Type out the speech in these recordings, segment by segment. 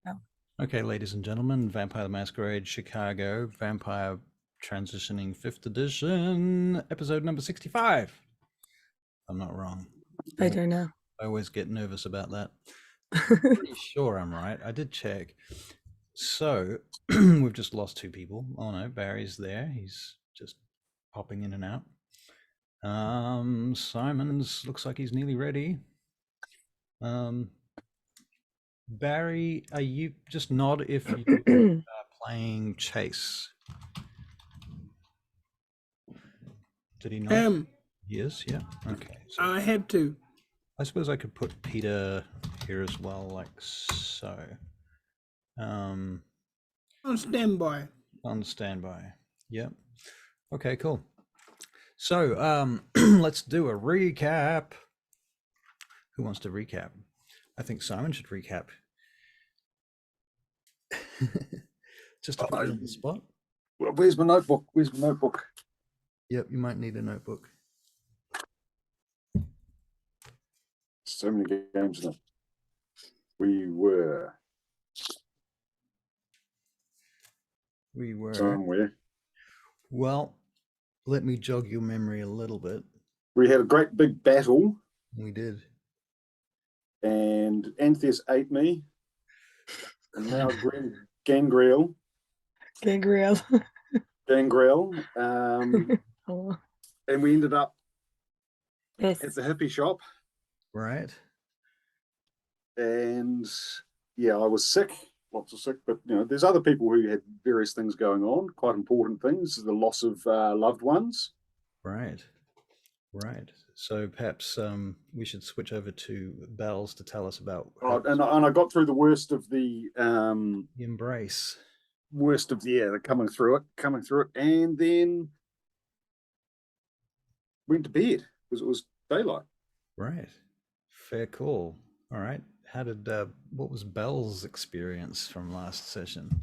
Oh. Okay, ladies and gentlemen, Vampire the Masquerade Chicago, Vampire Transitioning 5th Edition, episode number 65. I'm not wrong. I don't know. I always get nervous about that. Pretty sure I'm right. I did check. So, we've just lost 2 people. Oh no, Barry's there. He's just popping in and out. Simon's looks like he's nearly ready. Barry, are you just nod if you are playing chase? Did he not? Yes, yeah. Okay. So I have to. I suppose I could put Peter here as well, like so. On standby. On standby. Yep. Okay, cool. So let's do a recap. Who wants to recap? I think Simon should recap. Just to put it on the spot. Where's my notebook? Where's my notebook? Yep, you might need a notebook. So many games in it. We were somewhere. Well, let me jog your memory a little bit. We had a great big battle. We did. And Antheus ate me. And now Gangrel. Gangrel. Gangrel. Oh. And we ended up Yes. at the hippie shop. Right. And yeah, I was sick, lots of sick, but you know, there's other people who had various things going on, quite important things, the loss of loved ones. Right. Right. So perhaps we should switch over to Bells to tell us about. And I got through the worst of the embrace. Worst of the coming through it, and then went to bed because it was daylight. Right. Fair call. All right. How did what was Belle's experience from last session?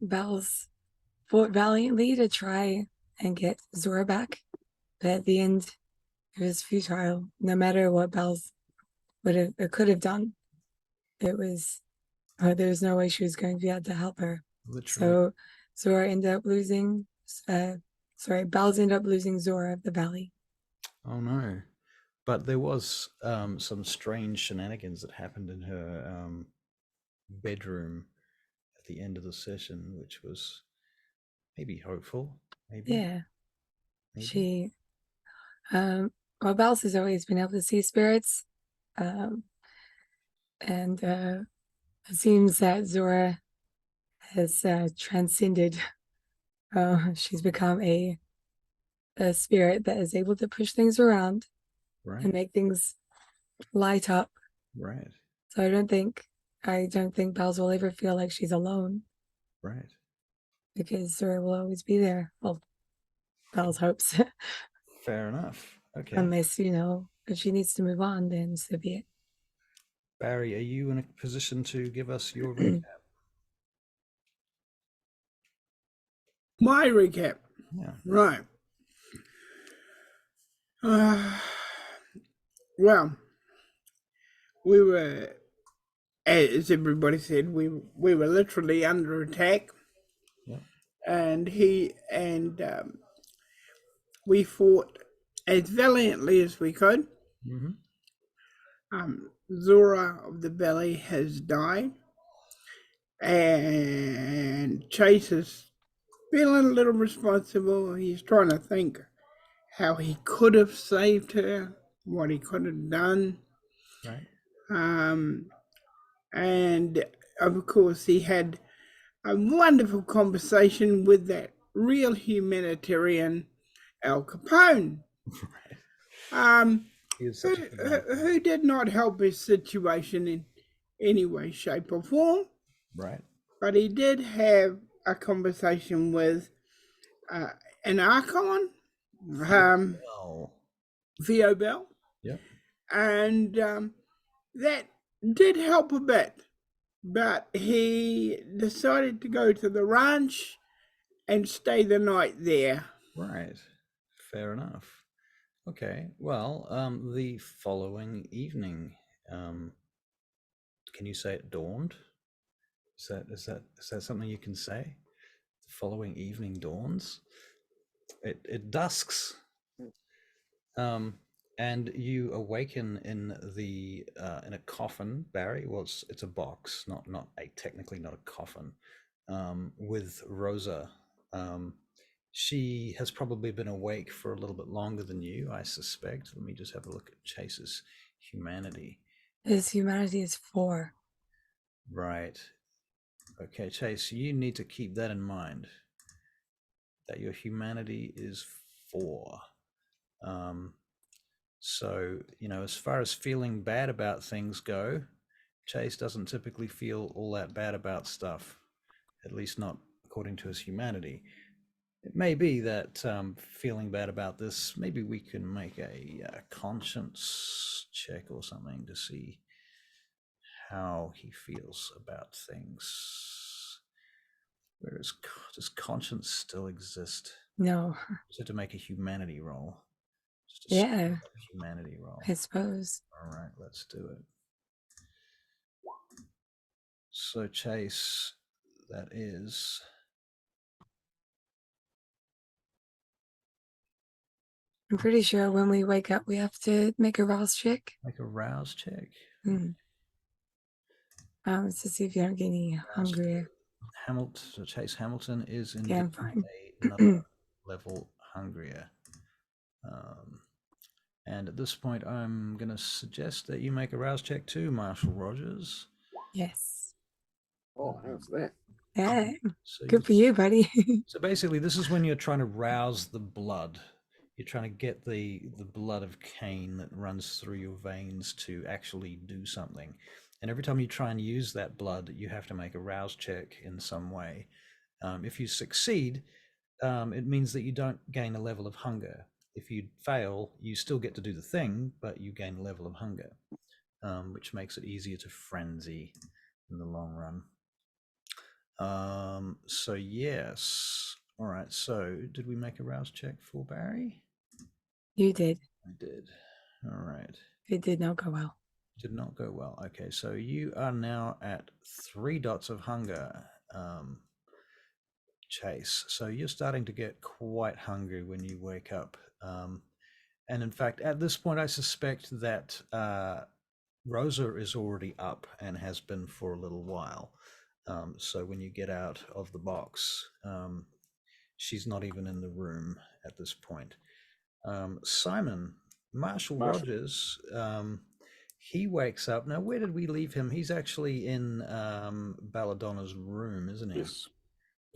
Bells fought valiantly to try and get Zora back, but at the end it was futile. No matter what Bells could have done, it was there was no way she was going to be able to help her. Literally. So Zora ended up losing. Bells ended up losing Zora of the Valley. Oh no. But there was some strange shenanigans that happened in her bedroom at the end of the session, which was maybe hopeful. Maybe. Yeah. Maybe. She, well, Bells has always been able to see spirits, and it seems that Zora has transcended. She's become a spirit that is able to push things around. Right. And make things light up. Right. So I don't think Bells will ever feel like she's alone. Right. Because Zora will always be there. Well, Bells hopes. Fair enough. Okay. Unless, if she needs to move on, then so be it. Barry, are you in a position to give us your recap? My recap? Yeah. Right. Well, we were, as everybody said, we were literally under attack. Yeah. And we fought as valiantly as we could. Mm-hmm. Zora of the Valley has died, and Chase is feeling a little responsible. He's trying to think how he could have saved her, what he could have done. Right. And of course he had a wonderful conversation with that real humanitarian Al Capone. Right. Who did not help his situation in any way, shape, or form. Right. But he did have a conversation with an Archon, Theo Bell. Yep. And that did help a bit. But he decided to go to the ranch and stay the night there. Right. Fair enough. Okay. Well, the following evening, can you say it dawned? Is that something you can say? The following evening dawns. It dusks. And you awaken in a coffin, Barry. Well, it's a box, technically not a coffin, with Rosa. She has probably been awake for a little bit longer than you, I suspect. Let me just have a look at Chase's humanity. His humanity is 4. Right. Okay, Chase, you need to keep that in mind. That your humanity is 4. So, as far as feeling bad about things go, Chase doesn't typically feel all that bad about stuff, at least not according to his humanity. It may be that feeling bad about this, maybe we can make a conscience check or something to see how he feels about things. Does conscience still exist? No. Just to make a humanity roll. Just a Yeah. humanity roll. I suppose. All right, let's do it. So Chase, that is I'm pretty sure when we wake up, we have to make a rouse check. make a rouse check. To see if you don't get any hungrier. So Chase Hamilton is Yeah, indeed I'm fine. another level hungrier. And at this point, I'm going to suggest that you make a rouse check too, Marshall Rogers. Yes. Oh, how's that? Yeah. So Good for you, buddy. So basically, this is when you're trying to rouse the blood. You're trying to get the blood of Cain that runs through your veins to actually do something. And every time you try and use that blood, you have to make a rouse check in some way. If you succeed, it means that you don't gain a level of hunger. If you fail, you still get to do the thing, but you gain a level of hunger, which makes it easier to frenzy in the long run. So yes. All right. So did we make a rouse check for Barry? You did. I did. All right. It did not go well. Did not go well. Okay. So you are now at 3 dots of hunger, Chase. So you're starting to get quite hungry when you wake up. And in fact, at this point, I suspect that Rosa is already up and has been for a little while. So when you get out of the box, she's not even in the room at this point. Simon, Marshall Rogers, he wakes up. Now, where did we leave him? He's actually in Belladonna's room, isn't he? Yes.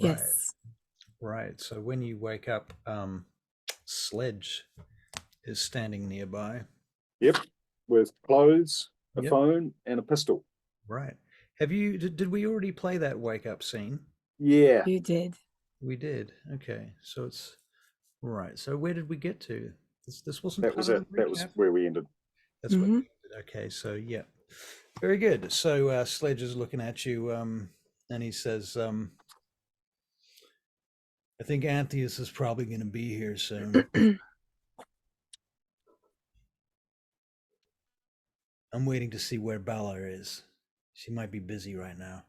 Right. Yes. Right. So when you wake up, Sledge is standing nearby. Yep. With clothes, a phone, and a pistol. Right. Did we already play that wake up scene? Yeah. You did. We did. Okay. So it's right. So where did we get to? This wasn't That was it. That was where we ended. That's where we ended. Okay. So yeah. Very good. So Sledge is looking at you, and he says, I think Antheus is probably going to be here soon. I'm waiting to see where Bella is. She might be busy right now.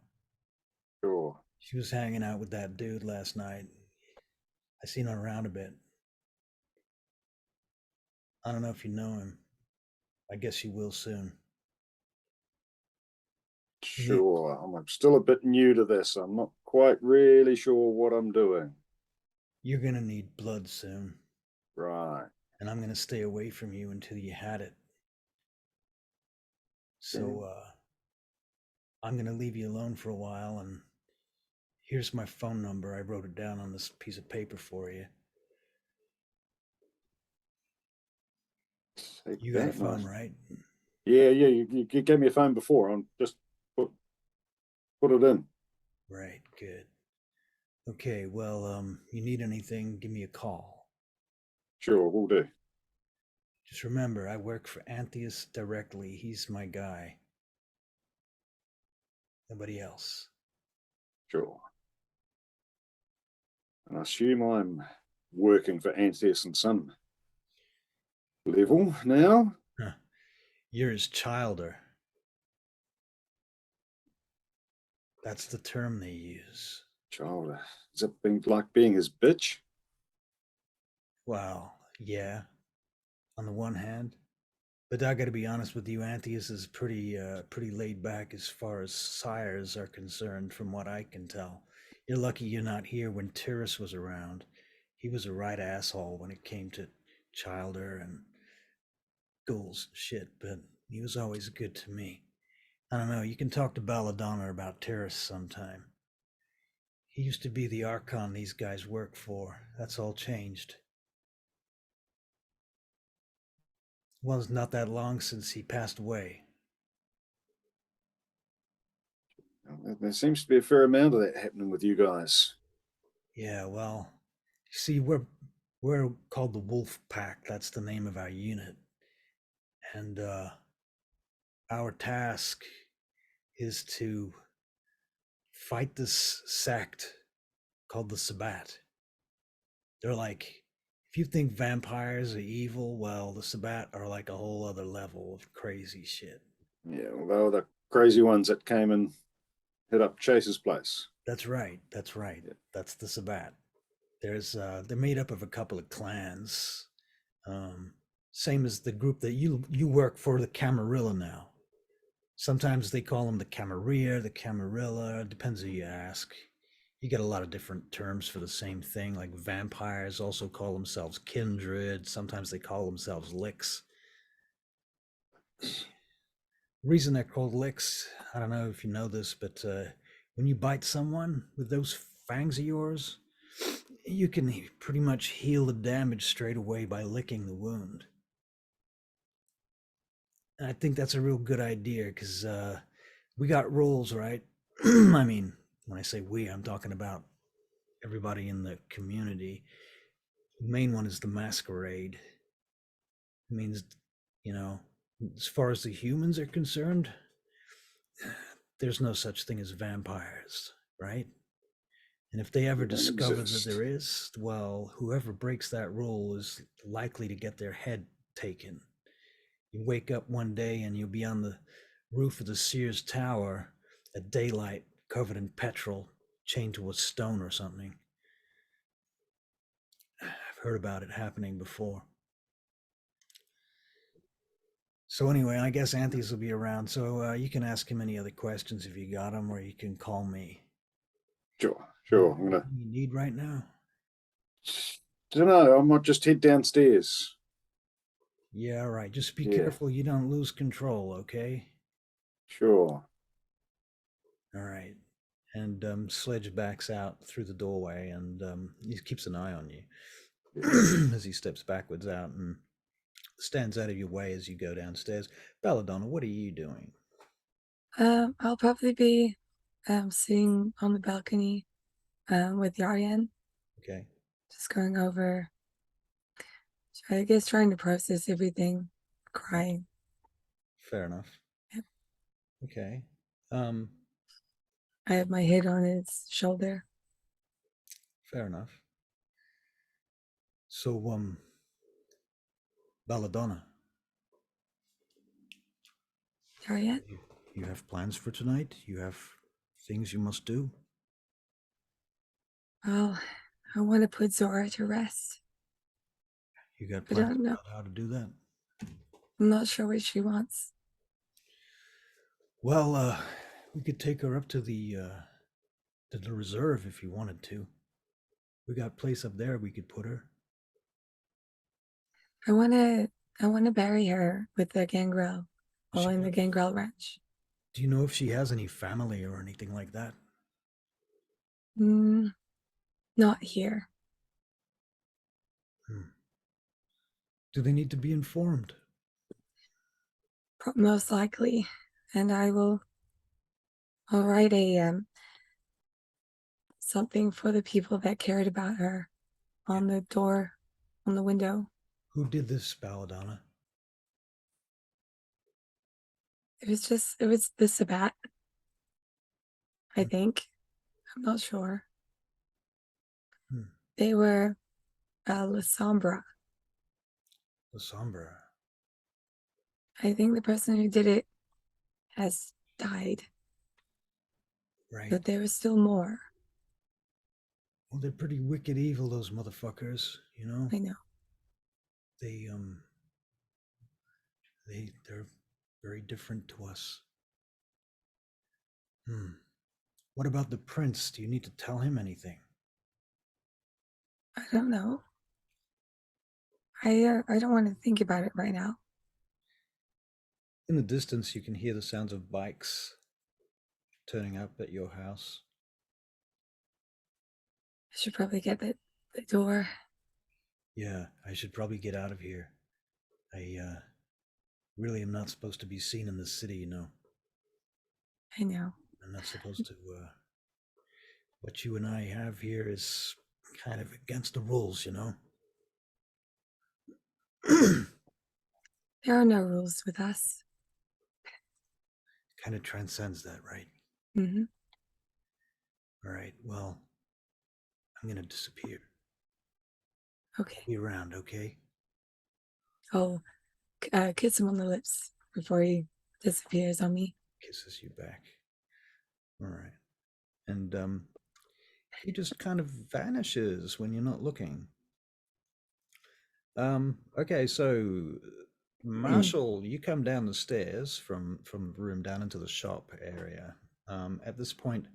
Sure. She was hanging out with that dude last night. I seen her around a bit. I don't know if you know him. I guess you will soon. Sure. I'm still a bit new to this. I'm not quite really sure what I'm doing. You're going to need blood soon. Right. And I'm going to stay away from you until you had it. So I'm going to leave you alone for a while, and here's my phone number. I wrote it down on this piece of paper for you. You got a phone, right? Yeah. You gave me a phone before. I'll just put it in. Right, good. Okay, well, you need anything, give me a call. Sure, we'll do. Just remember, I work for Antheus directly. He's my guy. Nobody else. Sure. And I assume I'm working for Antheus and Son level now. Huh. You're his childer. That's the term they use. Child, is it like being his bitch? Well, yeah, on the one hand. But I got to be honest with you, Antheus is pretty laid back as far as sires are concerned, from what I can tell. You're lucky you're not here when Tyrus was around. He was a right asshole when it came to Childer and ghouls and shit, but he was always good to me. I don't know, you can talk to Belladonna about Tyrus sometime. He used to be the Archon these guys work for. That's all changed. Well, it's not that long since he passed away. There seems to be a fair amount of that happening with you guys. Yeah, well, you see, we're called the Wolf Pack. That's the name of our unit, and our task is to fight this sect called the Sabbat. They're like, if you think vampires are evil, well, the Sabbat are like a whole other level of crazy shit. Yeah, well, they were the crazy ones that came and hit up Chase's place. That's right. That's right. Yeah. That's the Sabbat. They're made up of a couple of clans. Same as the group that you work for, the Camarilla now. Sometimes they call them the Camarilla, the Camarilla. Depends who you ask. You get a lot of different terms for the same thing. Like vampires also call themselves kindred. Sometimes they call themselves licks. The reason they're called licks, I don't know if you know this, but when you bite someone with those fangs of yours, you can pretty much heal the damage straight away by licking the wound. And I think that's a real good idea because we got rules, right? I mean, when I say we, I'm talking about everybody in the community. The main one is the Masquerade. It means, you know, as far as the humans are concerned, there's no such thing as vampires, right? And if they ever discover that there is, well, whoever breaks that rule is likely to get their head taken. You wake up one day and you'll be on the roof of the Sears Tower at daylight, covered in petrol, chained to a stone or something. I've heard about it happening before. So anyway, I guess Antheus will be around, so you can ask him any other questions if you got them, or you can call me. Sure. I'm gonna. You need right now? Don't know. I might just head downstairs. Yeah, right. Just be Yeah. careful you don't lose control, okay? Sure. All right. And Sledge backs out through the doorway, and he keeps an eye on you as he steps backwards out and stands out of your way as you go downstairs. Belladonna, what are you doing? I'll probably be sitting on the balcony with Yaryan, Okay. just going over, I guess, trying to process everything, crying. Fair enough. Yep. Okay. I have my head on his shoulder. Fair enough. So, Belladonna, Yaryan? you have plans for tonight? You have things you must do? Well, I want to put Zora to rest. You got I plans don't know. about how to do that? I'm not sure what she wants. Well, we could take her up to the reserve if you wanted to. We got a place up there we could put her. I want to bury her with the Gangrel, all in the Gangrel ranch. Do you know if she has any family or anything like that? Not here. Do they need to be informed? Most likely. And I'll write a something for the people that cared about her on the door, on the window. Who did this, Belladonna? It was the Sabbat, I think. I'm not sure. They were La Sombra. The Sombra. I think the person who did it has died. Right. but there is still more. Well, they're pretty wicked evil, those motherfuckers, you know? I know. They're very different to us. What about the prince? Do you need to tell him anything? I don't know. I don't want to think about it right now. In the distance, you can hear the sounds of bikes turning up at your house. I should probably get the door. Yeah, I should probably get out of here. I really am not supposed to be seen in this city, you know. I know. I'm not supposed to. What you and I have here is kind of against the rules, you know. There are no rules with us. Kind of transcends that, right? Mm-hmm. All right, well, I'm gonna disappear. Okay. Be around, okay? I'll kiss him on the lips before he disappears on me. Kisses you back. All right. And he just kind of vanishes when you're not looking. Okay, so Marshall, you come down the stairs from the room down into the shop area. At this point,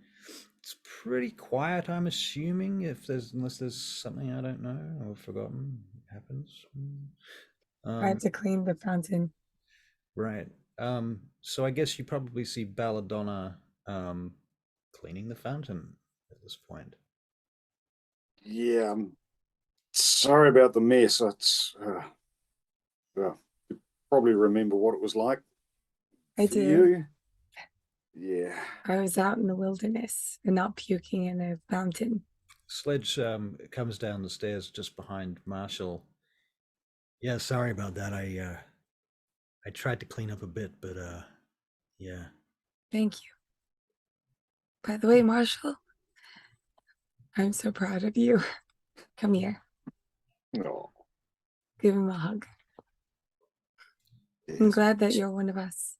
it's pretty quiet, I'm assuming, unless there's something I don't know or forgotten happens. I have to clean the fountain. Right. So I guess you probably see Belladonna cleaning the fountain at this point. Yeah, I'm sorry about the mess. It's well, you probably remember what it was like. I for do. you. Yeah. I was out in the wilderness and not puking in a fountain. Sledge comes down the stairs just behind Marshall. Yeah, sorry about that. I tried to clean up a bit, but yeah. Thank you. By the way, Marshall, I'm so proud of you. Come here. Oh, Give him a hug. yes. I'm glad that you're one of us.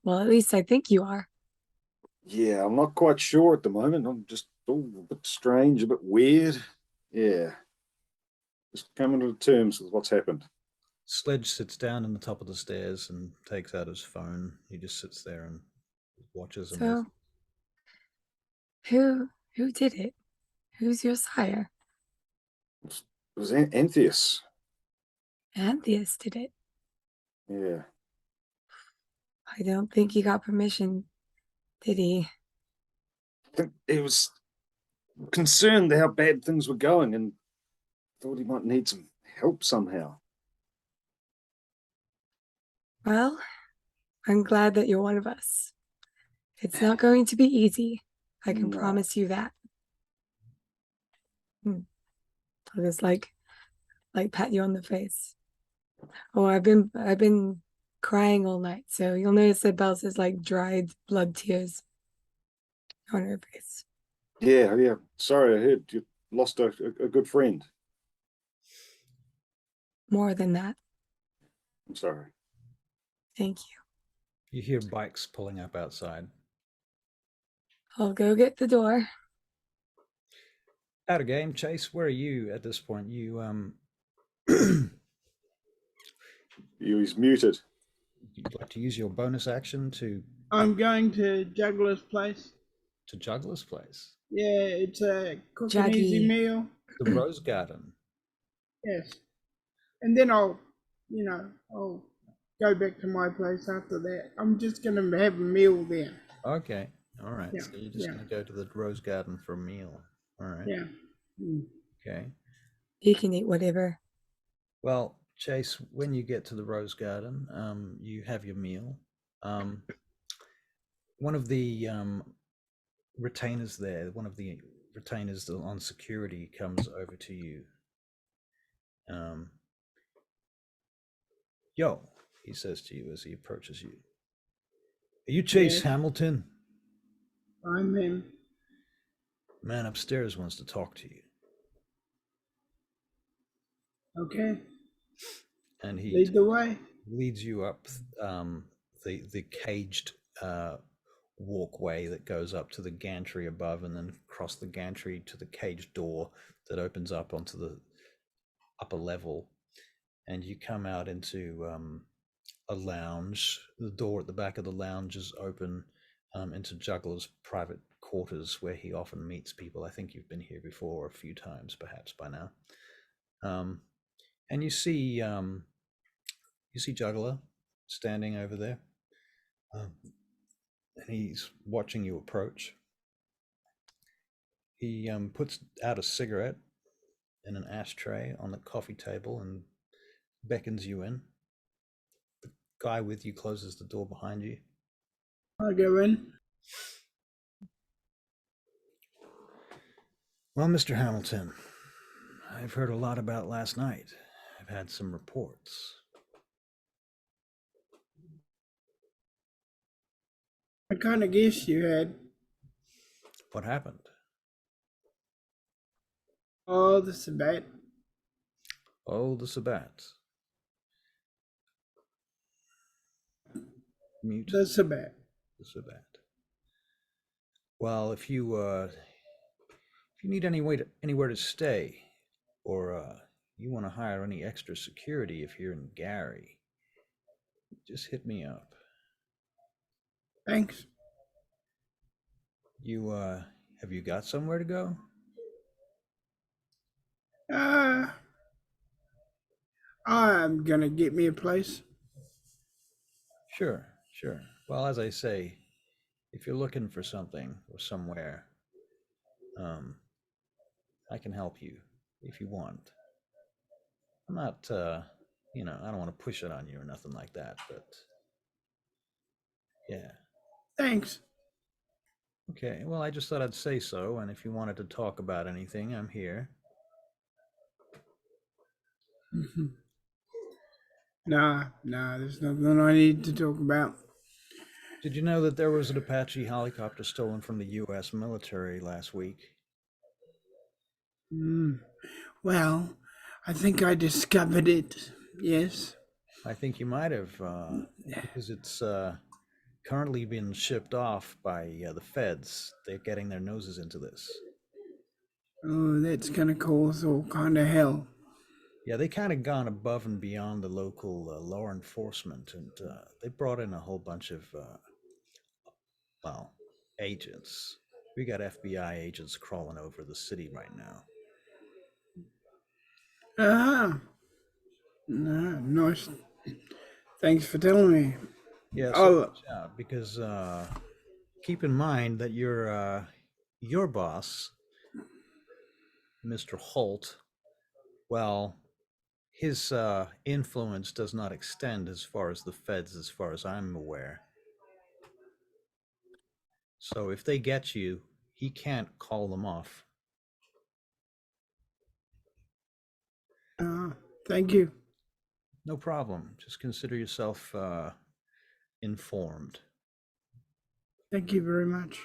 Well, at least I think you are. Yeah, I'm not quite sure at the moment. I'm just a bit strange, a bit weird. Yeah. Just coming to terms with what's happened. Sledge sits down in the top of the stairs and takes out his phone. He just sits there and watches him. So, who did it? Who's your sire? It was Antheus. Antheus did it. Yeah. I don't think he got permission, did he? I think he was concerned how bad things were going and thought he might need some help somehow. Well, I'm glad that you're one of us. It's not going to be easy. I can promise you that. I'll just like pat you on the face. Oh, I've been crying all night, so you'll notice that Bells has like dried blood tears on her face. Yeah. Sorry, I heard you lost a good friend. More than that. I'm sorry. Thank you. You hear bikes pulling up outside. I'll go get the door. Out of game, Chase. Where are you at this point? You He's muted. you'd like to use your bonus action to I'm going to Juggler's place. Juggler's place, Yeah, it's a quick and easy Juggy. meal. the Rose Garden. Yes. And then I'll go back to my place after that. I'm just going to have a meal there. Okay, all right. Yeah, So you're just yeah. going to go to the Rose Garden for a meal. All right. Yeah. Mm. Okay. You can eat whatever. Well, Chase, when you get to the Rose Garden, you have your meal. One of the retainers there, one of the retainers on security comes over to you. Yo, he says to you as he approaches you. Are you Chase Yes. Hamilton? I'm him. Man upstairs wants to talk to you. Okay. And he Lead the way. leads you up the caged walkway that goes up to the gantry above, and then across the gantry to the cage door that opens up onto the upper level, and you come out into a lounge. The door at the back of the lounge is open into Juggler's private quarters, where he often meets people. I think you've been here before a few times, perhaps by now. And you see Juggler standing over there, and he's watching you approach. He puts out a cigarette in an ashtray on the coffee table and beckons you in. The guy with you closes the door behind you. I'll go in. Well, Mr. Hamilton, I've heard a lot about last night. I've had some reports. I kind of guessed you had. What happened? Oh, the Sabbat. Oh, the Sabbats. Mute. The Sabbat. The Sabbat. Well, if you need anywhere to stay, or you want to hire any extra security if you're in Gary, just hit me up. Thanks. You have you got somewhere to go? I'm gonna get me a place. Sure. Well, as I say, if you're looking for something or somewhere, I can help you if you want. I'm not, I don't want to push it on you or nothing like that, but yeah. Thanks. Okay, well, I just thought I'd say so, and if you wanted to talk about anything, I'm here. Mm-hmm. Nah, there's nothing I need to talk about. Did you know that there was an Apache helicopter stolen from the U.S. military last week? Well, I think I discovered it, yes. I think you might have, because it's currently been shipped off by the feds. They're getting their noses into this. Oh, that's gonna cause all kind of hell. Yeah, they kind of gone above and beyond the local law enforcement, and they brought in a whole bunch of, agents. We got FBI agents crawling over the city right now. Nice. Thanks for telling me. Yeah, so watch out, because keep in mind that your boss, Mr. Holt, well, his influence does not extend as far as the feds, as far as I'm aware. So if they get you, he can't call them off. Thank you. No problem. Just consider yourself informed. Thank you very much.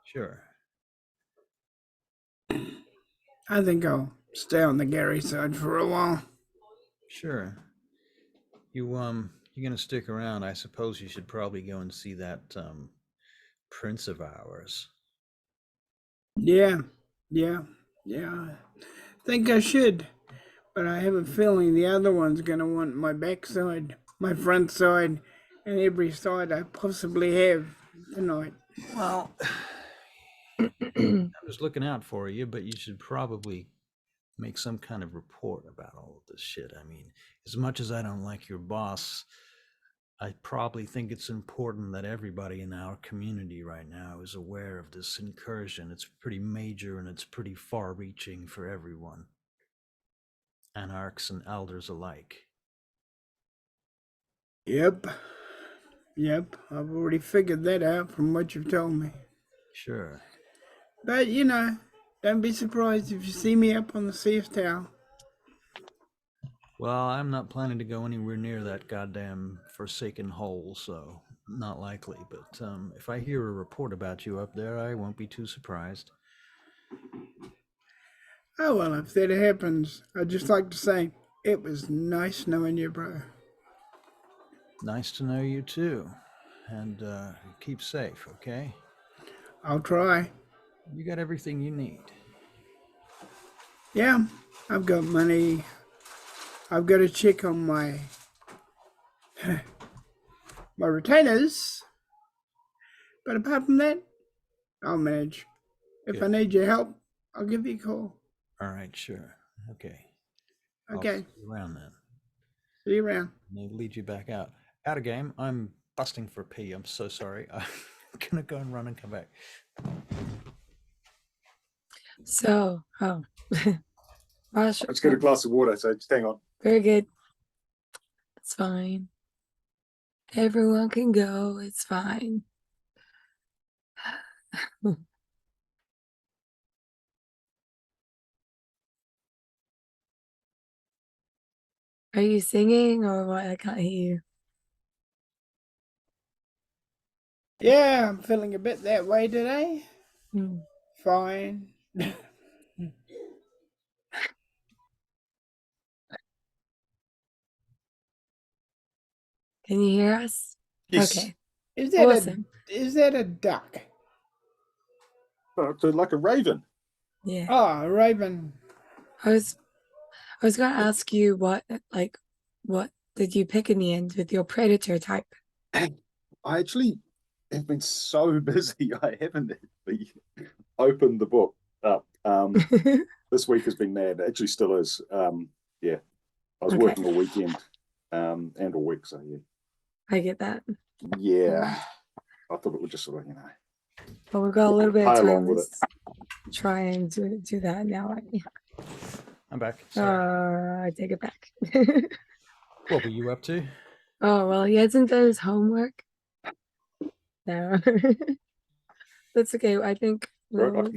Sure. I think I'll stay on the Gary side for a while. Sure. You're gonna stick around. I suppose you should probably go and see that prince of ours. Yeah. I think I should, but I have a feeling the other one's gonna want my backside, my front side, and every side I possibly have tonight. Well, I'm just looking out for you, but you should probably make some kind of report about all of this shit. I mean, as much as I don't like your boss, I probably think it's important that everybody in our community right now is aware of this incursion. It's pretty major and it's pretty far-reaching for everyone, anarchs and elders alike. Yep. I've already figured that out from what you've told me. Sure. But, don't be surprised if you see me up on the safe tower. Well, I'm not planning to go anywhere near that goddamn forsaken hole, so not likely. But if I hear a report about you up there, I won't be too surprised. Oh, well, if that happens, I'd just like to say it was nice knowing you, bro. Nice to know you too. and keep safe, okay? I'll try. You got everything you need. Yeah, I've got money. I've got to check on my my retainers. But apart from that, I'll manage. If I Good. need your help, I'll give you a call. All right, sure. Okay. I'll Okay. see you around then. See you around. And they lead you back out. Out of game. I'm busting for a pee. I'm so sorry. I'm gonna go and run and come back. So, Rosh, Let's get a glass of water. So just hang on. very good. It's fine. Everyone can go. It's fine. Are you singing or what? I can't hear you. Yeah, I'm feeling a bit that way today. Hmm. Fine. Can you hear us? Yes. Okay. Is that Awesome. is that a duck? So like a raven. Yeah. Oh, a raven. I was gonna ask you what did you pick in the end with your predator type? I actually have been so busy. I haven't actually opened the book up. This week has been mad. It actually still is. Yeah. I was Okay. working all weekend and all week. So yeah. I get that. Yeah. I thought it would just sort of, But we've got a little bit of play along time. with Let's try and do that now. I'm back. Sorry. I take it back. What were you up to? Oh, well, he hasn't done his homework. No. That's okay. I think Right, we'll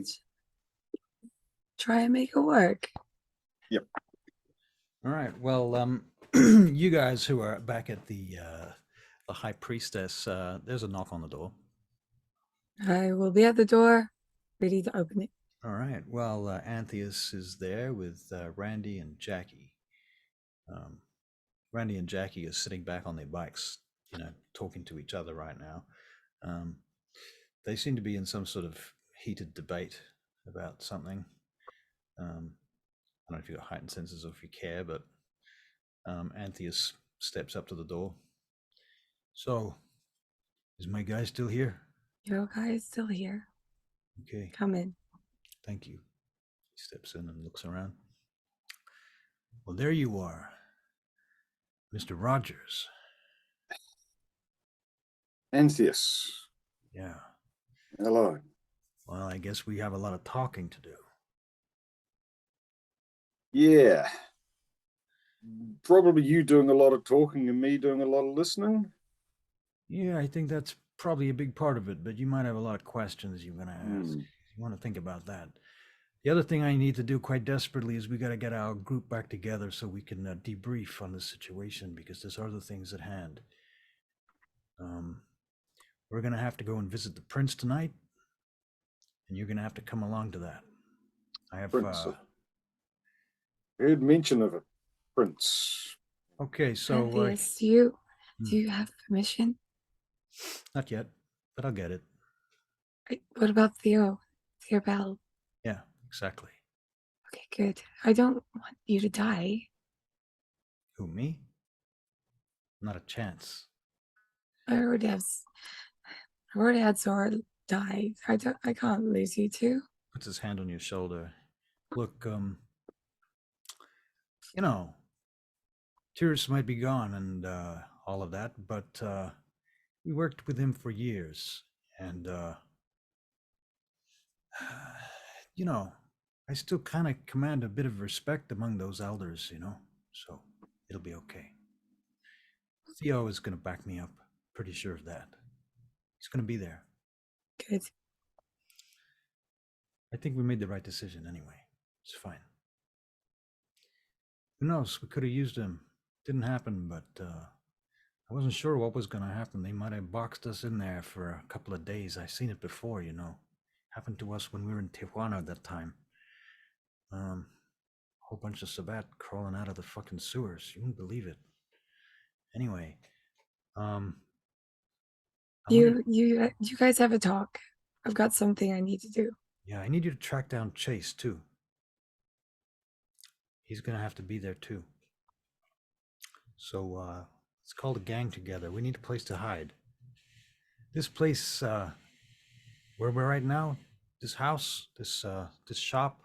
try and make it work. Yep. All right. Well, you guys who are back at the High Priestess, there's a knock on the door. I will be at the door, ready to open it. All right. Well, Antheus is there with Randy and Jackie. Randy and Jackie are sitting back on their bikes, talking to each other right now. They seem to be in some sort of heated debate about something. I don't know if you've got heightened senses or if you care, but Antheus steps up to the door. So, is my guy still here? Your guy is still here. Okay, Come in. thank you. He steps in and looks around. Well, there you are, Mr. Rogers. Antheus. Yeah. Hello. Well, I guess we have a lot of talking to do. Yeah. Probably you doing a lot of talking and me doing a lot of listening. Yeah, I think that's probably a big part of it, but you might have a lot of questions you're going to ask. You want to think about that. The other thing I need to do quite desperately is we got to get our group back together so we can debrief on the situation, because there's other things at hand. We're going to have to go and visit the prince tonight, and you're going to have to come along to that. I have Prince. Heard mention of a prince. Okay, so Antheus, do you have permission? Not yet, but I'll get it. What about Theo? Theo Bell? Yeah, exactly. Okay, good. I don't want you to die. Who, me? Not a chance. I already had Zora die. I can't lose you two. Puts his hand on your shoulder. Look, Tyrus might be gone and all of that, but we worked with him for years, and I still kind of command a bit of respect among those elders, so it'll be okay. Theo is going to back me up. Pretty sure of that. He's going to be there. Good. I think we made the right decision anyway. It's fine. Who knows? We could have used him. Didn't happen, but I wasn't sure what was going to happen. They might have boxed us in there for a couple of days. I've seen it before, Happened to us when we were in Tijuana at that time. Whole bunch of Sabat crawling out of the fucking sewers. You wouldn't believe it. Anyway, You guys have a talk. I've got something I need to do. Yeah, I need you to track down Chase too. He's gonna have to be there too. So let's call the gang together. We need a place to hide. This place where we're right now, this house, this shop,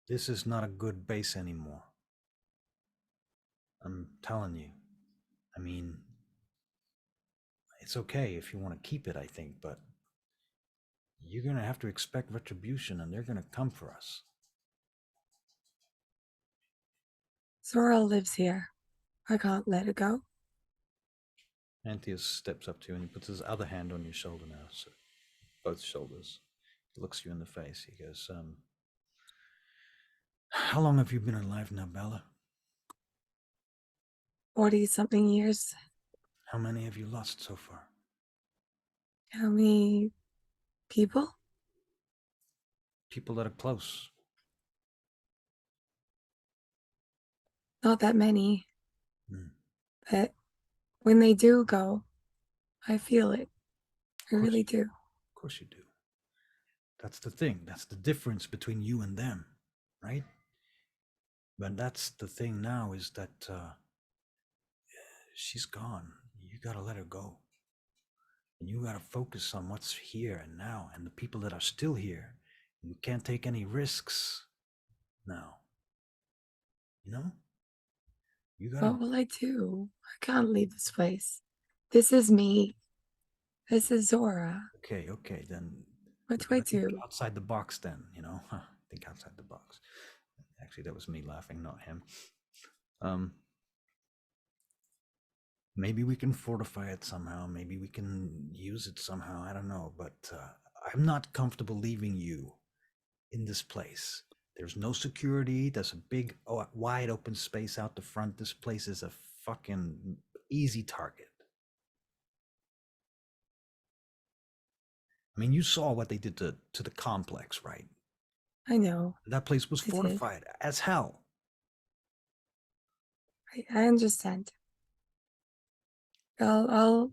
this is not a good base anymore. I'm telling you. I mean, it's okay if you want to keep it, I think, but you're gonna have to expect retribution, and they're gonna come for us. Zora lives here. I can't let it go. Antius steps up to you and he puts his other hand on your shoulder now, so both shoulders. He looks you in the face. He goes, how long have you been alive now, Bella? 40-something years. How many have you lost so far? How many people? People that are close. Not that many. Hmm. But when they do go, I feel it. I really do. Of course you do. That's the thing. That's the difference between you and them, right? But that's the thing now, is that she's gone. You gotta let her go. And you gotta focus on what's here and now and the people that are still here. You can't take any risks now. You know? You gotta. What will I do? I can't leave this place. This is me. This is Zora. Okay, then. What do we I gotta think do? outside the box, then, you know? Think outside the box. Actually, that was me laughing, not him. Maybe we can fortify it somehow. Maybe we can use it somehow. I don't know, but I'm not comfortable leaving you in this place. There's no security. There's a big, wide open space out the front. This place is a fucking easy target. I mean, you saw what they did to the complex, right? I know. That place was I did. fortified as hell. I understand. I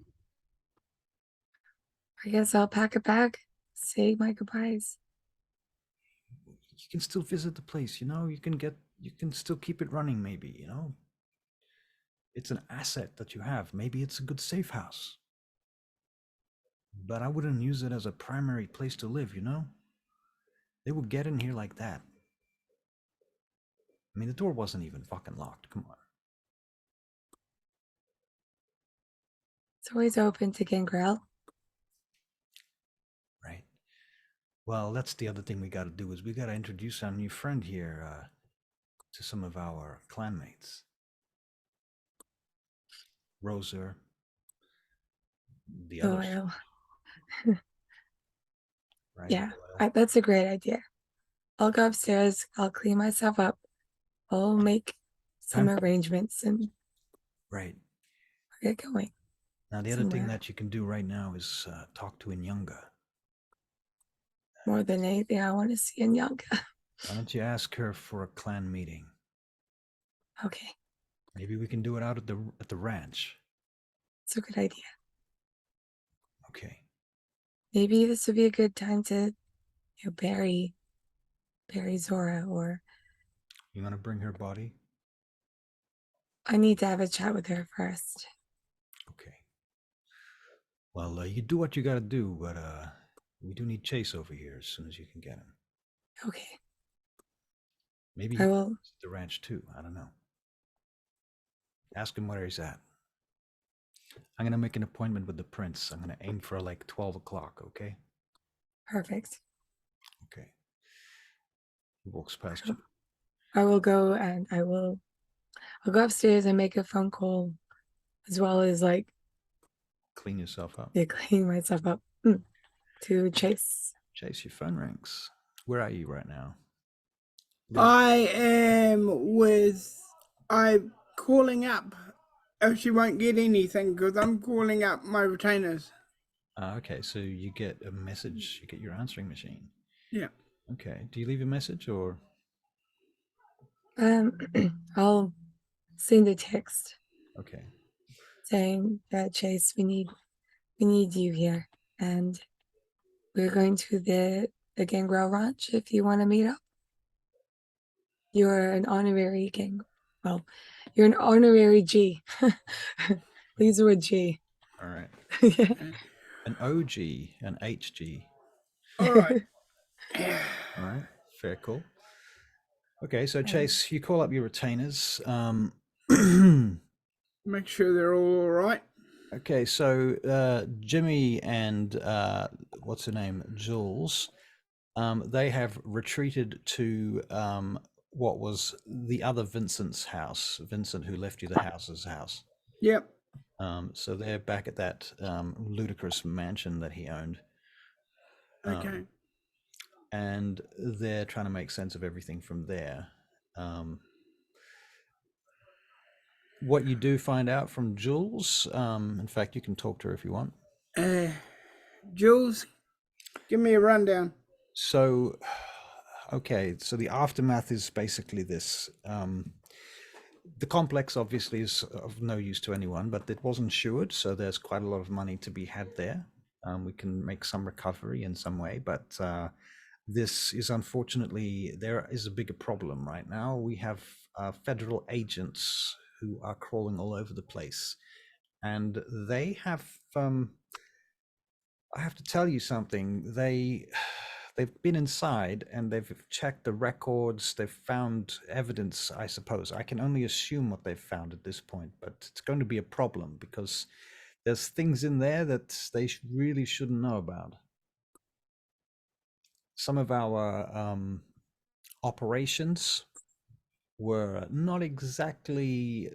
guess I'll pack a bag, say my goodbyes. You can still visit the place, you know? You can still keep it running, maybe, you know? It's an asset that you have. Maybe it's a good safe house. But I wouldn't use it as a primary place to live, you know? They would get in here like that. I mean, the door wasn't even fucking locked. Come on. It's always open to Gangrel. Right. Well, that's the other thing we got to do, is we got to introduce our new friend here to some of our clanmates. Roser. The others. Loyal. Right? Yeah, that's a great idea. I'll go upstairs. I'll clean myself up. I'll make some arrangements and right. get going. Now, the other thing that you can do right now is talk to Inyanga. More than anything, I want to see Inyanga. Why don't you ask her for a clan meeting? Okay. Maybe we can do it out at the ranch. It's a good idea. Okay. Maybe this would be a good time to, bury Zora, or You want to bring her body? I need to have a chat with her first. Okay. Well, you do what you got to do, but we do need Chase over here as soon as you can get him. Okay. Maybe I will. The ranch too. I don't know. Ask him where he's at. I'm gonna make an appointment with the prince. I'm gonna aim for like 12 o'clock. Okay. Perfect. Okay. He walks past you. I will go and I'll go upstairs and make a phone call, as well as like Clean yourself up. Yeah, clean myself up to Chase. Chase, your phone rings. Where are you right now? I'm calling up. Oh, she won't get anything because I'm calling up my retainers. Okay, so you get a message. You get your answering machine. Yeah. Okay. Do you leave a message or? I'll send a text. Okay. Saying that Chase, we need we need you here, and we're going to the Gangrel Ranch if you want to meet up. You're an honorary gang. Well, you're an honorary G. These were G. All right. Yeah. An OG, an HG. All right. All right. Fair call. Okay, so Chase, you call up your retainers. Make sure they're all right. Okay, so Jimmy and what's her name, Jules, they have retreated to what was the other Vincent's house. Vincent, who left you the house's house. Yep. So they're back at that ludicrous mansion that he owned. Okay. And they're trying to make sense of everything from there. What you do find out from Jules, in fact, you can talk to her if you want. Jules, give me a rundown. So, okay, so the aftermath is basically this. The complex obviously is of no use to anyone, but it was insured, so there's quite a lot of money to be had there. We can make some recovery in some way, but this is unfortunately, there is a bigger problem right now. We have federal agents who are crawling all over the place, and they have, I have to tell you something, they've been inside and they've checked the records, they've found evidence, I suppose. I can only assume what they've found at this point, but it's going to be a problem because there's things in there that they really shouldn't know about. Some of our operations were not exactly,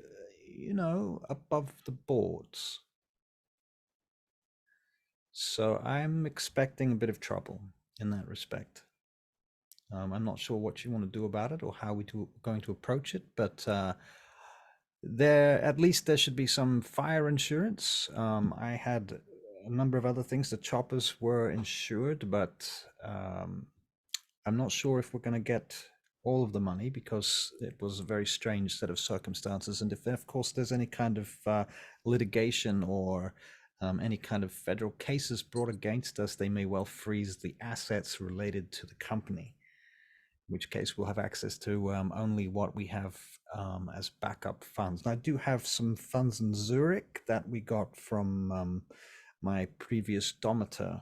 above the boards. So I'm expecting a bit of trouble in that respect. I'm not sure what you want to do about it or how we're going to approach it, but at least there should be some fire insurance. I had a number of other things. The choppers were insured, but I'm not sure if we're going to get all of the money because it was a very strange set of circumstances. And if, of course, there's any kind of litigation or any kind of federal cases brought against us, they may well freeze the assets related to the company, in which case we'll have access to only what we have as backup funds. And I do have some funds in Zurich that we got from my previous domitor.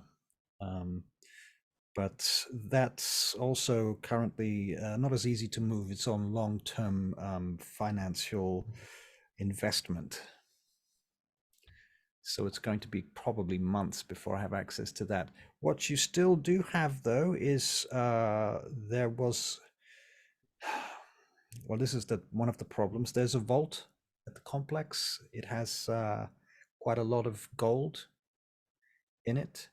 But that's also currently not as easy to move. It's on long-term financial investment. So it's going to be probably months before I have access to that. What you still do have, though, is there was, well, this is one of the problems. There's a vault at the complex. It has quite a lot of gold in it.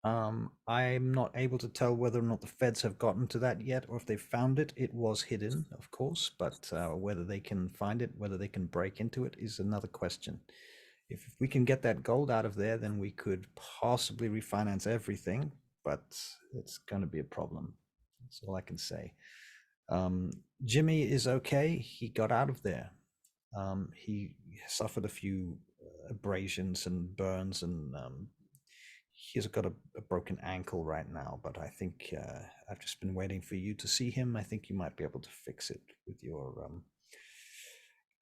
I'm not able to tell whether or not the feds have gotten to that yet, or if they found it. It was hidden, of course, but whether they can find it, whether they can break into it is another question. If we can get that gold out of there, then we could possibly refinance everything, but it's going to be a problem. That's all I can say. Jimmy is okay. He got out of there. He suffered a few abrasions and burns, and he's got a broken ankle right now, but I think I've just been waiting for you to see him. I think you might be able to fix it with your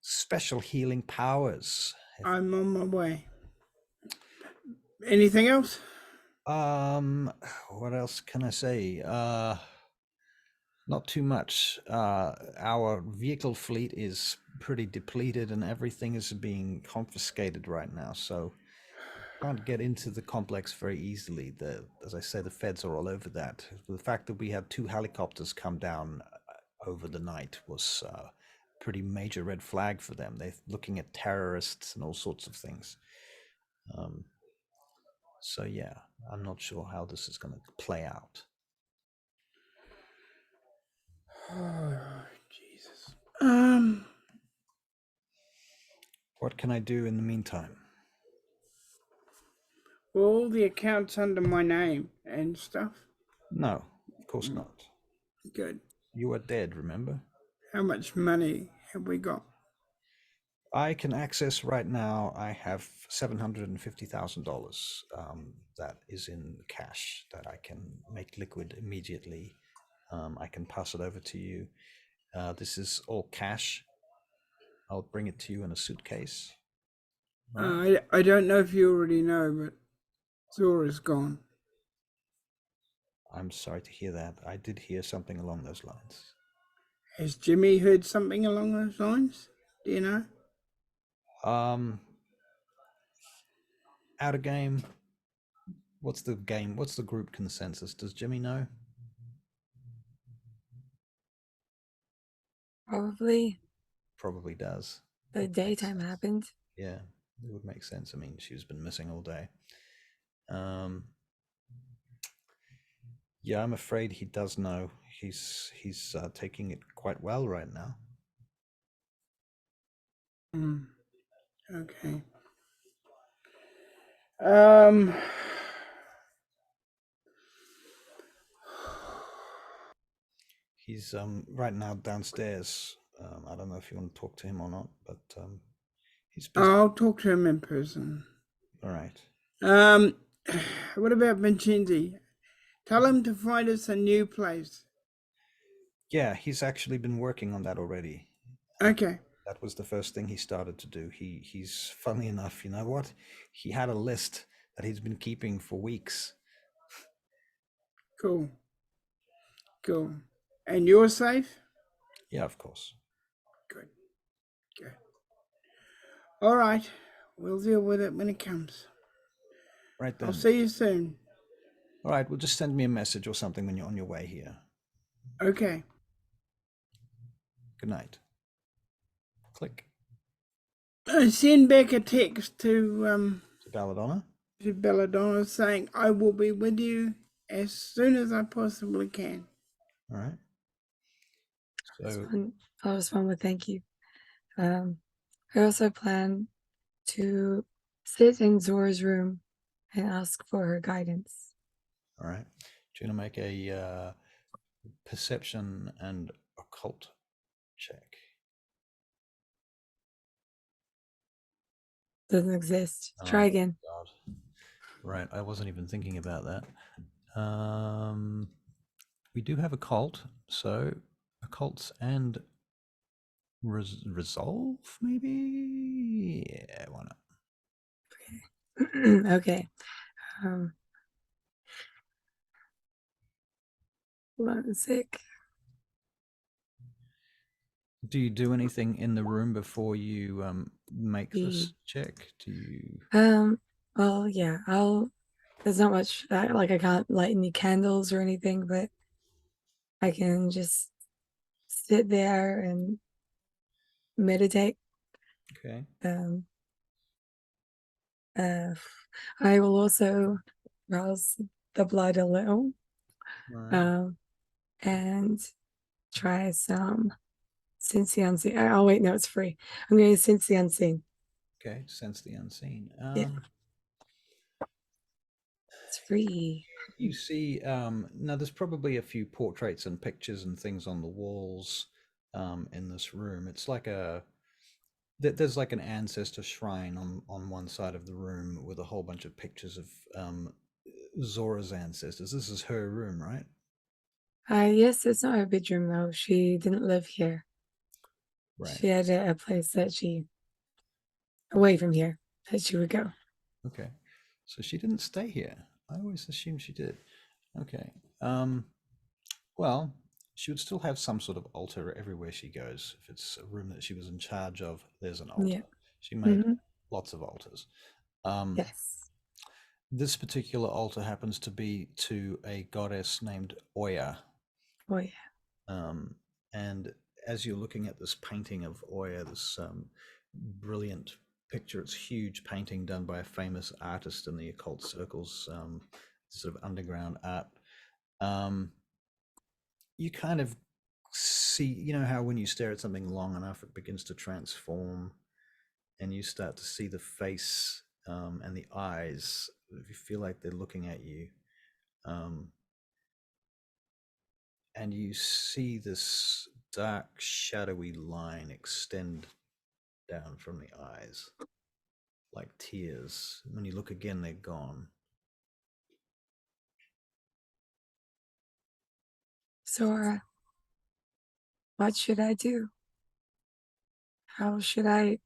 special healing powers. I'm on my way. Anything else? What else can I say? Not too much. Our vehicle fleet is pretty depleted and everything is being confiscated right now, so can't get into the complex very easily. As I say, the feds are all over that. The fact that we had 2 helicopters come down over the night was a pretty major red flag for them. They're looking at terrorists and all sorts of things. So yeah, I'm not sure how this is going to play out. Oh, Jesus. What can I do in the meantime? Were all the accounts under my name and stuff? No, of course not. Good. You are dead, remember? How much money have we got? I can access right now. I have $750,000 that is in cash that I can make liquid immediately. I can pass it over to you. This is all cash. I'll bring it to you in a suitcase. All right. I don't know if you already know, but Zora's gone. I'm sorry to hear that. I did hear something along those lines. Has Jimmy heard something along those lines? Do you know? Out of game. What's the game? What's the group consensus? Does Jimmy know? Probably Probably does. the Makes daytime sense. happened. Yeah, it would make sense. I mean, she's been missing all day. Yeah, I'm afraid he does know. He's taking it quite well right now. Okay. He's right now downstairs. I don't know if you want to talk to him or not, but he's busy. I'll talk to him in person. All right. What about Vincenzi? Tell him to find us a new place. Yeah, he's actually been working on that already. Okay. That was the first thing he started to do. He's funny enough, you know what? He had a list that he's been keeping for weeks. Cool. Cool. And you're safe? Yeah, of course. Good. Good. All right. We'll deal with it when it comes. Right then. I'll see you soon. All right, well, just send me a message or something when you're on your way here. Okay. Good night. Click. Send back a text to Belladonna? Belladonna saying I will be with you as soon as I possibly can. All right. So I'll respond with thank you. I also plan to sit in Zora's room and ask for her guidance. all right. Do you want to make a perception and occult check? Doesn't exist. Try again. God. Right, I wasn't even thinking about that. We do have occult, so occults and resolve, maybe? Yeah, why not? Okay. Hold on a sec. Do you do anything in the room before you make this check? Do you? Well, yeah, there's not much, like I can't light any candles or anything, but I can just sit there and meditate. Okay. I will also rouse the blood a little, Right. and try some sense the unseen. Oh wait, no, it's free. I'm going to sense the unseen. Okay, sense the unseen. Yeah. It's free. You see, now there's probably a few portraits and pictures and things on the walls in this room. It's like there's like an ancestor shrine on one side of the room with a whole bunch of pictures of Zora's ancestors. This is her room, right? Yes, it's not her bedroom though. She didn't live here. Right. She had a place that she, away from here, that she would go. Okay. So she didn't stay here. I always assumed she did. Okay. Well, she would still have some sort of altar everywhere she goes. If it's a room that she was in charge of, there's an altar. Yeah. She made Mhm. lots of altars. Yes. This particular altar happens to be to a goddess named Oya. Oh yeah. And as you're looking at this painting of Oya, this brilliant picture, it's huge painting done by a famous artist in the occult circles, sort of underground art. You kind of see, you know how when you stare at something long enough, it begins to transform, and you start to see the face and the eyes. You feel like they're looking at you, and you see this dark, shadowy line extend down from the eyes, like tears. When you look again, they're gone. Zora, what should I do? How should I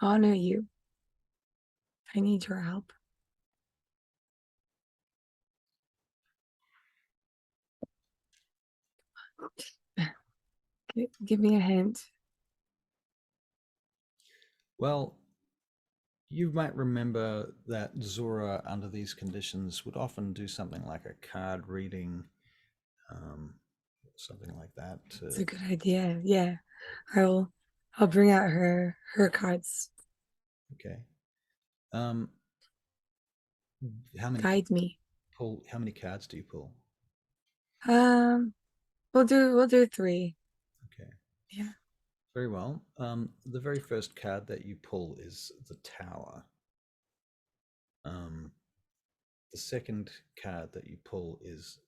honor you? I need your help. Give me a hint. Well, you might remember that Zora, under these conditions, would often do something like a card reading, something like that. It's a good idea. Yeah, I'll bring out her cards. Okay. How many? Guide me. How many cards do you pull? We'll do 3. Okay. Yeah. Very well. The very first card that you pull is the Tower. The second card that you pull is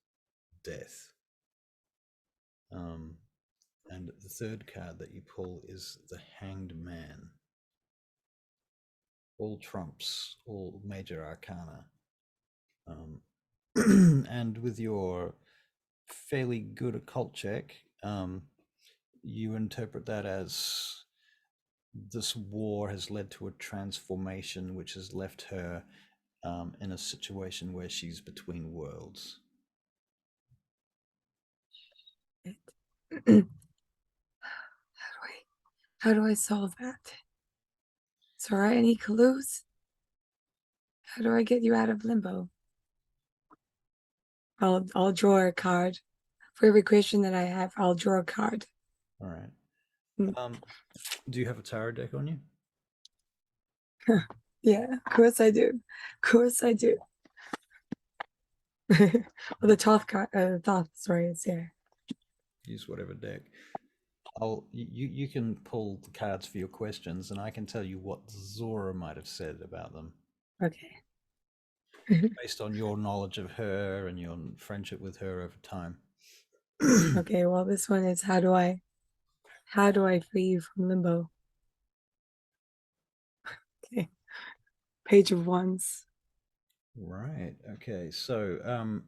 Death. And the third card that you pull is the Hanged Man. All trumps, all major arcana. And with your fairly good occult check, you interpret that as this war has led to a transformation which has left her in a situation where she's between worlds. How do I solve that? Zora, any clues? How do I get you out of limbo? I'll draw a card. For every question that I have, I'll draw a card. All right. Do you have a tarot deck on you? Yeah, of course I do. Of course I do. Well, the Thoth card, sorry, it's here. Use whatever deck. You can pull the cards for your questions, and I can tell you what Zora might have said about them. Okay. Based on your knowledge of her and your friendship with her over time. Okay, well, this one is how do I free you from limbo? Okay. Page of Wands. Right. Okay. So,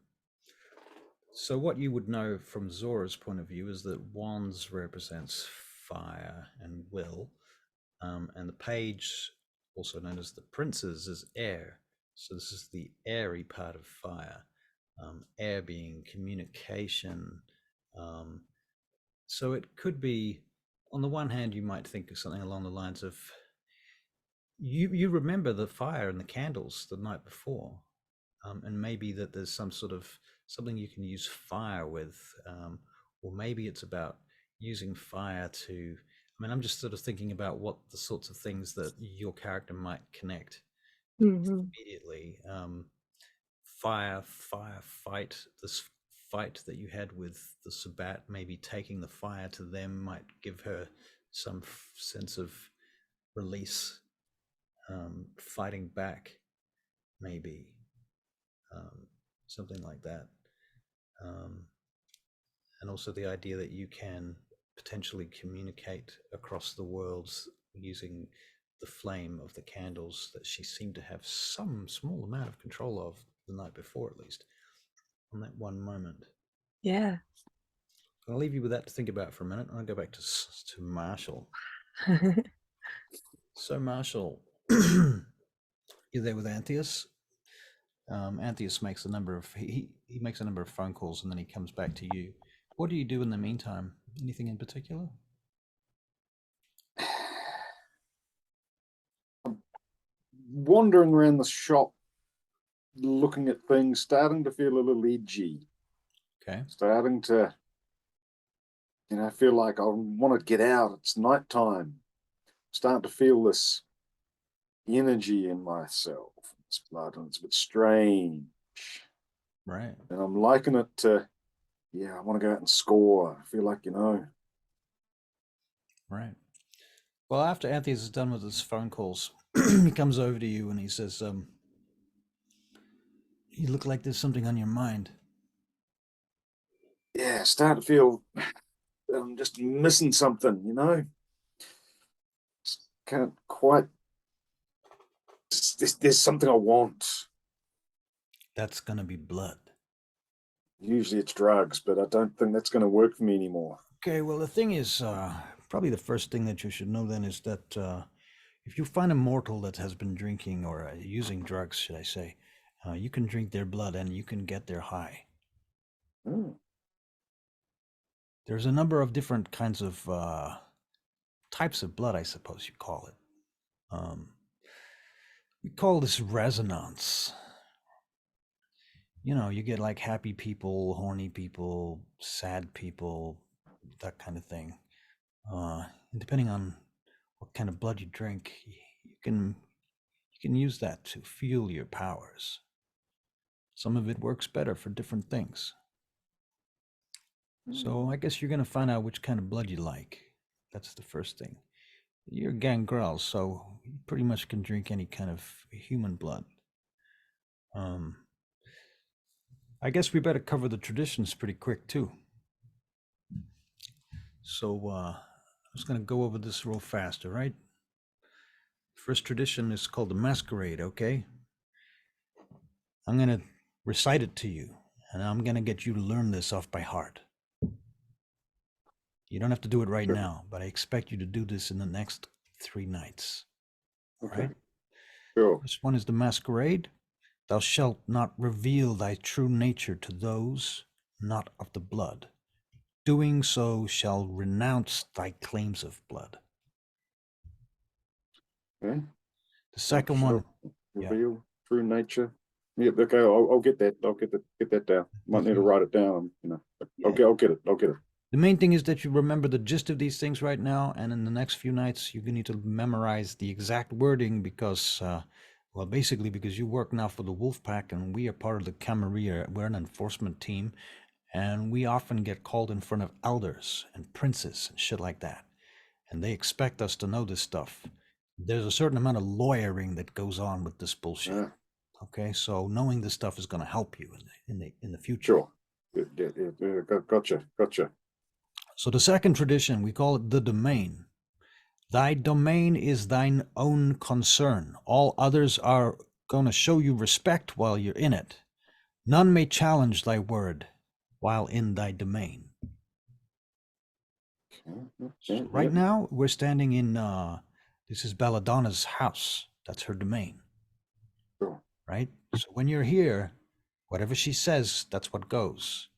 so what you would know from Zora's point of view is that Wands represents fire and will, and the page, also known as the Princes, is air. So this is the airy part of fire. Air being communication. So it could be, on the one hand, you might think of something along the lines of, you remember the fire and the candles the night before, and maybe that there's some sort of something you can use fire with, or maybe it's about using fire to, I mean, I'm just sort of thinking about what the sorts of things that your character might connect immediately. Fight, this fight that you had with the Sabbat, maybe taking the fire to them might give her some sense of release. Fighting back, maybe, something like that. And also the idea that you can potentially communicate across the worlds using the flame of the candles that she seemed to have some small amount of control of the night before, at least, on that one moment. Yeah. I'll leave you with that to think about for a minute. I'll go back to Marshall. So Marshall, you're there with Antheus. Antheus makes a number of he makes a number of phone calls, and then he comes back to you. What do you do in the meantime? Anything in particular? Wandering around the shop, looking at things, starting to feel a little edgy. Okay. Starting to, feel like I want to get out. It's nighttime. Starting to feel this energy in myself. This blood, and it's a bit strange. Right. And I'm liking it to, I want to go out and score. I feel like, Right. Well, after Antheus is done with his phone calls, he comes over to you and he says, you look like there's something on your mind. Yeah, start to feel I'm just missing something, can't quite. There's something I want. That's gonna be blood. Usually it's drugs, but I don't think that's going to work for me anymore. Okay, well, the thing is, probably the first thing that you should know then is that if you find a mortal that has been drinking or using drugs, should I say, you can drink their blood and you can get their high. Mm. There's a number of different kinds of types of blood, I suppose you call it. We call this resonance. You know, you get like happy people, horny people, sad people, that kind of thing. And depending on what kind of blood you drink, you can use that to fuel your powers. Some of it works better for different things. So I guess you're gonna find out which kind of blood you like. That's the first thing. You're Gangrel, so you pretty much can drink any kind of human blood. I guess we better cover the traditions pretty quick too. So I'm just gonna go over this real fast, all right? First tradition is called the Masquerade, okay? I'm gonna recite it to you, and I'm gonna get you to learn this off by heart. You don't have to do it right now, but I expect you to do this in the next 3 nights. Okay. Right? Sure. This one is the Masquerade. Thou shalt not reveal thy true nature to those not of the blood. Doing so shall renounce thy claims of blood. Okay. The second one, Reveal true nature. Yeah. Okay. I'll get that. I'll get that down. Might need to write it down. You know. I'll get it. I'll get it. the main thing is that you remember the gist of these things right now, and in the next few nights, you're going to need to memorize the exact wording because, well, basically because you work now for the Wolf Pack, and we are part of the Camarilla. We're an enforcement team, and we often get called in front of elders and princes and shit like that, and they expect us to know this stuff. There's a certain amount of lawyering that goes on with this bullshit. Yeah. Okay, so knowing this stuff is going to help you in the future. Sure. Yeah. Gotcha. So the second tradition, we call it the domain. Thy domain is thine own concern. All others are going to show you respect while you're in it. None may challenge thy word while in thy domain. So right now, we're standing in, this is Belladonna's house. That's her domain. Sure. Right? So when you're here, whatever she says, that's what goes.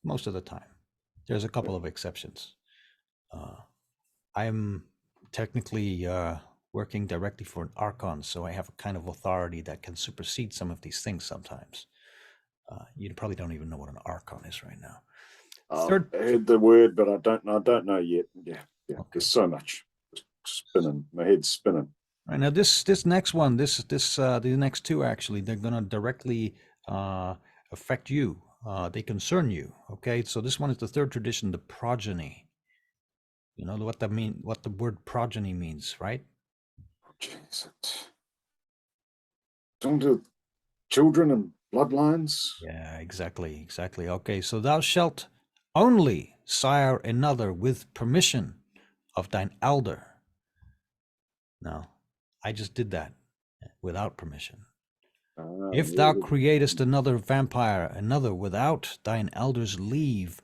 Most of the time. There's a couple of exceptions. I'm technically working directly for an Archon, so I have a kind of authority that can supersede some of these things sometimes. You probably don't even know what an Archon is right now. I heard the word, but I don't know yet. Yeah. Okay. There's so much spinning. My head's spinning. All right, now this next one, the next two actually, they're gonna directly affect you. They concern you. Okay, so this one is the third tradition, the progeny. You know what that mean? What the word progeny means, right? Jeez. Talking to children and bloodlines. Yeah, exactly. Okay, so thou shalt only sire another with permission of thine elder. Now, I just did that without permission. If thou createst another vampire, another without thine elder's leave,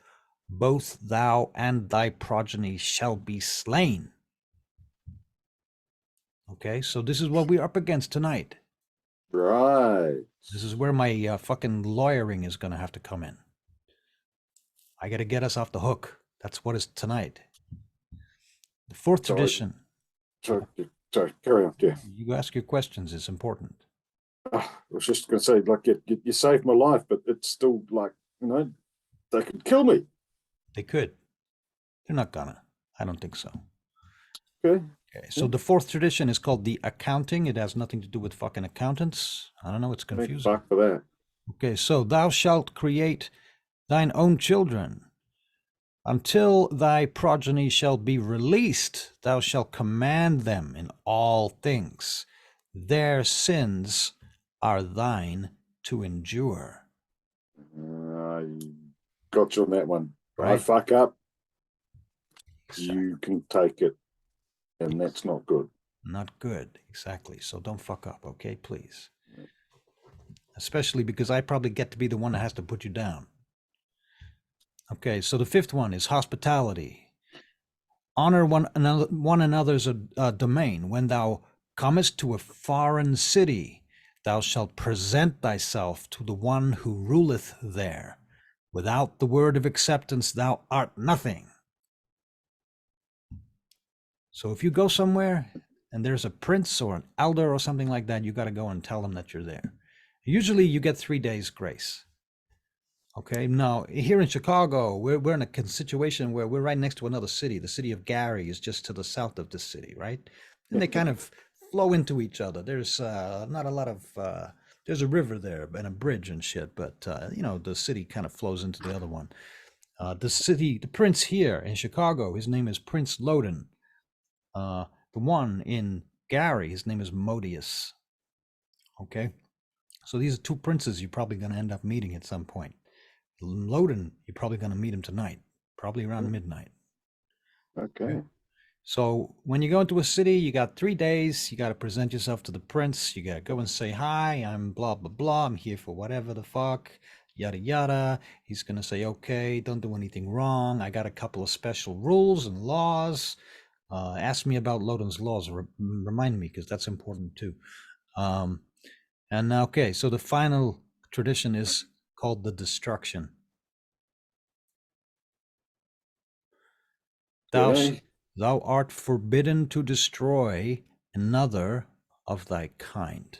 both thou and thy progeny shall be slain. Okay, so this is what we're up against tonight. Right. This is where my fucking lawyering is going to have to come in. I got to get us off the hook. That's what is tonight. The fourth tradition. Sorry, carry on. Yeah. You ask your questions. It's important. I was just going to say, like, you saved my life, but it's still like, you know, they could kill me. They could. They're not gonna. I don't think so. Okay. Okay. So the fourth tradition is called the accounting. It has nothing to do with fucking accountants. I don't know. It's confusing. Fuck for that. Okay. So thou shalt create thine own children. Until thy progeny shall be released, thou shalt command them in all things. Their sins are thine to endure. I got you on that one. Right. I fuck up, Exactly. you can take it, and that's not good. Not good, exactly. So don't fuck up, okay, please. Especially because I probably get to be the one that has to put you down. Okay, so the fifth one is hospitality. Honor one another's domain. When thou comest to a foreign city, thou shalt present thyself to the one who ruleth there. Without the word of acceptance, thou art nothing. So if you go somewhere and there's a prince or an elder or something like that, you got to go and tell them that you're there. Usually you get 3 days grace. Okay, now here in Chicago, we're in a situation where we're right next to another city. The city of Gary is just to the south of this city, right? And they kind of flow into each other. There's not a lot of, there's a river there and a bridge and shit, but, you know, the city kind of flows into the other one. The prince here in Chicago, his name is Prince Loden. The one in Gary, his name is Modius. Okay, so these are two princes you're probably going to end up meeting at some point. Loden, you're probably going to meet him tonight, probably around midnight. Okay. So when you go into a city, you got 3 days. You got to present yourself to the prince. You got to go and say, hi, I'm blah, blah, blah. I'm here for whatever the fuck, yada, yada. He's going to say, okay, don't do anything wrong. I got a couple of special rules and laws. Ask me about Loden's laws. Remind me, because that's important too. And okay, so the final tradition is called the destruction. Okay. Thou art forbidden to destroy another of thy kind.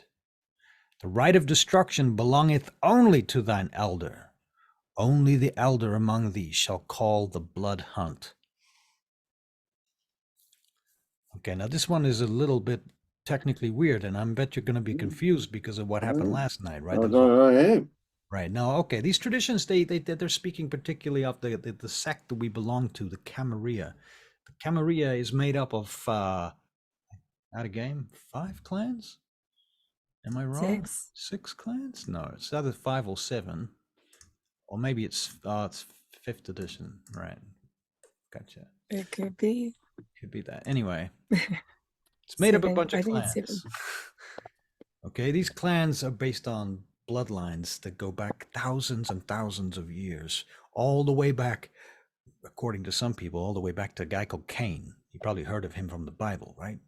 The right of destruction belongeth only to thine elder. Only the elder among thee shall call the blood hunt. Okay, now this one is a little bit technically weird, and I bet you're going to be confused because of what happened last night, right? I am. Right. Now, okay, these traditions, they're speaking particularly of the sect that we belong to, the Camarilla. The Camarilla is made up of, out of game, 5 clans? Am I wrong? 6. 6 clans? No, it's either 5 or 7. Or maybe it's 5th edition. Right. Gotcha. It could be. Could be that. Anyway, it's made up a 7. bunch of I think it's clans. 7. Okay, these clans are based on bloodlines that go back thousands and thousands of years, all the way back, according to some people, all the way back to a guy called Cain. You probably heard of him from the Bible, right?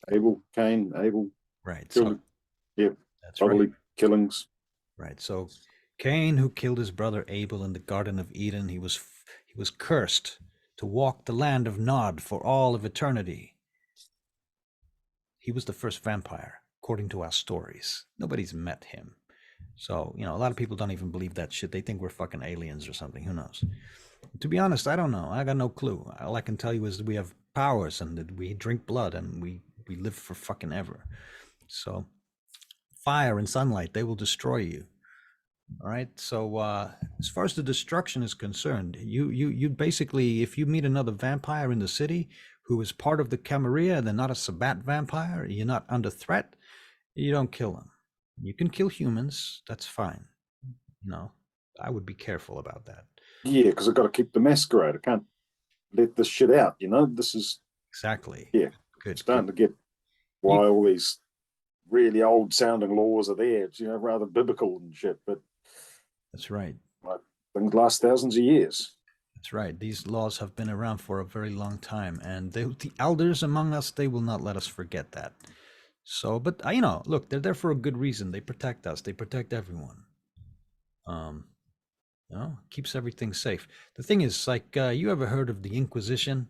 Cain, Abel. Right. Killed, So, yeah, that's probably right. killings. Right. So Cain, who killed his brother Abel in the Garden of Eden, he was cursed to walk the land of Nod for all of eternity. He was the first vampire, according to our stories. Nobody's met him. So, you know, a lot of people don't even believe that shit. They think we're fucking aliens or something. Who knows? To be honest, I don't know. I got no clue. All I can tell you is that we have powers and that we drink blood and we live for fucking ever. So, fire and sunlight, they will destroy you. All right. So, as far as the destruction is concerned, you basically, if you meet another vampire in the city who is part of the Camarilla, they're not a Sabbat vampire, you're not under threat, you don't kill them. You can kill humans. That's fine. You know, I would be careful about that. Yeah, because I've got to keep the masquerade. I can't let this shit out, you know? This is Exactly. Yeah. Good. Starting to get why all these really old sounding laws are there, you know, rather biblical and shit, but That's right. like, things last thousands of years. That's right. These laws have been around for a very long time, and the elders among us, they will not let us forget that. So, but you know, look, they're there for a good reason. They protect us. They protect everyone. You know, keeps everything safe. The thing is, like, you ever heard of the Inquisition?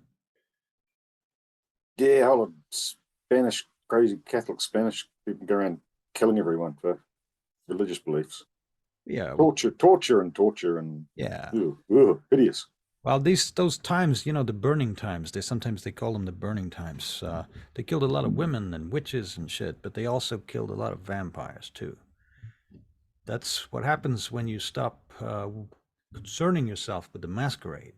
Yeah, all of Spanish, crazy Catholic Spanish people go around killing everyone for religious beliefs. Yeah. Torture and Yeah. Hideous. Well, those times, you know, the burning times, sometimes they call them the burning times. They killed a lot of women and witches and shit, but they also killed a lot of vampires too. That's what happens when you stop concerning yourself with the masquerade.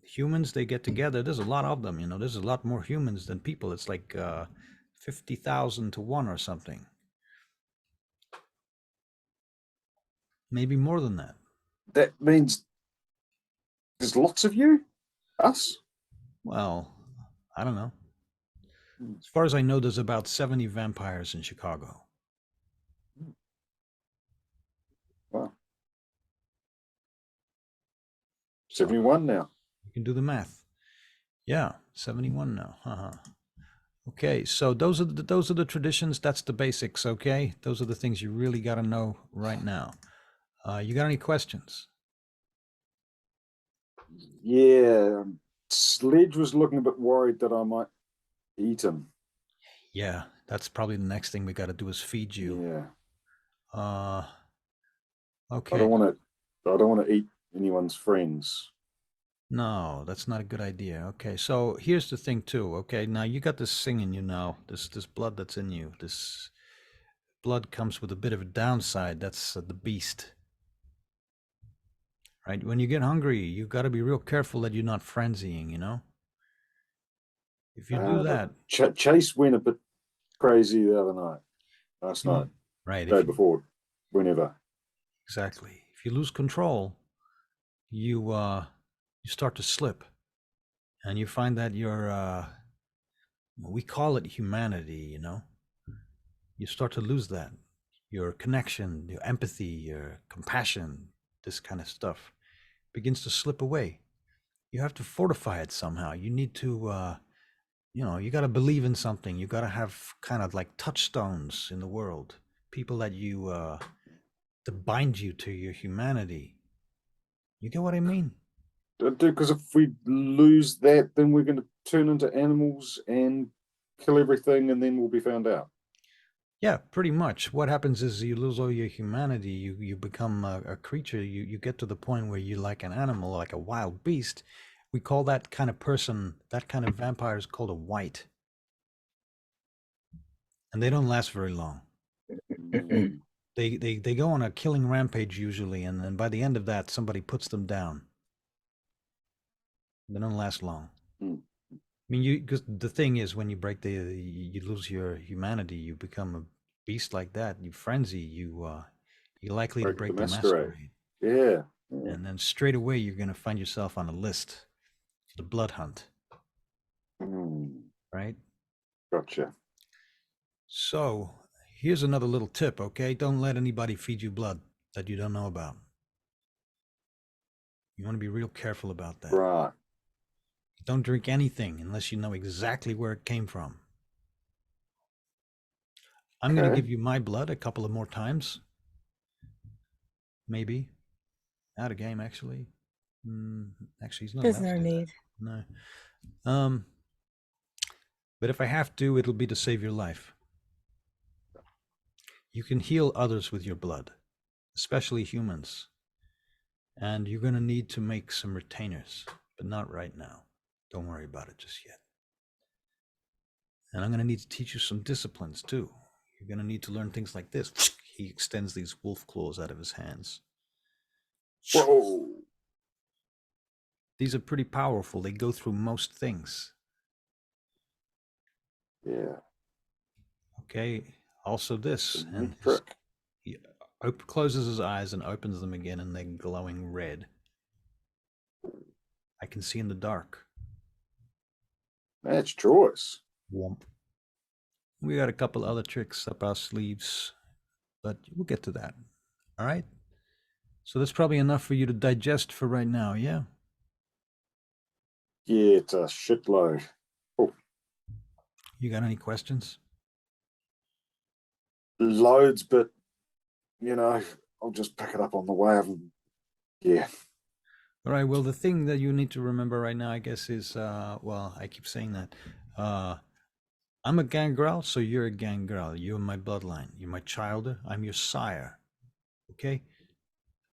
Humans, they get together. There's a lot of them, you know. There's a lot more humans than people. It's like 50,000 to 1 or something. Maybe more than that. That means there's lots of you? Us? Well, I don't know. Hmm. As far as I know, there's about 70 vampires in Chicago. Wow. 71 now. You can do the math. Yeah, 71 now. Okay, so those are the traditions. That's the basics. Okay, those are the things you really got to know right now. You got any questions? Yeah. Sledge was looking a bit worried that I might eat him. Yeah, that's probably the next thing we got to do is feed you. Yeah. Okay. I don't want to eat anyone's friends. No, that's not a good idea. Okay, so here's the thing too. Okay, now you got this thing in you now. This blood that's in you. This blood comes with a bit of a downside. That's the beast. Right? When you get hungry, you got to be real careful that you're not frenzying, you know? If you do that, Chase went a bit crazy the other night, last night, right? day before, whenever. Exactly. If you lose control, you start to slip, and you find that your we call it humanity, you know. You start to lose that, your connection, your empathy, your compassion, this kind of stuff begins to slip away. You have to fortify it somehow. You need to you know, you got to believe in something. You got to have kind of like touchstones in the world, people that you that bind you to your humanity. You get what I mean? Because if we lose that, then we're going to turn into animals and kill everything, and then we'll be found out. Yeah, pretty much. What happens is you lose all your humanity. You become a creature. You get to the point where you're like an animal, like a wild beast. We call that kind of person, that kind of vampire is called a wight. And they don't last very long. Mm. They go on a killing rampage usually, and then by the end of that, somebody puts them down. They don't last long. Mm. I mean, because the thing is, when you break you lose your humanity, you become a beast like that. You frenzy. You're likely to break the masquerade. Yeah. And then straight away, you're going to find yourself on a list for the blood hunt. Mm. Right? Gotcha. So here's another little tip, okay? Don't let anybody feed you blood that you don't know about. You want to be real careful about that. Right. Don't drink anything unless you know exactly where it came from. I'm going to give you my blood a couple of more times. Maybe. Out of game, actually. Actually, he's not There's allowed no to do need. that. No. But if I have to, it'll be to save your life. You can heal others with your blood, especially humans. And you're going to need to make some retainers, but not right now. Don't worry about it just yet. And I'm going to need to teach you some disciplines too. You're going to need to learn things like this. He extends these wolf claws out of his hands. Whoa. These are pretty powerful. They go through most things. Yeah. Okay. Also this. And he closes his eyes and opens them again, and they're glowing red. I can see in the dark. That's choice. Womp. We got a couple other tricks up our sleeves, but we'll get to that. All right? So that's probably enough for you to digest for right now, yeah? Yeah, it's a shitload. Oh. You got any questions? Loads, but, you know, I'll just pick it up on the way. Yeah. All right, well, the thing that you need to remember right now, I guess, is, well, I keep saying that. I'm a Gangrel, so you're a Gangrel. You're my bloodline. You're my child. I'm your sire. Okay?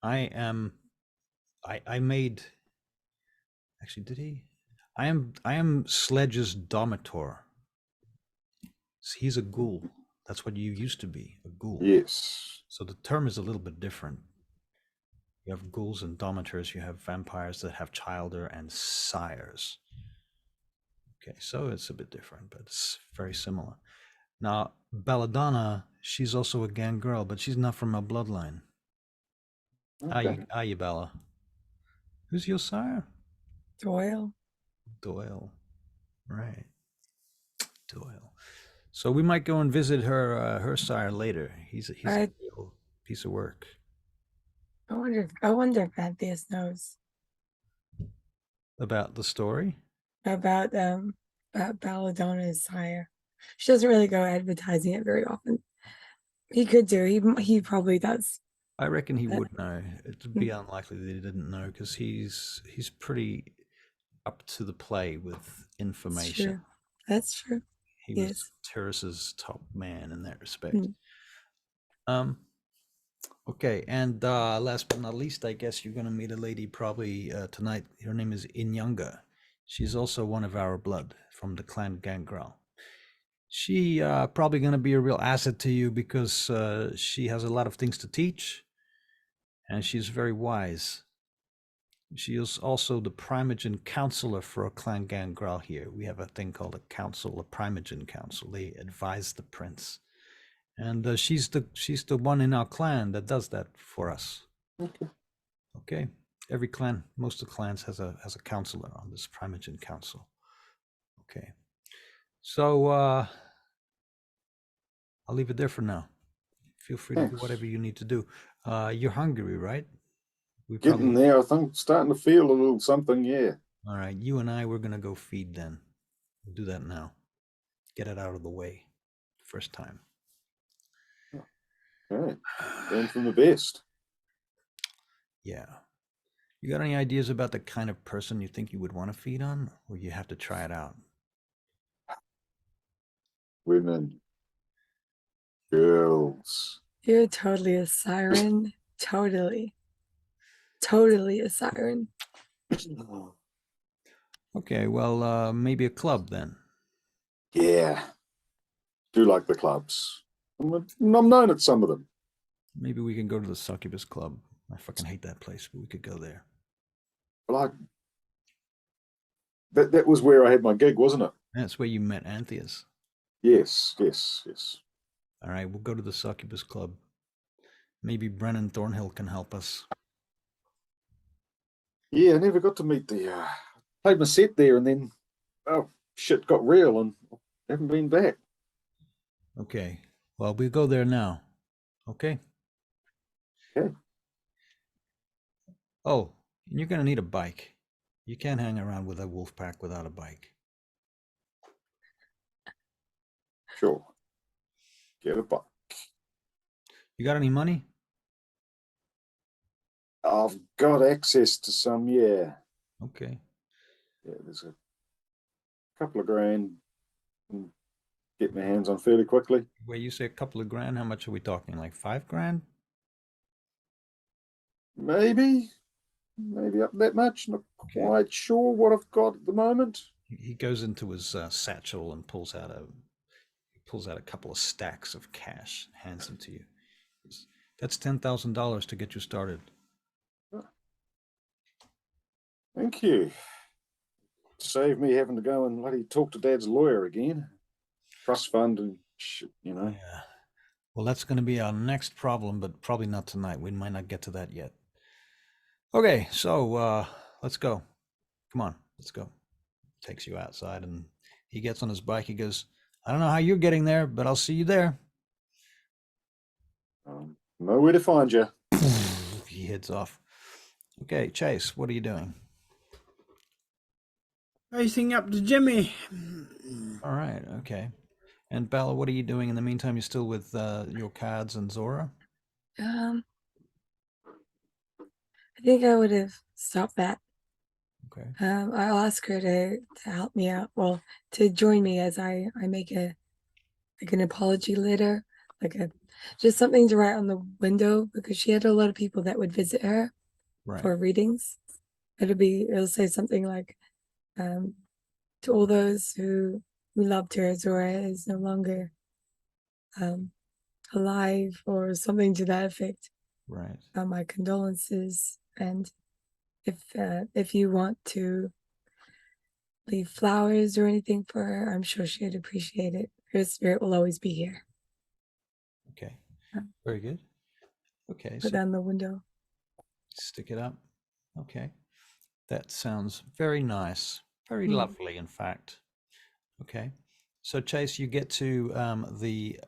I made, actually, did he? I am Sledge's Domitor. He's a ghoul. That's what you used to be, a ghoul. Yes. So the term is a little bit different. You have ghouls and domitors. You have vampires that have childer and sires. Okay, so it's a bit different, but it's very similar. Now, Belladonna, she's also a Gangrel, but she's not from our bloodline. Okay. Are you, Bella? Who's your sire? Doyle. Doyle. Right. Doyle. So we might go and visit her sire later. He's a I real piece of work. I wonder if Antheus knows About the story? about Balladona's sire. She doesn't really go advertising it very often. He could do. He probably does. I reckon he But- would know. It'd be unlikely that he didn't know because he's pretty up to the play with That's information. true. That's true. He was Yes. Terrace's top man in that respect. Mm. Okay, and last but not least, I guess you're going to meet a lady probably tonight. Her name is Inyanga. She's also one of our blood from the clan Gangrel. She probably going to be a real asset to you because she has a lot of things to teach, and she's very wise. She is also the Primogen counselor for a clan Gangrel here. We have a thing called a council, a Primogen council. They advise the prince. And she's the one in our clan that does that for us. Okay. Every clan, most of the clans has a counselor on this Primogen council. Okay. So I'll leave it there for now. Feel free to do whatever you need to do. You're hungry, right? We Getting there, I think. Starting to feel a little something, yeah. All right. You and I, we're gonna go feed then. We'll do that now. Get it out of the way. First time. Okay. Learn from the best. Yeah. You got any ideas about the kind of person you think you would want to feed on, or you have to try it out? Women. Girls. You're totally a siren. Totally. Totally a siren. Okay, well, maybe a club then. Yeah. Do like the clubs. I'm known at some of them. Maybe we can go to the Succubus Club. I fucking hate that place, but we could go there. Well, that was where I had my gig, wasn't it? That's where you met Antheus. Yes. All right, we'll go to the Succubus Club. Maybe Brennan Thornhill can help us. Yeah, I never got to meet the played my set there and then shit got real and haven't been back. Okay, well, we'll go there now. Okay? Okay. Oh, and you're going to need a bike. You can't hang around with a wolf pack without a bike. Sure. Get a bike. You got any money? I've got access to some, yeah. Okay. Yeah, there's a couple of grand get my hands on fairly quickly. Where you say a couple of grand, how much are we talking? Like 5 grand? Maybe up that much. Not quite sure what I've got at the moment. He goes into his satchel and pulls out a couple of stacks of cash, hands them to you. That's $10,000 to get you started. Thank you. Save me having to go and bloody talk to Dad's lawyer again. Trust fund and shit, you know. Yeah. Well, that's going to be our next problem, but probably not tonight. We might not get to that yet. Okay, so let's go. Come on, let's go. Takes you outside and he gets on his bike. He goes, I don't know how you're getting there, but I'll see you there. Know where to find you. He heads off. Okay, Chase, what are you doing? Racing up to Jimmy. All right, okay. And Bella, what are you doing in the meantime? You're still with your cards and Zora? I think I would have stopped that. Okay. I'll ask her to help me out. Well, to join me as I make an apology letter, just something to write on the window because she had a lot of people that would visit her for readings. It'll say something like, to all those who loved her, Zora is no longer alive, or something to that effect. Right. My condolences, and if you want to leave flowers or anything for her, I'm sure she'd appreciate it. Her spirit will always be here. Okay. Very good. Okay. Put that on the window. Stick it up. Okay. That sounds very nice. Very lovely, in fact. Okay. So Chase, you get to the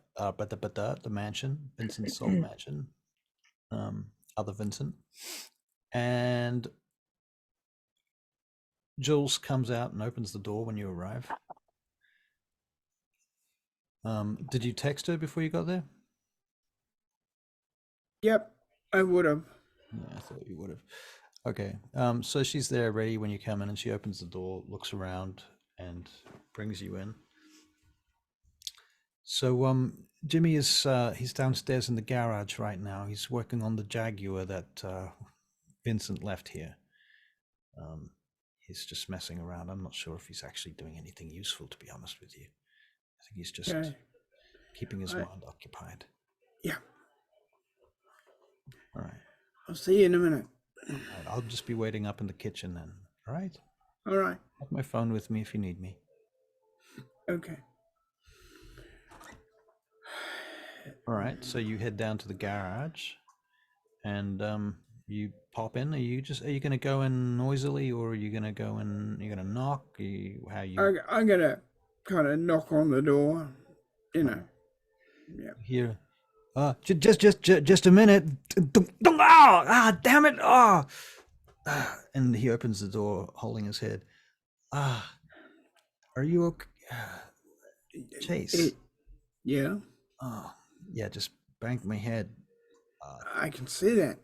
mansion, Vincent's old mansion, other Vincent, and Jules comes out and opens the door when you arrive. Did you text her before you got there? Yep, I would have. Yeah, I thought you would have. Okay. So she's there ready when you come in, and she opens the door, looks around, and brings you in. So Jimmy is he's downstairs in the garage right now. He's working on the Jaguar that Vincent left here. He's just messing around. I'm not sure if he's actually doing anything useful, to be honest with you. I think he's just Okay. keeping his mind occupied. Yeah. All right. I'll see you in a minute. All right. I'll just be waiting up in the kitchen then. All right. All right. Have my phone with me if you need me. Okay. All right. So you head down to the garage, and you pop in. Are you going to go in noisily, or are you going to go in? You're going to knock. I'm gonna kind of knock on the door. You know. Yeah. Here. Just a minute. Damn it. And he opens the door holding his head. Are you okay? Chase. Yeah. Oh, yeah, just banged my head. I can see that.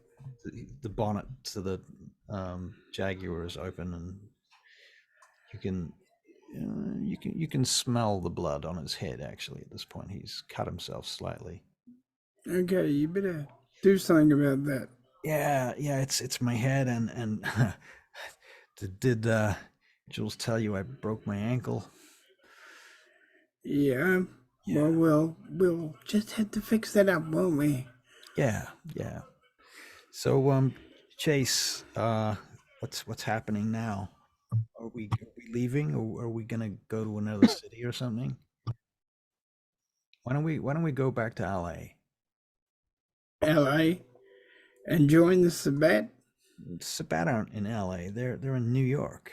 The bonnet to the Jaguar is open, and you can smell the blood on his head. Actually, at this point, he's cut himself slightly. Okay, you better do something about that. Yeah, it's my head, and did Jules tell you I broke my ankle? Yeah. Well, we'll just have to fix that up, won't we? Yeah. So, Chase, what's happening now? Are we leaving, or are we gonna go to another city or something? Why don't we go back to LA? LA and join the Sabat? Sabat aren't in LA. They're in New York.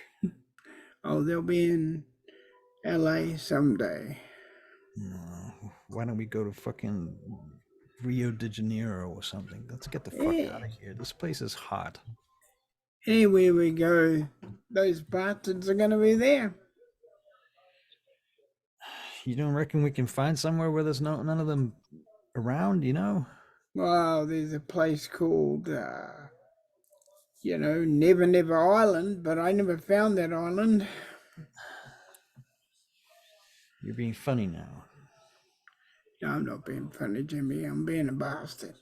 Oh, they'll be in LA someday. Why don't we go to fucking Rio de Janeiro or something? Let's get the fuck out of here. This place is hot. Anywhere we go, those bastards are gonna be there. You don't reckon we can find somewhere where there's none of them around, you know? Well, there's a place called, Never Never Island, but I never found that island. You're being funny now. No, I'm not being funny, Jimmy. I'm being a bastard.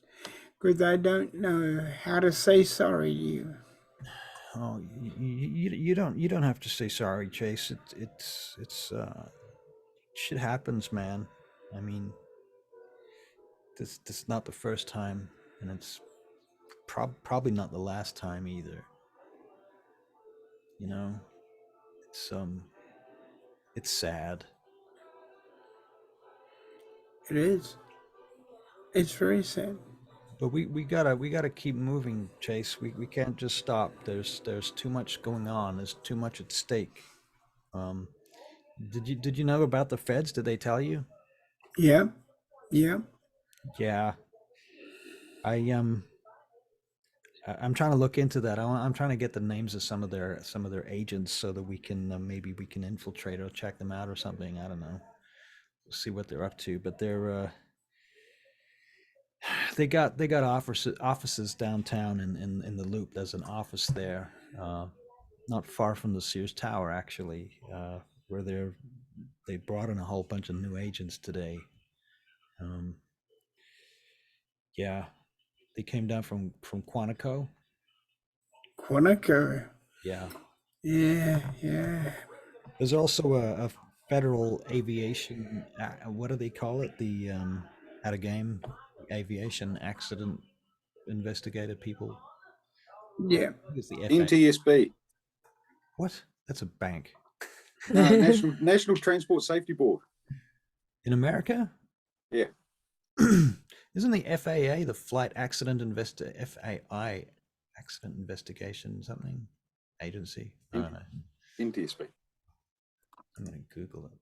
Because I don't know how to say sorry to you. Oh, you don't have to say sorry, Chase. It's shit happens, man. I mean, this is not the first time, and it's probably not the last time either. You know, it's sad. It is. It's very sad. But we gotta keep moving, Chase. We can't just stop. There's too much going on. There's too much at stake. Did you know about the feds? Did they tell you? Yeah. Yeah. I'm trying to look into that. I'm trying to get the names of some of their agents so that we can maybe we can infiltrate or check them out or something. I don't know. We'll see what they're up to. But they got offices downtown in the Loop. There's an office there, not far from the Sears Tower actually, where they brought in a whole bunch of new agents today. Yeah, they came down from Quantico. Quantico. Yeah. Yeah. There's also a federal aviation. What do they call it? The at a game, aviation accident investigator people. Yeah. It's the FA. NTSB. What? That's a bank. No, National Transport Safety Board. In America? Yeah. Isn't the FAA the Flight Accident FAI Accident Investigation something agency? I don't know. NTSB. I'm going to Google it.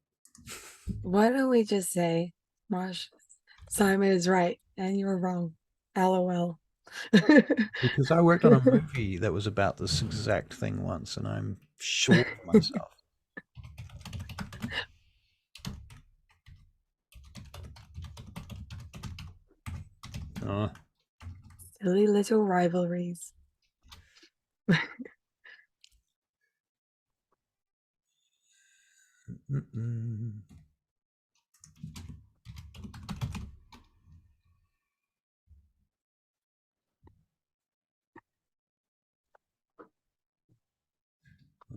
Why don't we just say, Marsh, Simon is right and you're wrong. LOL. Because I worked on a movie that was about this exact thing once, and I'm sure of myself. Oh, Silly little rivalries. mm-mm.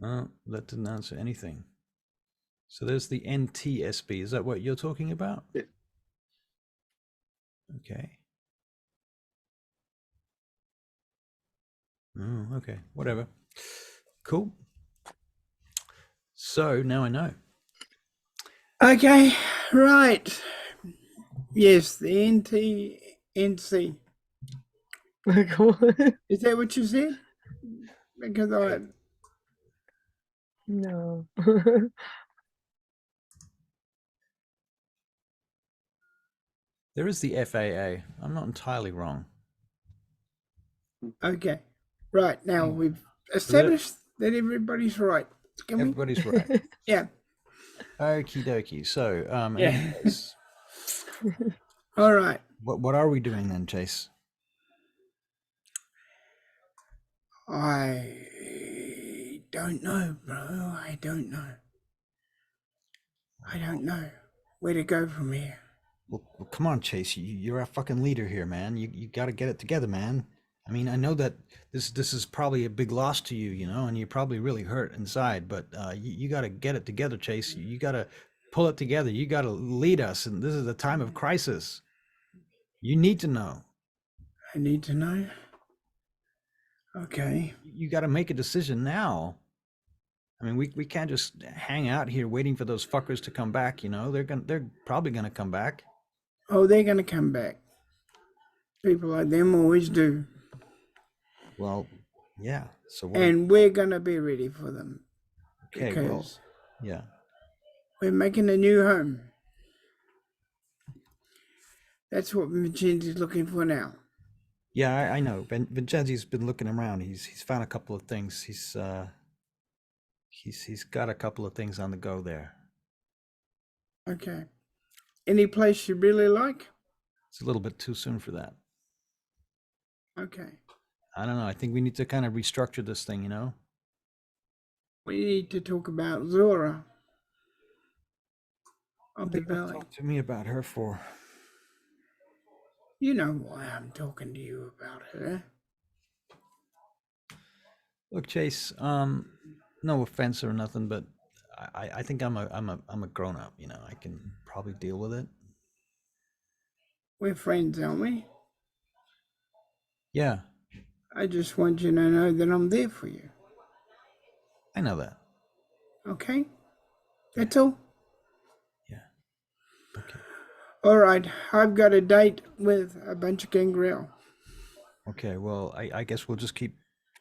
Oh, that didn't answer anything. So there's the NTSB. Is that what you're talking about? Yeah. Okay. Oh, okay. Whatever. Cool. So now I know. Okay, right. Yes, the NTNC. Is that what you said? Because I No. There is the FAA. I'm not entirely wrong. okay. Right, now Hmm. we've established that everybody's right. Can we? Everybody's right. Yeah. Okie dokie. So, Yeah. anyways, All right. what are we doing then, Chase? I don't know, bro. I don't know. I don't know where to go from here. Well, come on, Chase. You're our fucking leader here, man. You got to get it together, man. I mean, I know that this is probably a big loss to you, you know, and you're probably really hurt inside. But you got to get it together, Chase. You got to pull it together. You got to lead us, and this is a time of crisis. You need to know. I need to know. Okay. You got to make a decision now. I mean, we can't just hang out here waiting for those fuckers to come back. You know, they're probably gonna come back. Oh, they're going to come back. People like them always do. Well, yeah. So what? And we're going to be ready for them. Okay. Because Well, yeah. we're making a new home. That's what Vincenzi's looking for now. Yeah, I know. Vincenzi's been looking around. He's found a couple of things. He's got a couple of things on the go there. Okay. Any place you really like? It's a little bit too soon for that. Okay. I don't know. I think we need to kind of restructure this thing, you know? We need to talk about Zora of What the are you gonna valley. talk to me about her for? You know why I'm talking to you about her. Look, Chase, no offense or nothing, but I think I'm a grown up, you know. I can probably deal with it. We're friends, aren't we? Yeah, I just want you to know that I'm there for you. I know that. Okay? That's all? Yeah. Okay. All right. I've got a date with a bunch of Gangrel. Okay, well, I guess we'll just keep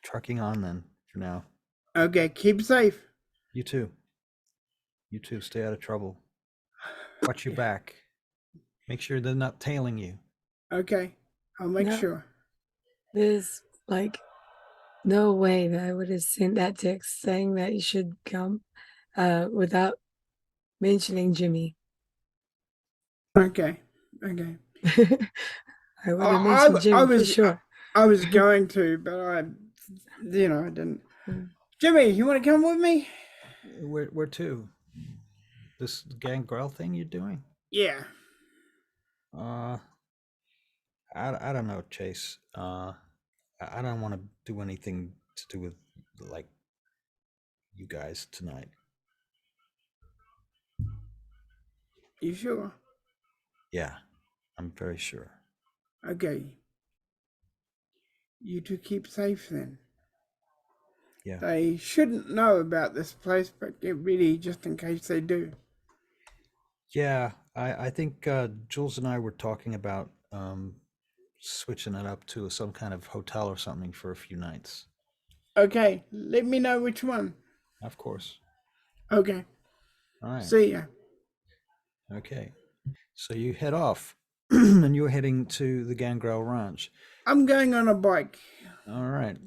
trucking on then for now. Okay. Keep safe. You too. You too. Stay out of trouble. Watch your back. Make sure they're not tailing you. Okay. I'll make No. sure. There's like no way that I would have sent that text saying that you should come without mentioning Jimmy. Okay. Okay. I would have mentioned Jimmy for sure. I was going to, but I didn't. Mm. Jimmy, you want to come with me? Where to? This Gangrel thing you're doing? Yeah. I don't know, Chase. I don't want to do anything to do with like you guys tonight. You sure? Yeah, I'm very sure. Okay. You two keep safe then. Yeah. They shouldn't know about this place, but get ready just in case they do. Yeah, I think Jules and I were talking about switching it up to some kind of hotel or something for a few nights. Okay, let me know which one. Of course. Okay. All right. See ya. Okay. So you head off, and you're heading to the Gangrel Ranch. I'm going on a bike. All right.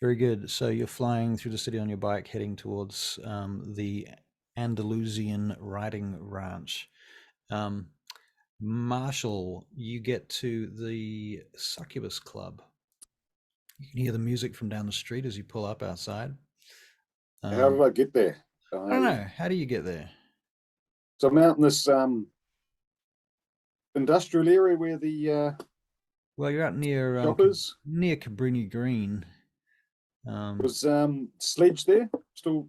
Very good. So you're flying through the city on your bike, heading towards the Andalusian Riding Ranch. Marshall, you get to the Succubus Club. You can hear the music from down the street as you pull up outside. How did I get there? I don't know. How do you get there? So I'm out in this industrial area where the Well, you're out near shop is. near Cabrini Green. Was Sledge there still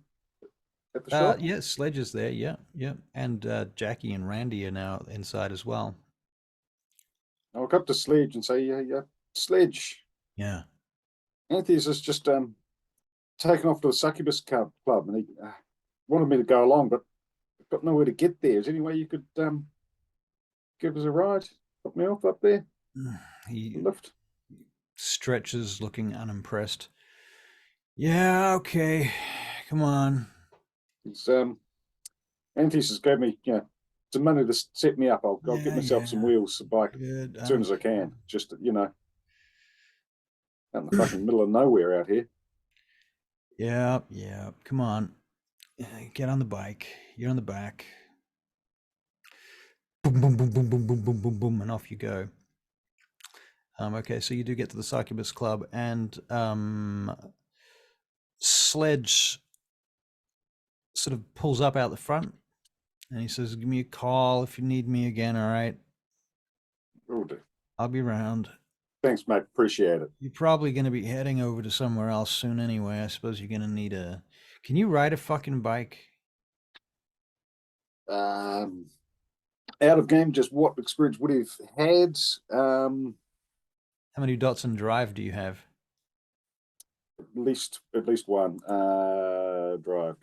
at the shop? Yeah, Sledge is there. Yeah, yeah, and Jackie and Randy are now inside as well. I'll go up to Sledge and say, yeah, Sledge. Yeah. Anthony's is just taken off to the Succubus Club, and he wanted me to go along, but I've got nowhere to get there. Is there any way you could give us a ride? Put me off up there? He Lift. stretches, looking unimpressed. Yeah, okay. Come on. It's Anthony's has gave me some money to set me up. I'll get myself some wheels, a bike, Good. as soon as I can. Just out in the fucking middle of nowhere out here. Yeah, yeah. Come on. Get on the bike. You're on the back. Boom, boom, boom, boom, boom, boom, boom, boom, boom, and off you go. Okay, so you do get to the Succubus Club, and Sledge sort of pulls up out the front, and he says, "Give me a call if you need me again, all right? Will do. I'll be around." Thanks, mate. Appreciate it. You're probably going to be heading over to somewhere else soon anyway. I suppose you're going to need a... Can you ride a fucking bike? Out of game, just what experience would he have had? How many dots in drive do you have? At least one. Drive.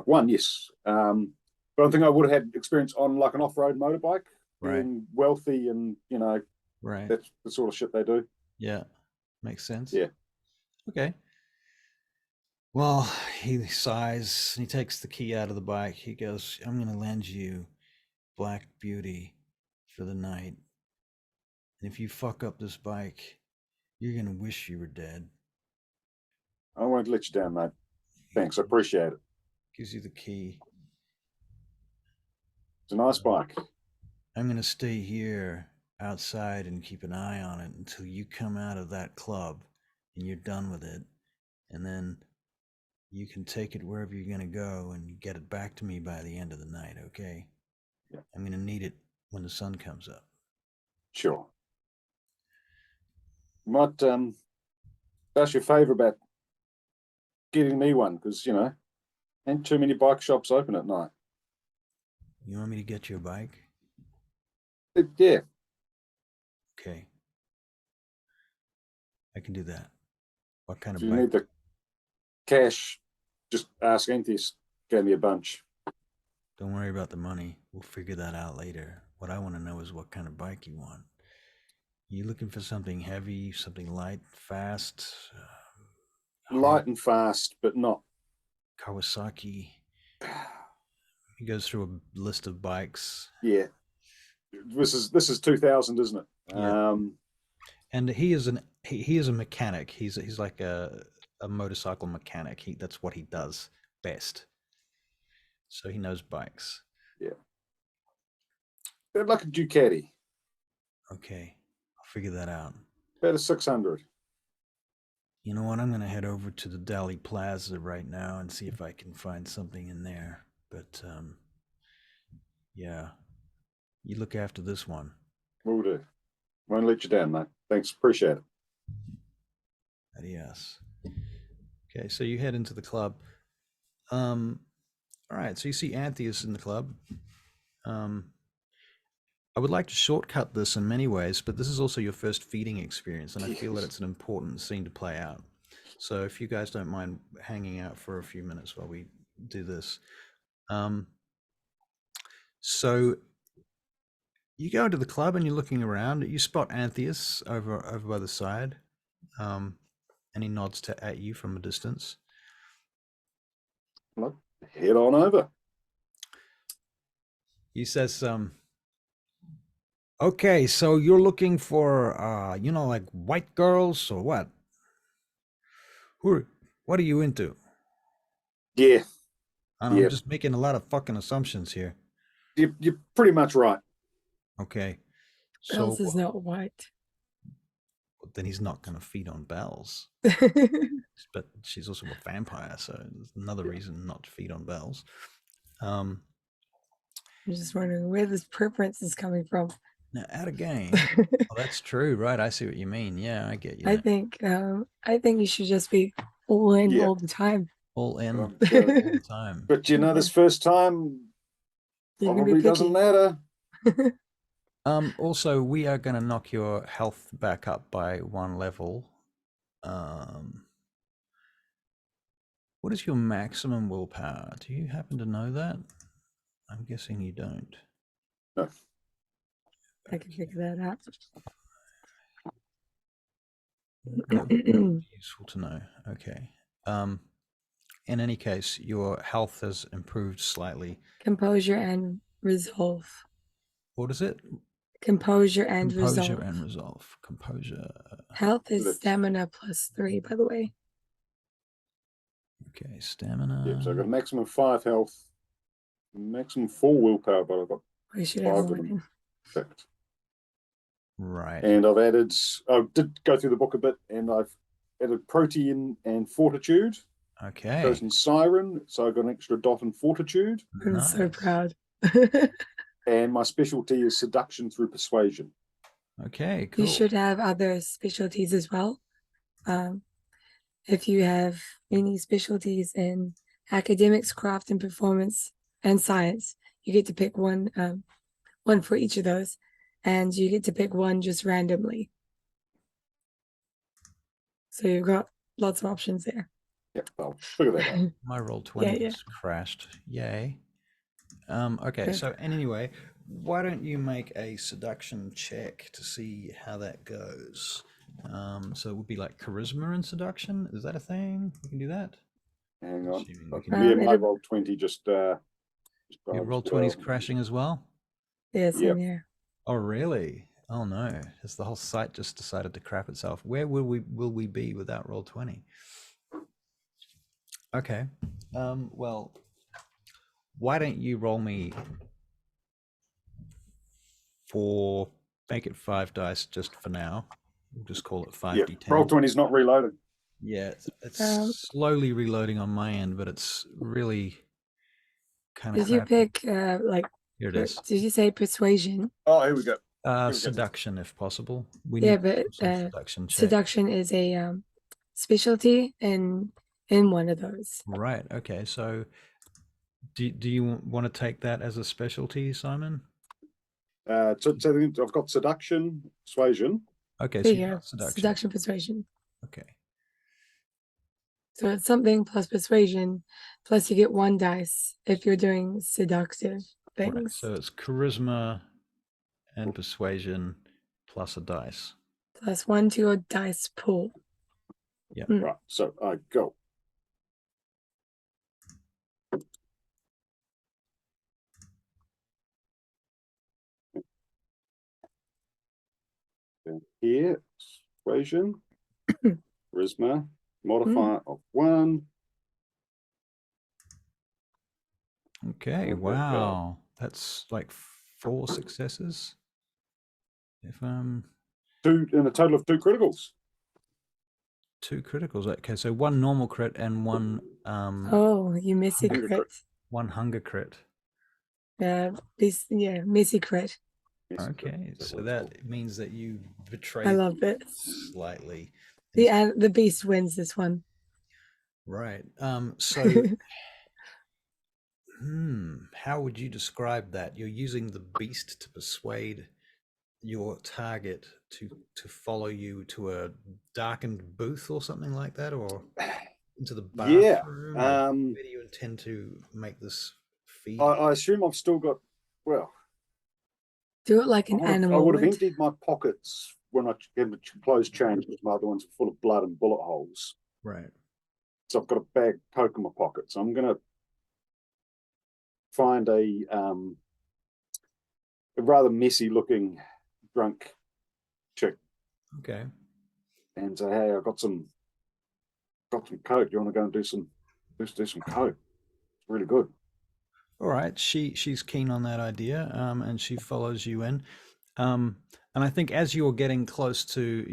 One, yes. But I think I would have had experience on like an off-road motorbike, Right. being wealthy and Right. that's the sort of shit they do. Yeah. Makes sense. Yeah. Okay. Well, he sighs and he takes the key out of the bike. He goes, "I'm going to lend you Black Beauty for the night. And if you fuck up this bike, you're going to wish you were dead." I won't let you down, mate. Thanks, I appreciate it. Gives you the key. It's a nice bike. "I'm going to stay here outside and keep an eye on it until you come out of that club and you're done with it. And then you can take it wherever you're going to go and get it back to me by the end of the night, okay? Yeah. I'm going to need it when the sun comes up." Sure. Might ask you a favour about getting me one, because ain't too many bike shops open at night. "You want me to get you a bike?" Yeah. Okay. I can do that. What kind If of you bike? need the cash, just ask Anthony's. Gave me a bunch. Don't worry about the money. We'll figure that out later. What I want to know is what kind of bike you want. You looking for something heavy, something light, fast? Light and fast, but not. Kawasaki. He goes through a list of bikes. Yeah. This is 2000, isn't it? Yeah. And he is a mechanic. He's like a motorcycle mechanic. That's what he does best. So he knows bikes. Yeah. They're like a Ducati. Okay, I'll figure that out. About a 600. You know what? I'm going to head over to the Dali Plaza right now and see if I can find something in there. But yeah, you look after this one. Will do. Won't let you down, mate. Thanks. Appreciate it. Adios. Okay, so you head into the club. All right, so you see Antheus in the club. I would like to shortcut this in many ways, but this is also your first feeding experience, and I feel that it's an important scene to play out. So if you guys don't mind hanging out for a few minutes while we do this. So you go into the club and you're looking around. You spot Antheus over by the side, and he nods at you from a distance. Look, head on over. He says, okay, so you're looking for, like white girls or what? What are you into? Yeah, And I'm just making a lot of fucking assumptions here. you're pretty much right. Okay. Bells So is not white. then he's not going to feed on bells. But she's also a vampire, so there's another reason not to feed on bells. I'm just wondering where this preference is coming from. Now, at a game, oh, that's true, right? I see what you mean. Yeah, I get you. I think you should just be all in all the time. All in all But, the time. But you know, this first time You can be probably doesn't picky. matter. Also, we are going to knock your health back up by 1 level. What is your maximum willpower? Do you happen to know that? I'm guessing you don't. No. I can figure that out. That would be useful to know. Okay. In any case, your health has improved slightly. Composure and resolve. What is it? Composure and Composure resolve. and resolve. Composure. Health is stamina +3, by the way. Okay, stamina. Yeah, so I've got a maximum 5 health, maximum 4 willpower, but I've got We should 5 have of more them then. picked. Right. And I did go through the book a bit, and I've added protein and fortitude. Okay. Chosen siren, so I got an extra dot in fortitude. I'm so proud. And my specialty is seduction through persuasion. Okay, cool. You should have other specialties as well. If you have any specialties in academics, craft, and performance, and science, you get to pick one for each of those, and you get to pick one just randomly. So you've got lots of options there. Yep, I'll figure that out. My roll 20 Yeah. was crashed. Yay. Okay, Good. so anyway, why don't you make a seduction check to see how that goes? So it would be like charisma and seduction. Is that a thing? We can do that? Hang on. We can Yeah, my roll 20 just your roll 20 is crashing as well? Yeah, same here. Oh, really? Oh no! Has the whole site just decided to crap itself? Where will we be without roll 20? Okay. Well, why don't you roll me make it 5 dice just for now. We'll just call it 5d10. Roll 20 is not reloading. Yeah, it's slowly reloading on my end, but it's really kind of. Did you pick like? Here it is. Did you say persuasion? Oh, here we go. Seduction, if possible. But seduction is a specialty in one of those. Right. Okay. So, do you want to take that as a specialty, Simon? So I've got seduction, persuasion. Okay. There So you go. Seduction, persuasion. Okay. So it's something plus persuasion, plus you get 1 dice if you're doing seductive things. Right. So it's charisma and persuasion plus a dice. Plus 1 to your dice pool. Yeah. Right. So I go. Down here, persuasion, charisma, modifier of 1. Okay. Wow. That's like 4 successes. If 2 in a total of 2 criticals. 2 criticals. Okay, so 1 normal crit and 1 oh, you missy crit. 1 hunger crit. Missy crit. Okay, so that means that you betrayed. I love it. Slightly. The beast wins this one. Right. So how would you describe that? You're using the beast to persuade your target to follow you to a darkened booth or something like that, or into the bathroom? Yeah. Where do you intend to make this feed? I assume I've still got, do it like an animal. I would have emptied my pockets when I had the clothes changed, because my other ones are full of blood and bullet holes. Right. So I've got a bag poke in my pocket. So I'm going to find a a rather messy looking drunk chick, Okay. and say, "Hey, I've got some coke. You want to go and do some coke? It's really good." All right. She's keen on that idea, and she follows you in. And I think as you're getting close to,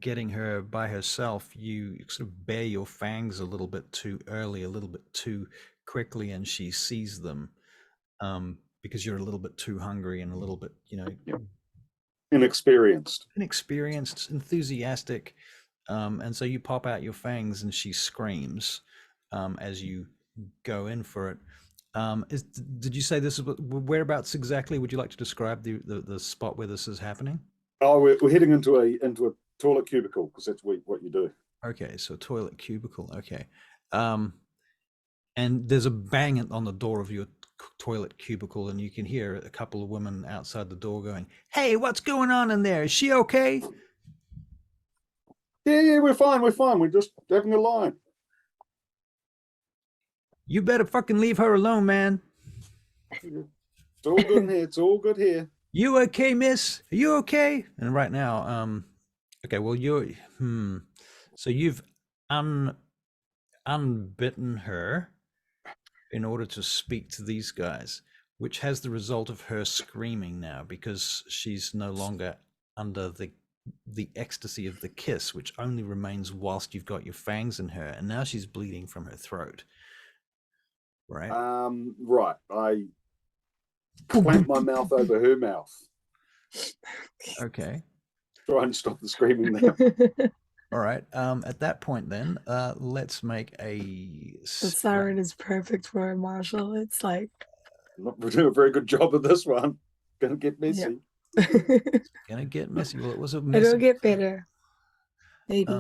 getting her by herself, you sort of bare your fangs a little bit too early, a little bit too quickly, and she sees them, because you're a little bit too hungry and a little bit, Inexperienced. enthusiastic. And so you pop out your fangs and she screams, as you go in for it. Did you say this is whereabouts exactly? Would you like to describe the spot where this is happening? Oh, we're heading into a toilet cubicle, because that's what you do. Okay, so toilet cubicle. Okay, and there's a bang on the door of your toilet cubicle, and you can hear a couple of women outside the door going, "Hey, what's going on in there? Is she okay?" Yeah, we're fine. We're just having a line. You better fucking leave her alone, man. It's all good in here. It's all good here. You okay, miss? Are you okay? And right now, okay, well, so you've unbitten her in order to speak to these guys, which has the result of her screaming now, because she's no longer under the ecstasy of the kiss, which only remains whilst you've got your fangs in her, and now she's bleeding from her throat. Right. Right. I clamp my mouth over her mouth. Okay. Try and stop the screaming now. All right. At that point, then, let's make a. The siren is perfect for it, Marshall. It's like I'm not doing a very good job of this one. Gonna get messy. Gonna get messy. Well, it was a It'll messy. get better. Maybe.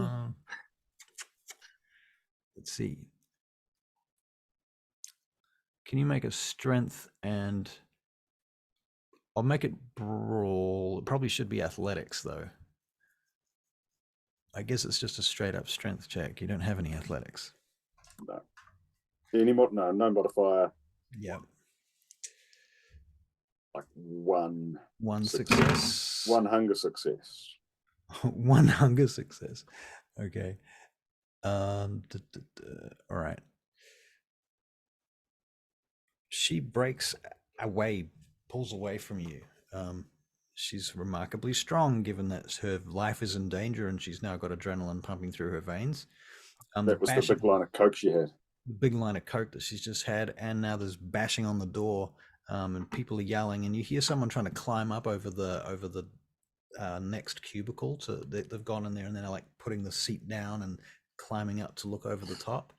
Let's see. Can you make a strength and I'll make it brawl. It probably should be athletics though. I guess it's just a straight up strength check. You don't have any athletics. No. No modifier. Yeah. Like one success. One hunger success. One hunger success. Okay. All right. She breaks away, pulls away from you. She's remarkably strong, given that her life is in danger, and she's now got adrenaline pumping through her veins. That was the big line of coke she had. The big line of coke that she's just had, and now there's bashing on the door, and people are yelling, and you hear someone trying to climb up over the next cubicle. They've gone in there, and they're like putting the seat down and climbing up to look over the top.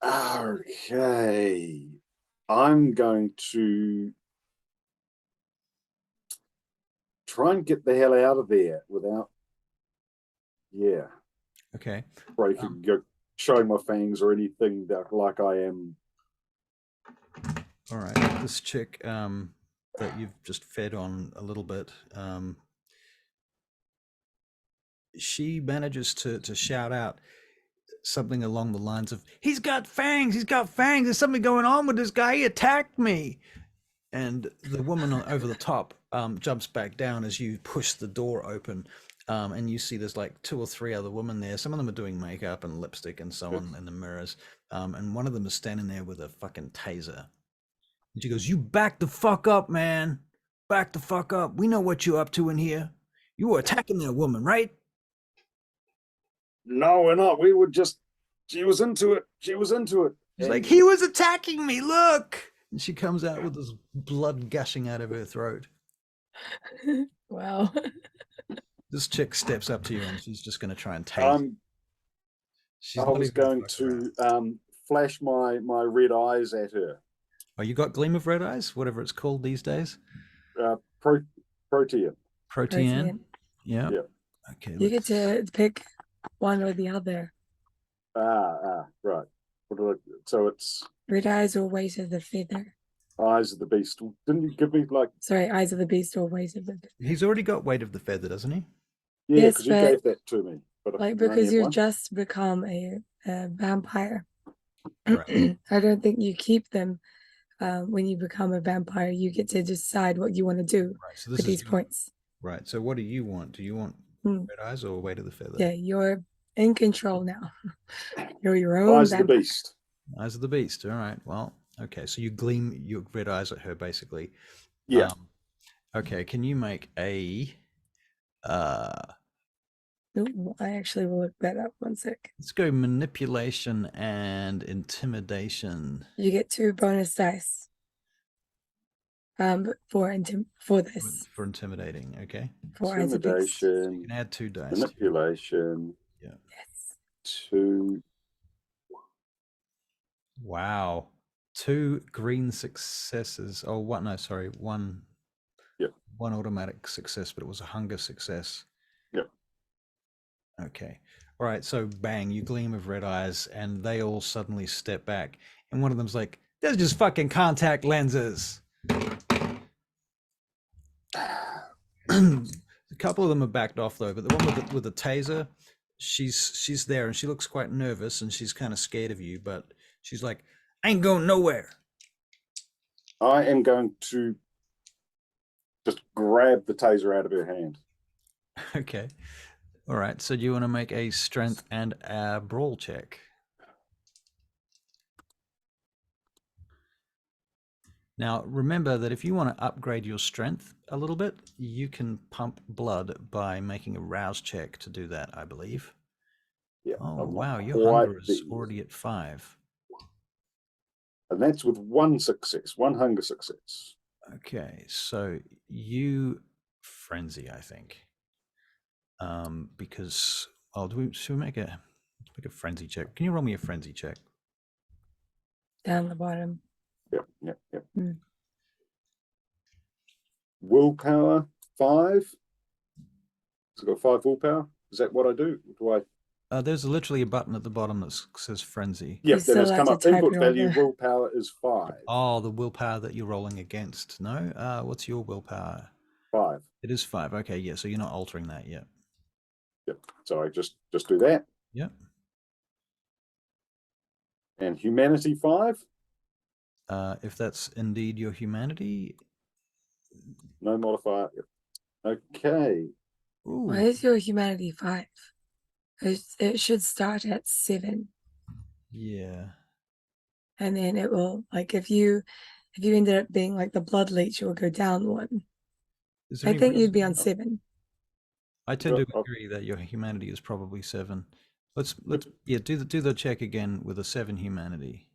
Okay. I'm going to try and get the hell out of there without, Okay. breaking, showing my fangs or anything that, like I am. All right. This chick that you've just fed on a little bit, she manages to shout out something along the lines of, "He's got fangs, there's something going on with this guy, he attacked me." And the woman over the top jumps back down as you push the door open, and you see there's like 2 or 3 other women there. Some of them are doing makeup and lipstick and so on in the mirrors, and one of them is standing there with a fucking taser, and she goes, "You back the fuck up, man, back the fuck up. We know what you're up to in here. You were attacking that woman, right?" No, we're not. We were just, she was into it. She's like, "He was attacking me, look." And she comes out with this blood gushing out of her throat. Wow. This chick steps up to you and she's just going to try and tase you. I was going to flash my red eyes at her. Oh, you got Gleam of Red Eyes? Whatever it's called these days? Protean. Yeah. Okay. You get to pick one or the other. Right. So it's Red eyes or Weight of the Feather. Eyes of the Beast. Didn't you give me like... Sorry, Eyes of the Beast or Weight of the Feather. He's already got Weight of the Feather, doesn't he? Yeah, because you gave that to me. But like, because you've just become a vampire. Right. I don't think you keep them when you become a vampire, you get to decide what you want to do Right. So with this is these points. right. So what do you want? Do you want red eyes or Weight of the Feather? Yeah, you're in control now. You're your own Eyes of the vampire. beast. Eyes of the Beast. All right. Well, okay. So you gleam your red eyes at her, basically. Yeah. Okay. Can you make a? Ooh, I actually will look that up. One sec. Let's go manipulation and intimidation. You get 2 bonus dice. For this. For intimidating. Okay. For Eyes of the Beast. You Intimidation, can add 2 dice. manipulation, Yeah. Yes. 2. Wow. 2 green successes. Oh, what? No, sorry. One. Yep. One automatic success, but it was a hunger success. Yep. Okay. All right. So bang, you gleam of red eyes, and they all suddenly step back, and one of them's like, "They're just fucking contact lenses." A couple of them are backed off though, but the one with the taser, she's there and she looks quite nervous and she's kind of scared of you, but she's like, "I ain't going nowhere." I am going to just grab the taser out of her hand. Okay. All right. So do you want to make a strength and a brawl check? Now, remember that if you want to upgrade your strength a little bit, you can pump blood by making a rouse check to do that, I believe. Yeah. Oh, I'm not wow. Your quite hunger is there. already at 5. And that's with 1 success, 1 hunger success. Okay. So you frenzy, I think. Because, well, should we make a frenzy check? Can you roll me a frenzy check? Down the bottom. Yep. Hmm. Willpower 5. So I've got 5 willpower. Is that what I do? Do I? There's literally a button at the bottom that says frenzy. Yep, then still it's have come to up. type Input your value, order. willpower is 5. Oh, the willpower that you're rolling against. No? What's your willpower? 5. It is 5. Okay, yeah, so you're not altering that yet. Yep. So I just do that. Yep. And humanity 5. If that's indeed your humanity. No modifier. Yep. Okay. Ooh. Why is your humanity 5? It should start at 7. Yeah. And then it will, like, if you ended up being like the blood leech, it will go down 1. I think you'd be on 7. I tend to agree that your humanity is probably 7. Let's do the check again with a 7 humanity.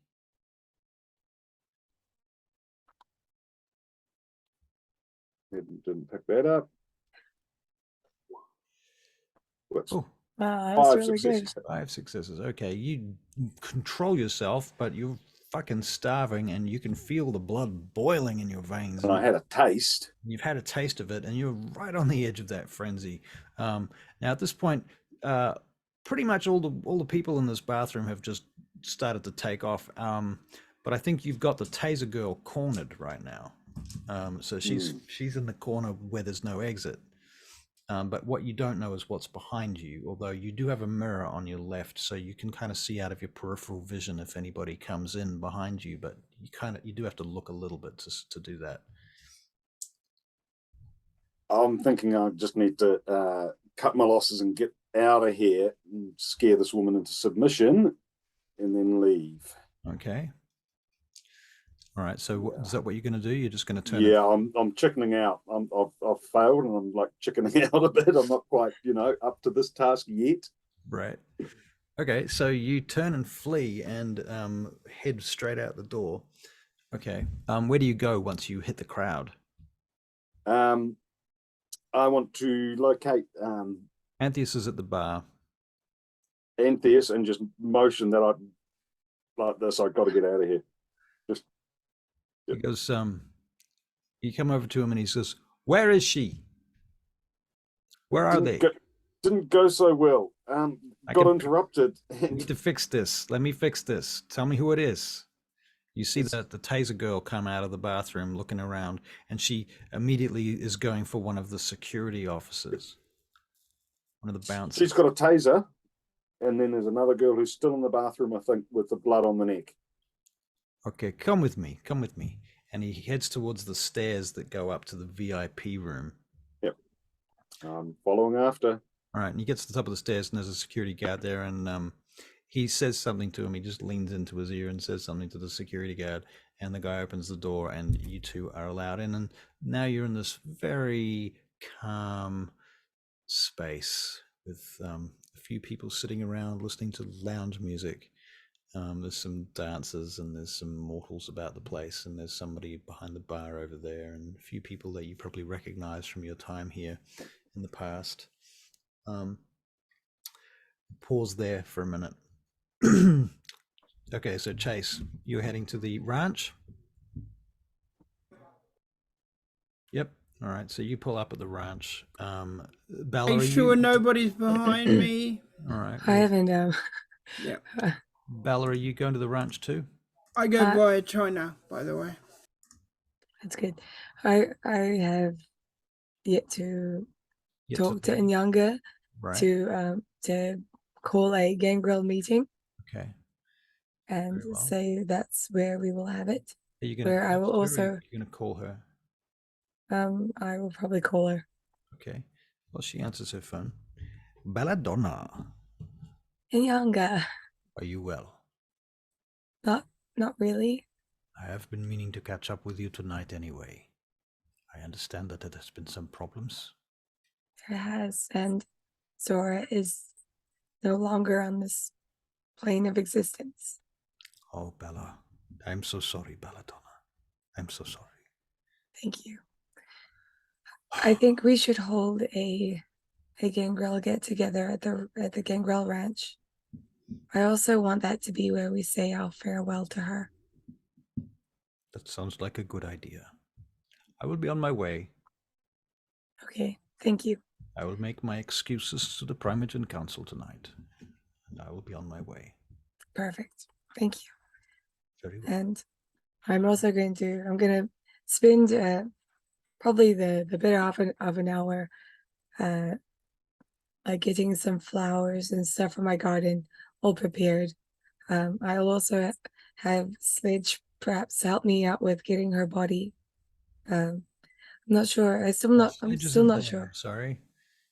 Didn't pick that up. Whoops. Oh, Wow, that's 5 really successes. good. 5 successes. Okay, you control yourself, but you're fucking starving and you can feel the blood boiling in your veins. And I had a taste. You've had a taste of it and you're right on the edge of that frenzy. Now at this point, pretty much all the people in this bathroom have just started to take off. But I think you've got the taser girl cornered right now. So she's in the corner where there's no exit. But what you don't know is what's behind you, although you do have a mirror on your left, so you can kind of see out of your peripheral vision if anybody comes in behind you, but you do have to look a little bit to do that. I'm thinking I just need to cut my losses and get out of here and scare this woman into submission and then leave. Okay. All right. So is that what you're going to do? You're just going to turn? Yeah, I'm chickening out. I've failed and I'm like chickening out a bit. I'm not quite, up to this task yet. Right. Okay. So you turn and flee and head straight out the door. Okay. Where do you go once you hit the crowd? I want to locate Antheus is at the bar. Antheus and just motion that I like this. I got to get out of here. Just he goes. You come over to him and he says, "Where is she? Where are they?" Didn't go so well. Got interrupted. I need to fix this. Let me fix this. Tell me who it is. You see the taser girl come out of the bathroom looking around, and she immediately is going for one of the security officers, one of the bouncers. She's got a taser, and then there's another girl who's still in the bathroom, I think, with the blood on the neck. Okay, come with me. Come with me. And he heads towards the stairs that go up to the VIP room. Yep. Following after. All right, and he gets to the top of the stairs, and there's a security guard there, and he says something to him. He just leans into his ear and says something to the security guard, and the guy opens the door, and you two are allowed in. And now you're in this very calm space with a few people sitting around listening to lounge music. There's some dancers and there's some mortals about the place, and there's somebody behind the bar over there, and a few people that you probably recognize from your time here in the past. Pause there for a minute. Okay, so Chase, you're heading to the ranch? Yep. All right, so you pull up at the ranch. Bella, Make sure nobody's behind me. All right. I haven't. Yeah. Bella, are you going to the ranch too? I go via China, by the way. That's good. I have yet to talk to go. Nyanga Right. to call a Gangrel meeting Okay. and Very well. say that's where we will have it. Are you going Where I will also you're going to call her? I will probably call her. Okay. Well, she answers her phone. Belladonna, Nyanga. are you well? Not really. I have been meaning to catch up with you tonight anyway. I understand that there has been some problems. There has, and Zora is no longer on this plane of existence. Oh, Bella, I'm so sorry, Belladonna. I'm so sorry. Thank you. I think we should hold a Gangrel get together at the Gangrel Ranch. I also want that to be where we say our farewell to her. That sounds like a good idea. I will be on my way. Okay, thank you. I will make my excuses to the Primogen Council tonight, and I will be on my way. Perfect. Thank you. Very well. And I'm also going to spend probably the better half of an hour like getting some flowers and stuff for my garden all prepared. I'll also have Sledge perhaps help me out with getting her body. I'm not sure. I'm still not sure. Sorry.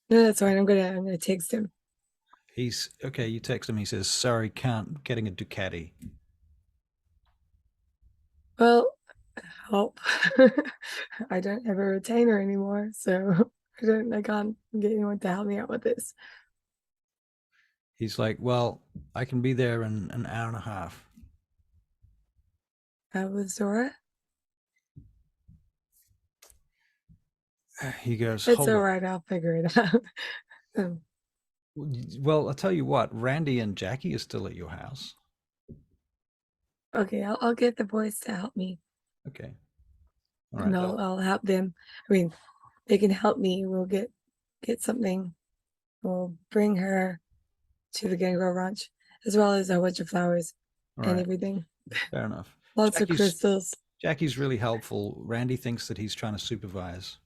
No, that's fine. I'm gonna text him. He's okay. You text him. He says, "Sorry, can't. Getting a Ducati." Well, help. I don't have a retainer anymore, so I can't get anyone to help me out with this. He's like, "Well, I can be there in an hour and a half." With Zora? He goes, It's "Hold all on." right. I'll figure it out. Well, I'll tell you what. Randy and Jackie are still at your house. Okay, I'll get the boys to help me. Okay. All And right. I'll help them. I mean, they can help me. We'll get something. We'll bring her to the Gangrel Ranch, as well as a bunch of flowers All and right. everything. Fair enough. Lots of crystals. Jackie's really helpful. Randy thinks that he's trying to supervise.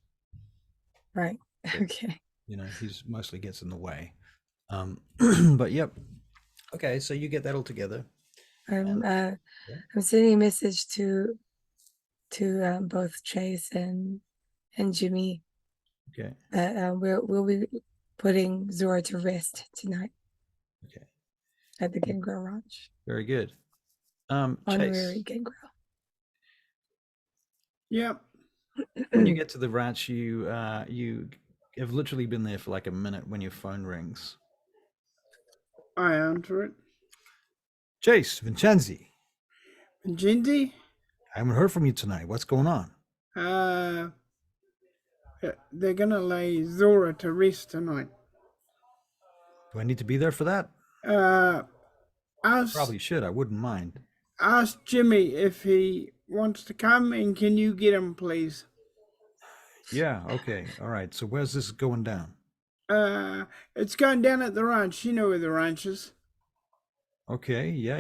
Right. Okay. You know, he's mostly gets in the way. But yep. Okay, so you get that all together. I'm sending a message to both Chase and Jimmy. Okay. We'll be putting Zora to rest tonight. Okay. At the Gangrel Ranch. Very good. Honorary Chase, Gangrel. Yep. when you get to the ranch, you have literally been there for like a minute when your phone rings. I answer it. Chase, Vincenzi. Vincenzi? I haven't heard from you tonight. What's going on? They're gonna lay Zora to rest tonight. Do I need to be there for that? Probably should. I wouldn't mind. Ask Jimmy if he wants to come, and can you get him, please? Yeah, okay. All right. So where's this going down? It's going down at the ranch. You know where the ranch is. Okay. Yeah.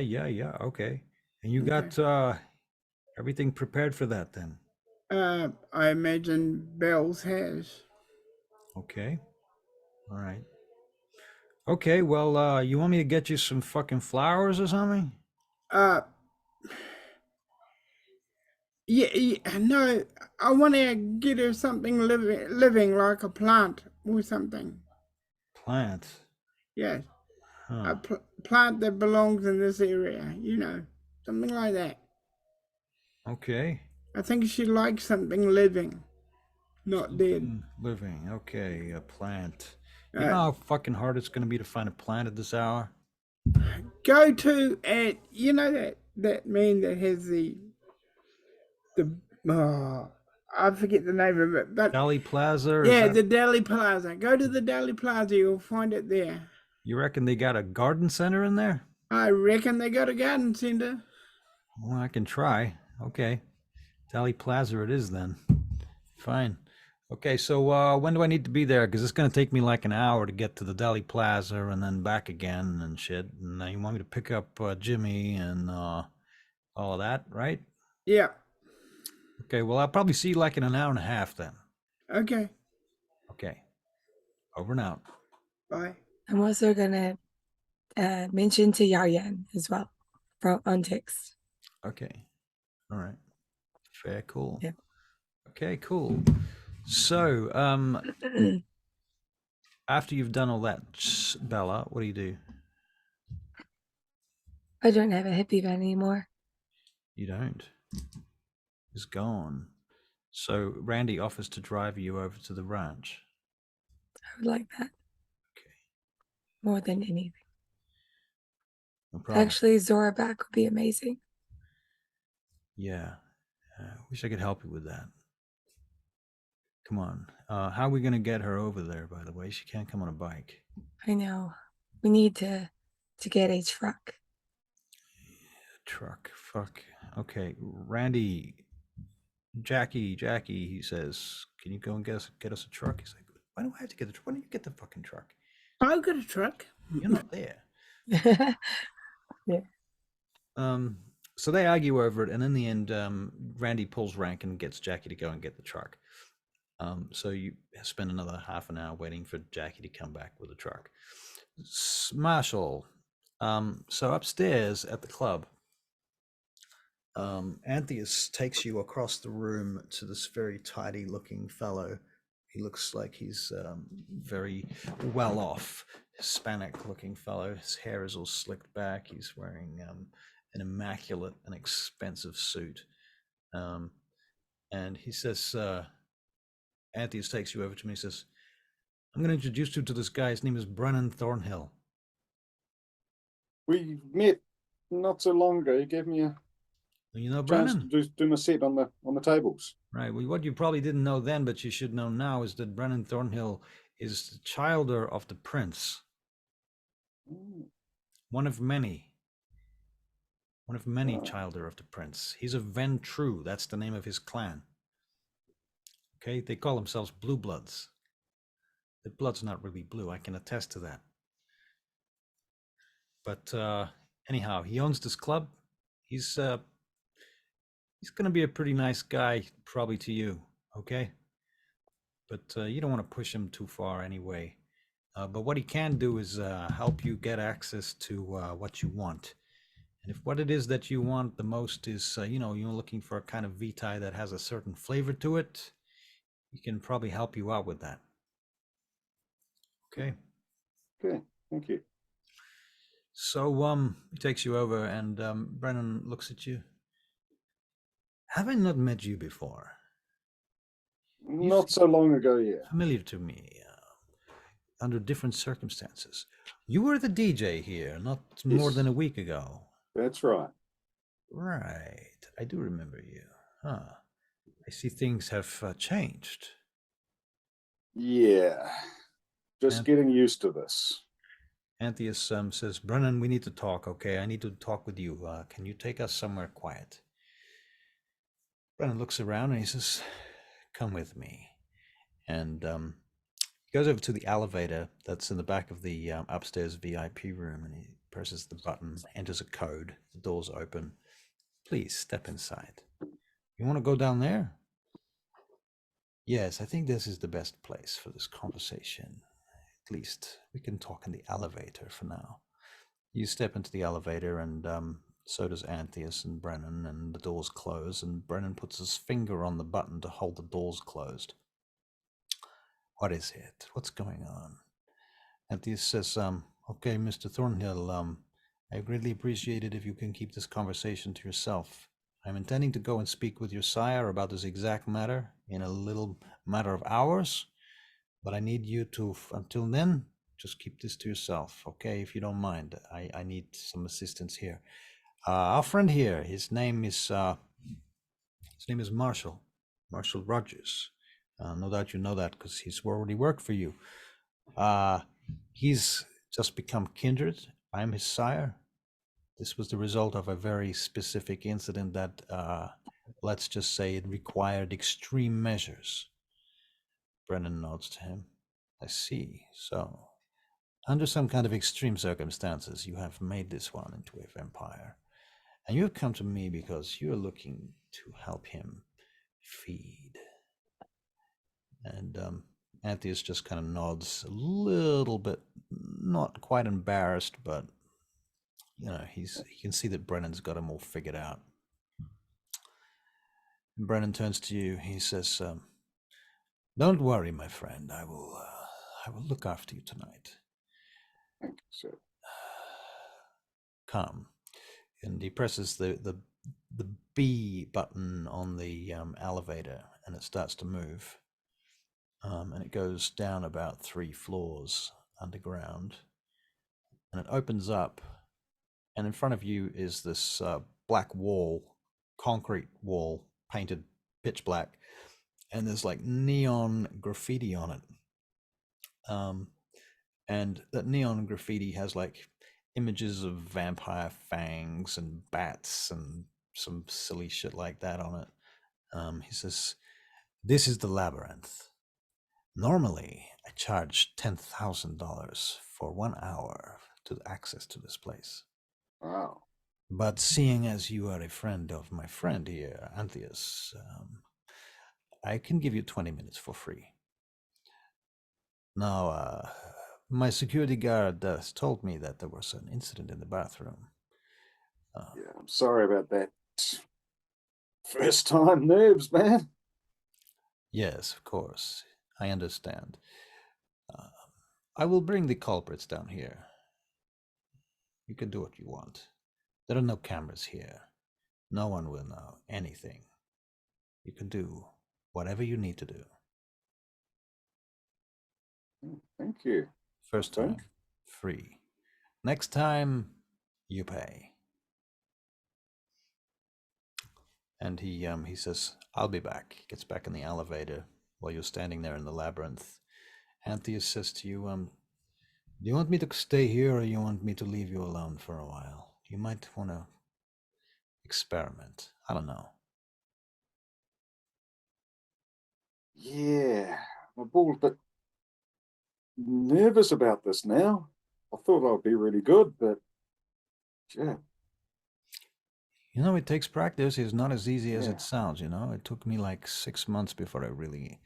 Okay. And you got everything prepared for that then? I imagine Bells has. Okay. All right. Okay, well, you want me to get you some fucking flowers or something? Yeah, no, I want to get her something living like a plant or something. Plant. Yes, Huh. a plant that belongs in this area, something like that. Okay. I think she likes something living, not dead. Living. Okay, a plant. You know Uh, how fucking hard it's gonna be to find a plant at this hour? Go to and that man that has the oh, I forget the name of it, but Deli Plaza? Is yeah, that... the Deli Plaza. Go to the Deli Plaza, you'll find it there. You reckon they got a garden center in there? I reckon they got a garden center. Well, I can try. Okay. Deli Plaza it is then. Fine. Okay, so when do I need to be there? Because it's going to take me like an hour to get to the Deli Plaza and then back again and shit. And you want me to pick up Jimmy and all of that, right? Yeah. Okay, well, I'll probably see you like in an hour and a half then. Okay. Okay. Over and out. Bye. I'm also gonna mention to Yayan as well on text. Okay. All right. Fair, cool. Yeah. Okay, cool. So, after you've done all that, Bella, what do you do? I don't have a hippie van anymore. You don't. It's gone. So Randy offers to drive you over to the ranch. I would like that Okay. more than anything. No problem. Actually, Zora back would be amazing. Yeah. Wish I could help you with that. Come on. How are we going to get her over there, by the way? She can't come on a bike. I know. We need to get a truck. Truck. Fuck. Okay. Randy, Jackie, he says, can you go and get us a truck? He's like, why do I have to get the truck? Why don't you get the fucking truck? I've got a truck. You're not there. Yeah. So they argue over it, and in the end, Randy pulls rank and gets Jackie to go and get the truck. So you spend another half an hour waiting for Jackie to come back with the truck. Marshall. So upstairs at the club, Antheus takes you across the room to this very tidy looking fellow. He looks like he's very well off, Hispanic looking fellow. His hair is all slicked back. He's wearing an immaculate and expensive suit. And he says, Antheus takes you over to me and says, I'm going to introduce you to this guy. His name is Brennan Thornhill. We met not so long ago. You gave me a You know chance Brennan? to do my set on the tables. Right. Well, what you probably didn't know then, but you should know now, is that Brennan Thornhill is the childer of the prince. One of many childer of the prince. He's a Ventru. That's the name of his clan. Okay, they call themselves Blue Bloods. The blood's not really blue. I can attest to that. But anyhow, he owns this club. He's going to be a pretty nice guy, probably to you. Okay, but you don't want to push him too far anyway. But what he can do is help you get access to what you want. And if what it is that you want the most is, you're looking for a kind of Vitae that has a certain flavor to it, he can probably help you out with that. Okay. Okay, thank you. So he takes you over, and Brennan looks at you. Have I not met you before? Not so long ago, yeah. Familiar to me, under different circumstances. You were the DJ here not more than a week ago. That's right. Right. I do remember you. Huh. I see things have changed. Yeah. Just getting used to this. Antheus says, Brennan, we need to talk, okay? I need to talk with you. Can you take us somewhere quiet? Brennan looks around and he says, come with me. And he goes over to the elevator that's in the back of the upstairs VIP room, and he presses the button, enters a code, the doors open. Please step inside. You want to go down there? Yes, I think this is the best place for this conversation. At least we can talk in the elevator for now. You step into the elevator, and So does Antheus and Brennan, and the doors close, and Brennan puts his finger on the button to hold the doors closed. What is it? What's going on? Antheus says, okay, Mr. Thornhill, I greatly appreciate it if you can keep this conversation to yourself. I'm intending to go and speak with your sire about this exact matter in a little matter of hours, but I need you to, until then, just keep this to yourself, okay, if you don't mind. I need some assistance here. Our friend here, his name is Marshall Rogers. No doubt you know that because he's already worked for you. He's just become kindred. I'm his sire. This was the result of a very specific incident that, let's just say, it required extreme measures. Brennan nods to him. I see. So, under some kind of extreme circumstances, you have made this one into a vampire. And you have come to me because you are looking to help him feed. And Antheus just kind of nods a little bit, not quite embarrassed, but you know, he can see that Brennan's got him all figured out. And Brennan turns to you. He says, "Don't worry, my friend. I will look after you tonight. Thank you, sir. Come." And he presses the B button on the elevator, and it starts to move. And it goes down about 3 floors underground, and it opens up, and in front of you is this black wall, concrete wall, painted pitch black, and there's like neon graffiti on it. And that neon graffiti has like images of vampire fangs and bats and some silly shit like that on it. He says, "This is the labyrinth. Normally, I charge $10,000 for 1 hour to access to this place. Wow. But seeing as you are a friend of my friend here, Antheus, I can give you 20 minutes for free. Now, my security guard told me that there was an incident in the bathroom. Yeah, I'm sorry about that. First time nerves, man. Yes, of course. I understand. I will bring the culprits down here. You can do what you want. There are no cameras here. No one will know anything. You can do whatever you need to do. Thank you. First time, free. Next time, you pay." And he says, "I'll be back." He gets back in the elevator while you're standing there in the labyrinth. Antheus says to you, "Do you want me to stay here, or you want me to leave you alone for a while? You might want to experiment. I don't know." Yeah, I'm a bit nervous about this now. I thought I'd be really good, but yeah. You know, it takes practice. It's not as easy as it sounds, you know. It took me like 6 months before I really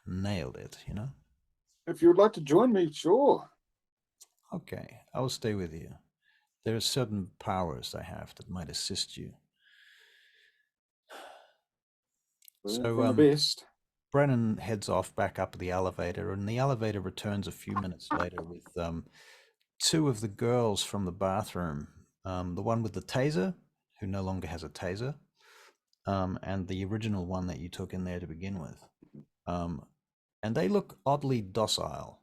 nailed it, you know. If you would like to join me, sure. Okay, I will stay with you. There are certain powers I have that might assist you. So, the best. Brennan heads off back up the elevator, and the elevator returns a few minutes later with 2 of the girls from the bathroom. The one with the taser, who no longer has a taser, and the original one that you took in there to begin with. And they look oddly docile.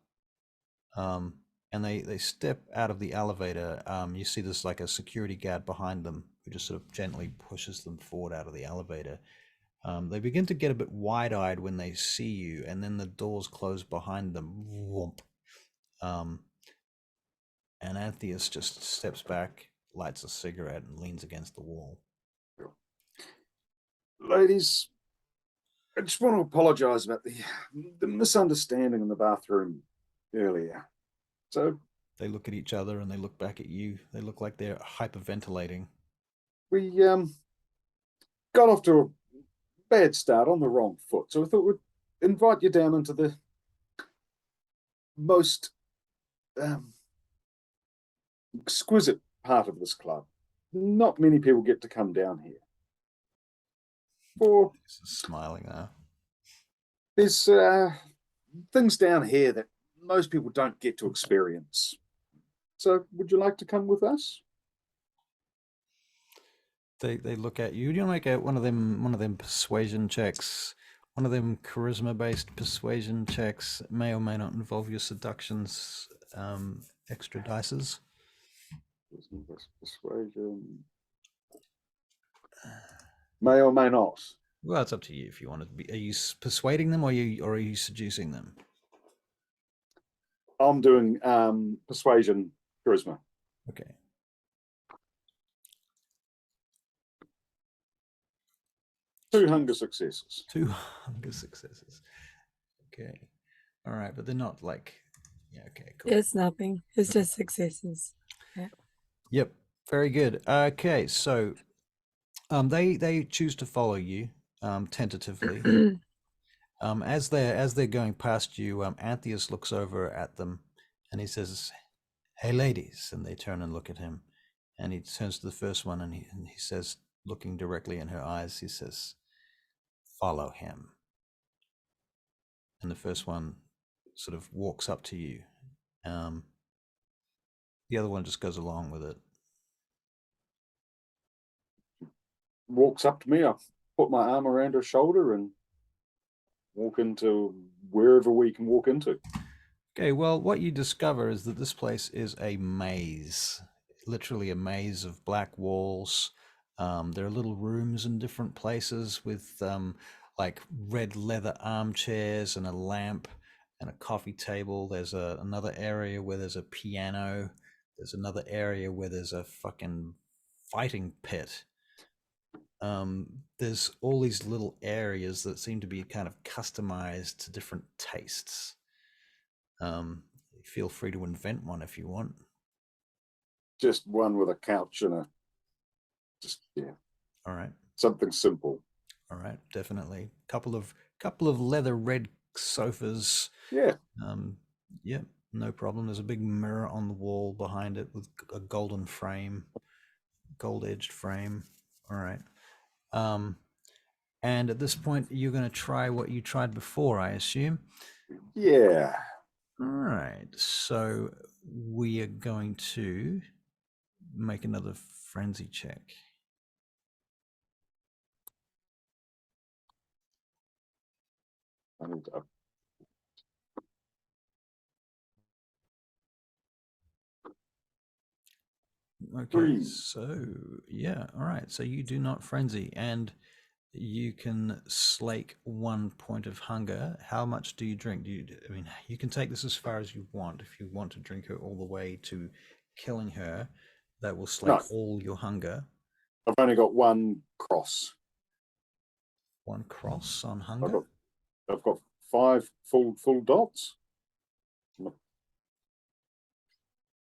And they step out of the elevator. You see there's like a security guard behind them who just sort of gently pushes them forward out of the elevator. They begin to get a bit wide-eyed when they see you, and then the doors close behind them. Whoomp. And Antheus just steps back, lights a cigarette, and leans against the wall. Ladies, I just want to apologize about the misunderstanding in the bathroom earlier. So they look at each other and they look back at you. They look like they're hyperventilating. We got off to a bad start on the wrong foot, so I thought we'd invite you down into the most exquisite part of this club. not many people get to come down here. For This is smiling now. there's things down here that most people don't get to experience. So, would you like to come with us? They look at you. Do you want to make one of them persuasion checks? One of them charisma-based persuasion checks may or may not involve your seductions, extra dices. Persuasion. May or may not. Well, it's up to you if you want to be. Are you persuading them, or are you seducing them? I'm doing persuasion, charisma. Okay. Two hunger successes. 2 hunger successes. Okay. All right, but they're not like. Yeah. Okay. Cool. It's nothing. It's just successes. Yep. Very good. Okay. So, they choose to follow you, tentatively. As they're going past you, Antheus looks over at them, and he says, "Hey, ladies," and they turn and look at him, and he turns to the first one, and he says, looking directly in her eyes, he says, "Follow him." And the first one sort of walks up to you. The other one just goes along with it. Walks up to me. I put my arm around her shoulder and walk into wherever we can walk into. Okay, well, what you discover is that this place is a maze, literally a maze of black walls. There are little rooms in different places with like red leather armchairs and a lamp and a coffee table. There's another area where there's a piano. There's another area where there's a fucking fighting pit. There's all these little areas that seem to be kind of customized to different tastes. Feel free to invent one if you want. Just one with a couch and All right. something simple. All right, definitely. Couple of leather red sofas. Yeah. Yeah, no problem. There's a big mirror on the wall behind it with a golden frame, gold-edged frame. All right. And at this point, you're going to try what you tried before, I assume. Yeah. All right. So we are going to make another frenzy check. And Okay, so yeah, all right. So you do not frenzy, and you can slake 1 point of hunger. How much do you drink? I mean, you can take this as far as you want. If you want to drink her all the way to killing her, that will slake all your hunger. I've only got one cross. 1 cross on hunger. I've got 5 full dots.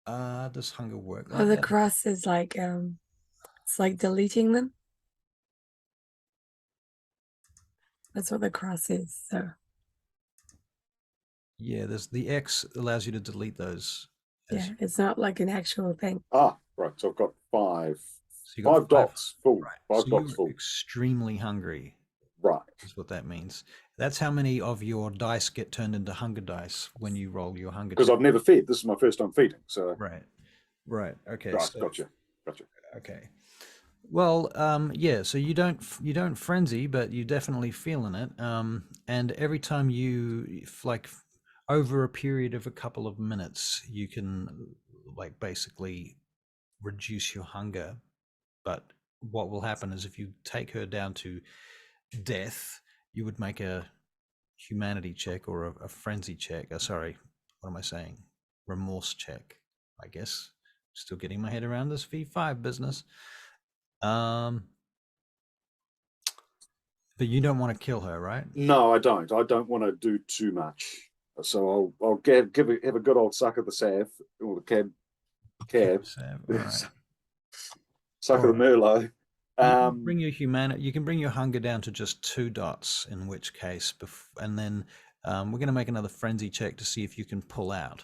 Does hunger work? Oh, the cross is like it's like deleting them. That's what the cross is. So yeah, there's the X allows you to delete those. Yeah, it's not like an actual thing. Ah, right. So I've got 5. So you got 5 dots full. Right. 5 so dots you're full. Extremely hungry. Right. Is what that means. That's how many of your dice get turned into hunger dice when you roll your hunger. Because I've never fed. This is my first time feeding. So Right. Okay. Right. So, Gotcha. Okay. Well, yeah. So you don't frenzy, but you're definitely feeling it. And every time you like, over a period of a couple of minutes, you can like basically reduce your hunger. But what will happen is if you take her down to death, you would make a humanity check or a frenzy check. Sorry, what am I saying? Remorse check, I guess. Still getting my head around this V5 business. But you don't want to kill her, right? No, I don't. I don't want to do too much. So I'll have a good old suck of the salve or the cab. All right. Suck of the Merlot. You can bring your hunger down to just 2 dots, in which case, and then we're going to make another frenzy check to see if you can pull out.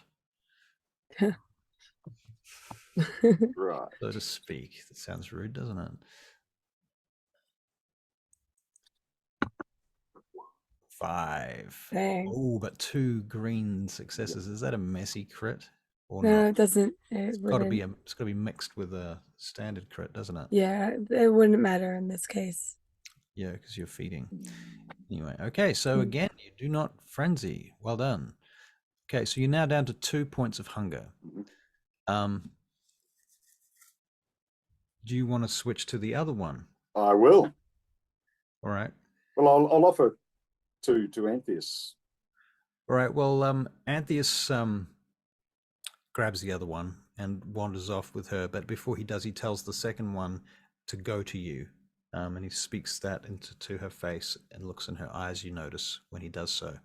Right. so to speak. That sounds rude, doesn't it? 5. Dang. Oh, but 2 green successes. Is that a messy crit or No, not? it doesn't. It's It got to be wouldn't. it's got to be mixed with a standard crit, doesn't it? Yeah, it wouldn't matter in this case. Yeah, because you're feeding. Anyway, okay. So again, you do not frenzy. Well done. Okay, so you're now down to 2 points of hunger. Do you want to switch to the other one? I will. All right. Well, I'll offer to Antheus. All right. Well, Antheus grabs the other one and wanders off with her. But before he does, he tells the second one to go to you. And he speaks that into her face and looks in her eyes, you notice, when he does so.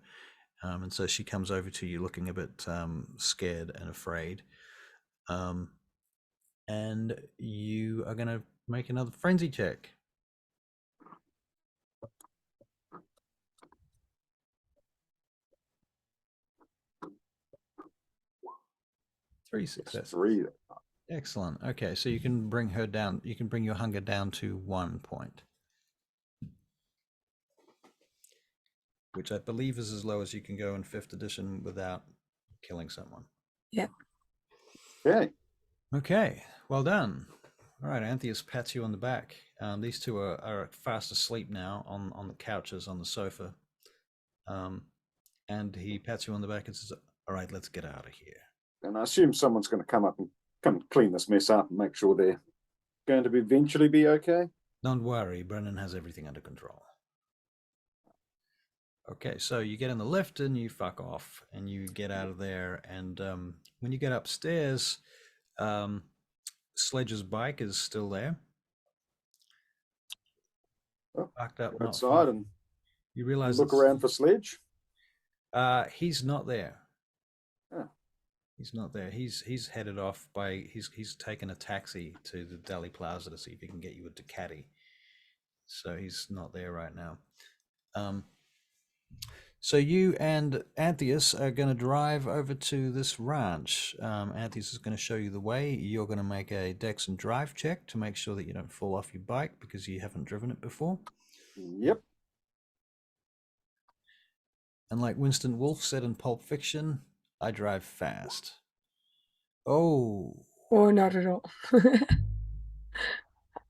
And so she comes over to you looking a bit scared and afraid. And you are going to make another frenzy check. Three successes. 3. Excellent. Okay, so you can bring her down. You can bring your hunger down to 1 point, which I believe is as low as you can go in 5th edition without killing someone. Yeah. Okay. Okay, well done. All right, Antheus pats you on the back. These two are fast asleep now on the couches on the sofa. And he pats you on the back and says, all right, let's get out of here. And I assume someone's going to come up and clean this mess up and make sure they're going to eventually be okay. Don't worry, Brennan has everything under control. Okay, so you get in the lift and you fuck off and you get out of there. And when you get upstairs, Sledge's bike is still there. Parked up not Outside far. and You realize look around for Sledge. He's not there. Oh. He's not there. He's headed off by he's taken a taxi to the Delhi Plaza to see if he can get you a Ducati. So he's not there right now. So you and Antheus are going to drive over to this ranch. Antheus is going to show you the way. You're going to make a Dex and Drive check to make sure that you don't fall off your bike because you haven't driven it before. Yep. And like Winston Wolfe said in Pulp Fiction, I drive fast. Oh. Or not at all.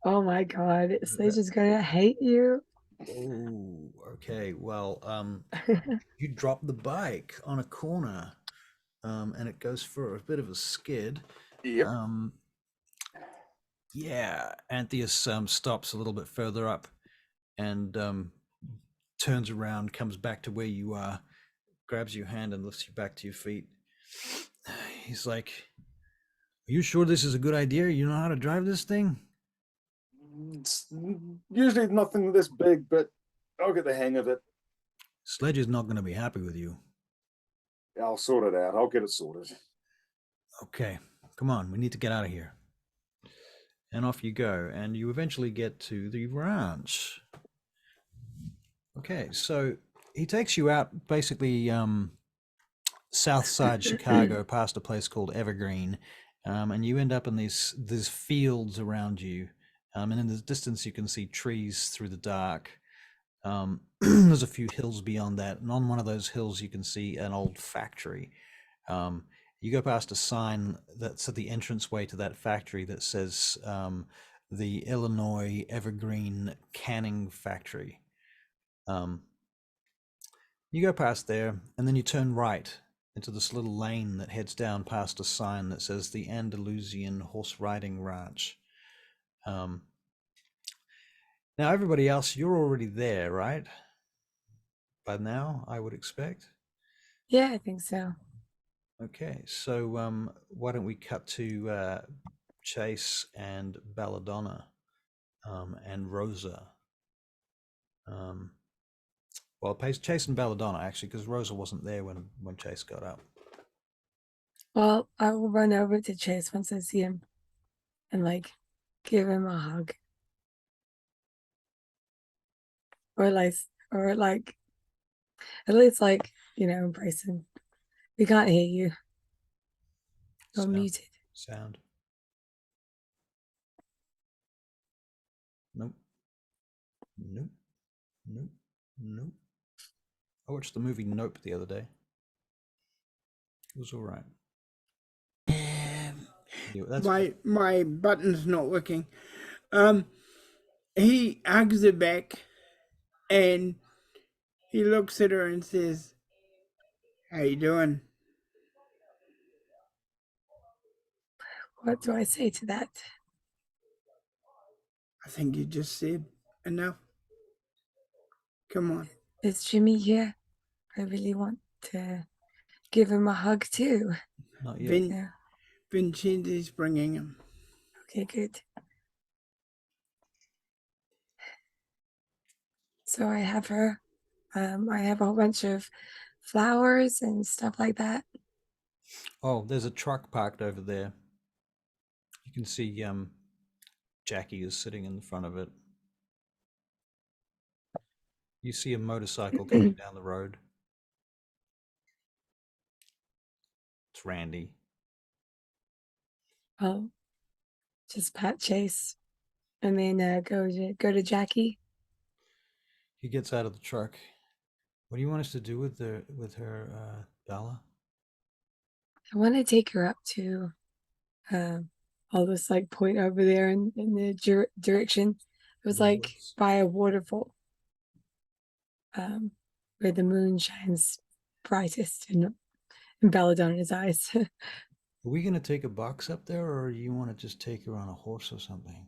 Oh my God. Sage is gonna hate you. Oh, okay. Well, you drop the bike on a corner, and it goes for a bit of a skid. Yep. Yeah, Antheus stops a little bit further up and turns around, comes back to where you are, grabs your hand and lifts you back to your feet. He's like, are you sure this is a good idea? You know how to drive this thing? It's usually nothing this big, but I'll get the hang of it. Sledge is not going to be happy with you. I'll sort it out. I'll get it sorted. Okay, come on. We need to get out of here. And off you go. And you eventually get to the ranch. Okay, so he takes you out basically south side Chicago past a place called Evergreen. And you end up in these fields around you. And in the distance, you can see trees through the dark. There's a few hills beyond that. And on one of those hills, you can see an old factory. You go past a sign that's at the entranceway to that factory that says the Illinois Evergreen Canning Factory. You go past there, and then you turn right into this little lane that heads down past a sign that says the Andalusian Horse Riding Ranch. Now, everybody else, you're already there, right? By now, I would expect. Yeah, I think so. Okay, so why don't we cut to Chase and Belladonna and Rosa. Well, Chase and Belladonna, actually, because Rosa wasn't there when Chase got up. Well, I will run over to Chase once I see him and like give him a hug. Or like at least like, embrace him. We can't hear you. You're muted. Sound. Nope. Nope. Nope. I watched the movie Nope the other day. It was all right. Yeah, that's My button's not working. He hugs her back, and he looks at her and says, "How you doing?" What do I say to that? I think you just said enough. Come on. Is Jimmy here? I really want to give him a hug too. not yet. Vin, Vincenzo's bringing him. Okay, good. So I have her. I have a whole bunch of flowers and stuff like that. Oh, there's a truck parked over there. You can see Jackie is sitting in the front of it. You see a motorcycle coming down the road. It's Randy. I'll just pat Chase, and then go to Jackie. He gets out of the truck. What do you want us to do with her, Bella? I want to take her up to all this like point over there in the direction. It was The like woods. by a waterfall, where the moon shines brightest in Belladonna's eyes. Are we gonna take a box up there, or you want to just take her on a horse or something?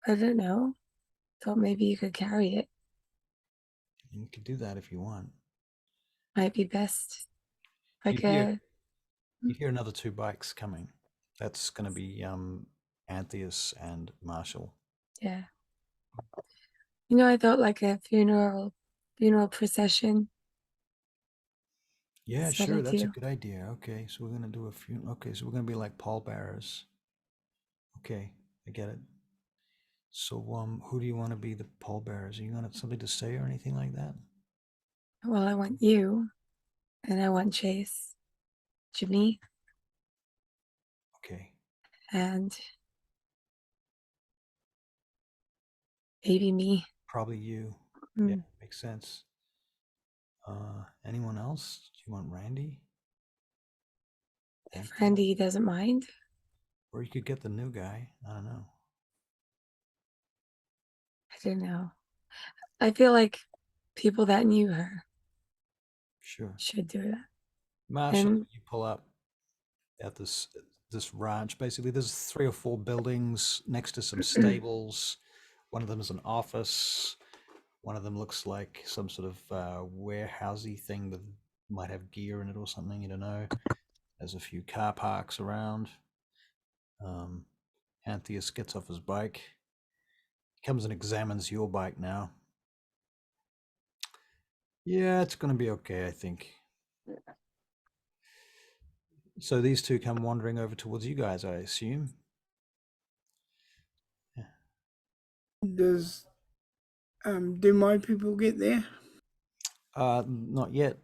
I don't know. Thought maybe you could carry it. You could do that if you want. Might be best. Like You hear another 2 bikes coming. That's gonna be Antheus and Marshall. yeah. You know, I thought like a funeral procession. Yeah, Is that sure, that's a ideal? good idea. Okay, so we're gonna do a few. Okay, so we're gonna be like pallbearers. Okay, I get it. So, who do you want to be the pallbearers? Are you gonna have something to say or anything like that? Well, I want you, and I want Chase, Jimmy, Okay, and maybe me. probably you. Mm. Yeah, makes sense. Anyone else? Do you want Randy? If Anthony? Randy doesn't mind. Or you could get the new guy. I don't know. I don't know. I feel like people that knew her Sure. should do that. Marshall, And you pull up at this ranch. Basically, there's 3 or 4 buildings next to some stables. One of them is an office. One of them looks like some sort of warehousey thing that might have gear in it or something. You don't know. There's a few car parks around. Antheus gets off his bike. He comes and examines your bike now. Yeah, it's going to be okay, I think. So these 2 come wandering over towards you guys, I assume. Does do my people get there? Not yet.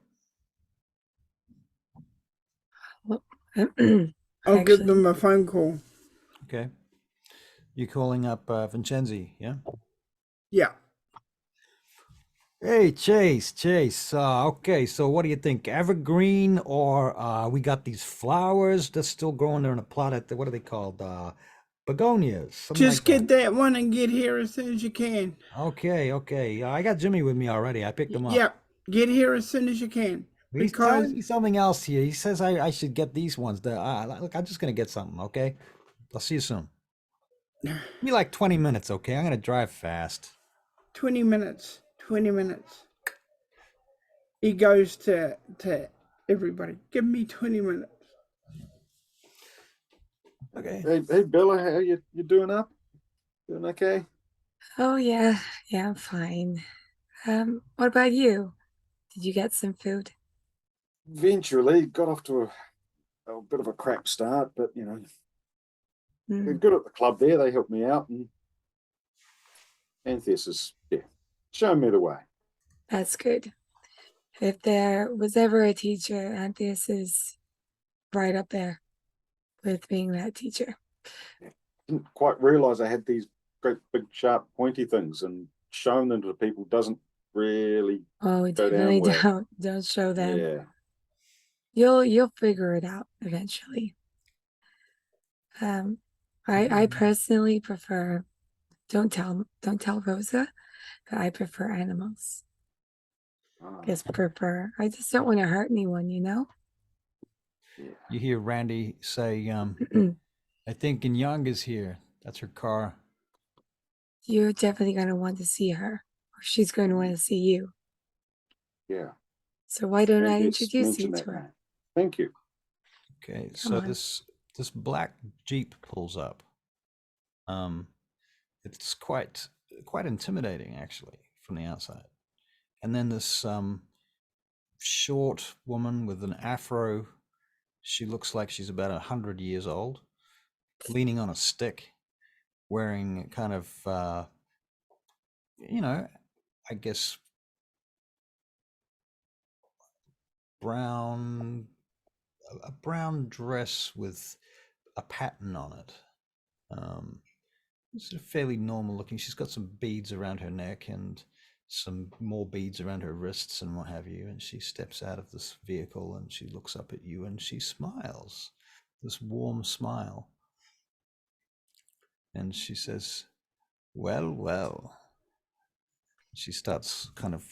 well, I'll give actually, them a phone call. Okay. You're calling up Vincenzi, yeah? Yeah. Hey, Chase. Okay, so what do you think? Evergreen or we got these flowers that's still growing there in a plot at what are they called? Begonias. Something Just like get that one and get here as soon as you can. that. Okay. I got Jimmy with me already. I picked him up. Yep. Get here as soon as you can. He's telling me something else here. He says I should get these ones. Look, I'm just gonna get something, okay? I'll see you soon. Give me like 20 minutes, okay? I'm gonna drive fast. 20 minutes. 20 minutes. He goes to everybody. Give me 20 minutes. Okay. Hey Bella, how you doing up? Doing okay? oh yeah, I'm fine. What about you? Did you get some food? Eventually got off to a bit of a crap start, but you know, they're Mm, good at the club there. They helped me out, and Antheus is showing me the way. that's good. If there was ever a teacher, Antheus is right up there with being that teacher. Didn't quite realize I had these great big sharp pointy things, and showing them to people doesn't really Oh, go definitely down well. don't show them. Yeah. You'll figure it out eventually. I personally prefer don't tell Rosa, but I prefer animals. I just don't want to hurt anyone, you know? Yeah. You hear Randy say, I think Young is here. That's her car. You're definitely gonna want to see her, or she's going to want to see you. Yeah. So why don't I Yes, introduce you mention to that her? name. Thank you. Okay, Come so on. this black Jeep pulls up. It's quite intimidating actually from the outside. And then this short woman with an afro, she looks like she's about 100 years old, leaning on a stick, wearing kind of I guess a brown dress with a pattern on it. It's fairly normal looking. She's got some beads around her neck and some more beads around her wrists and what have you. And she steps out of this vehicle and she looks up at you and she smiles, this warm smile. And she says, well, well. She starts kind of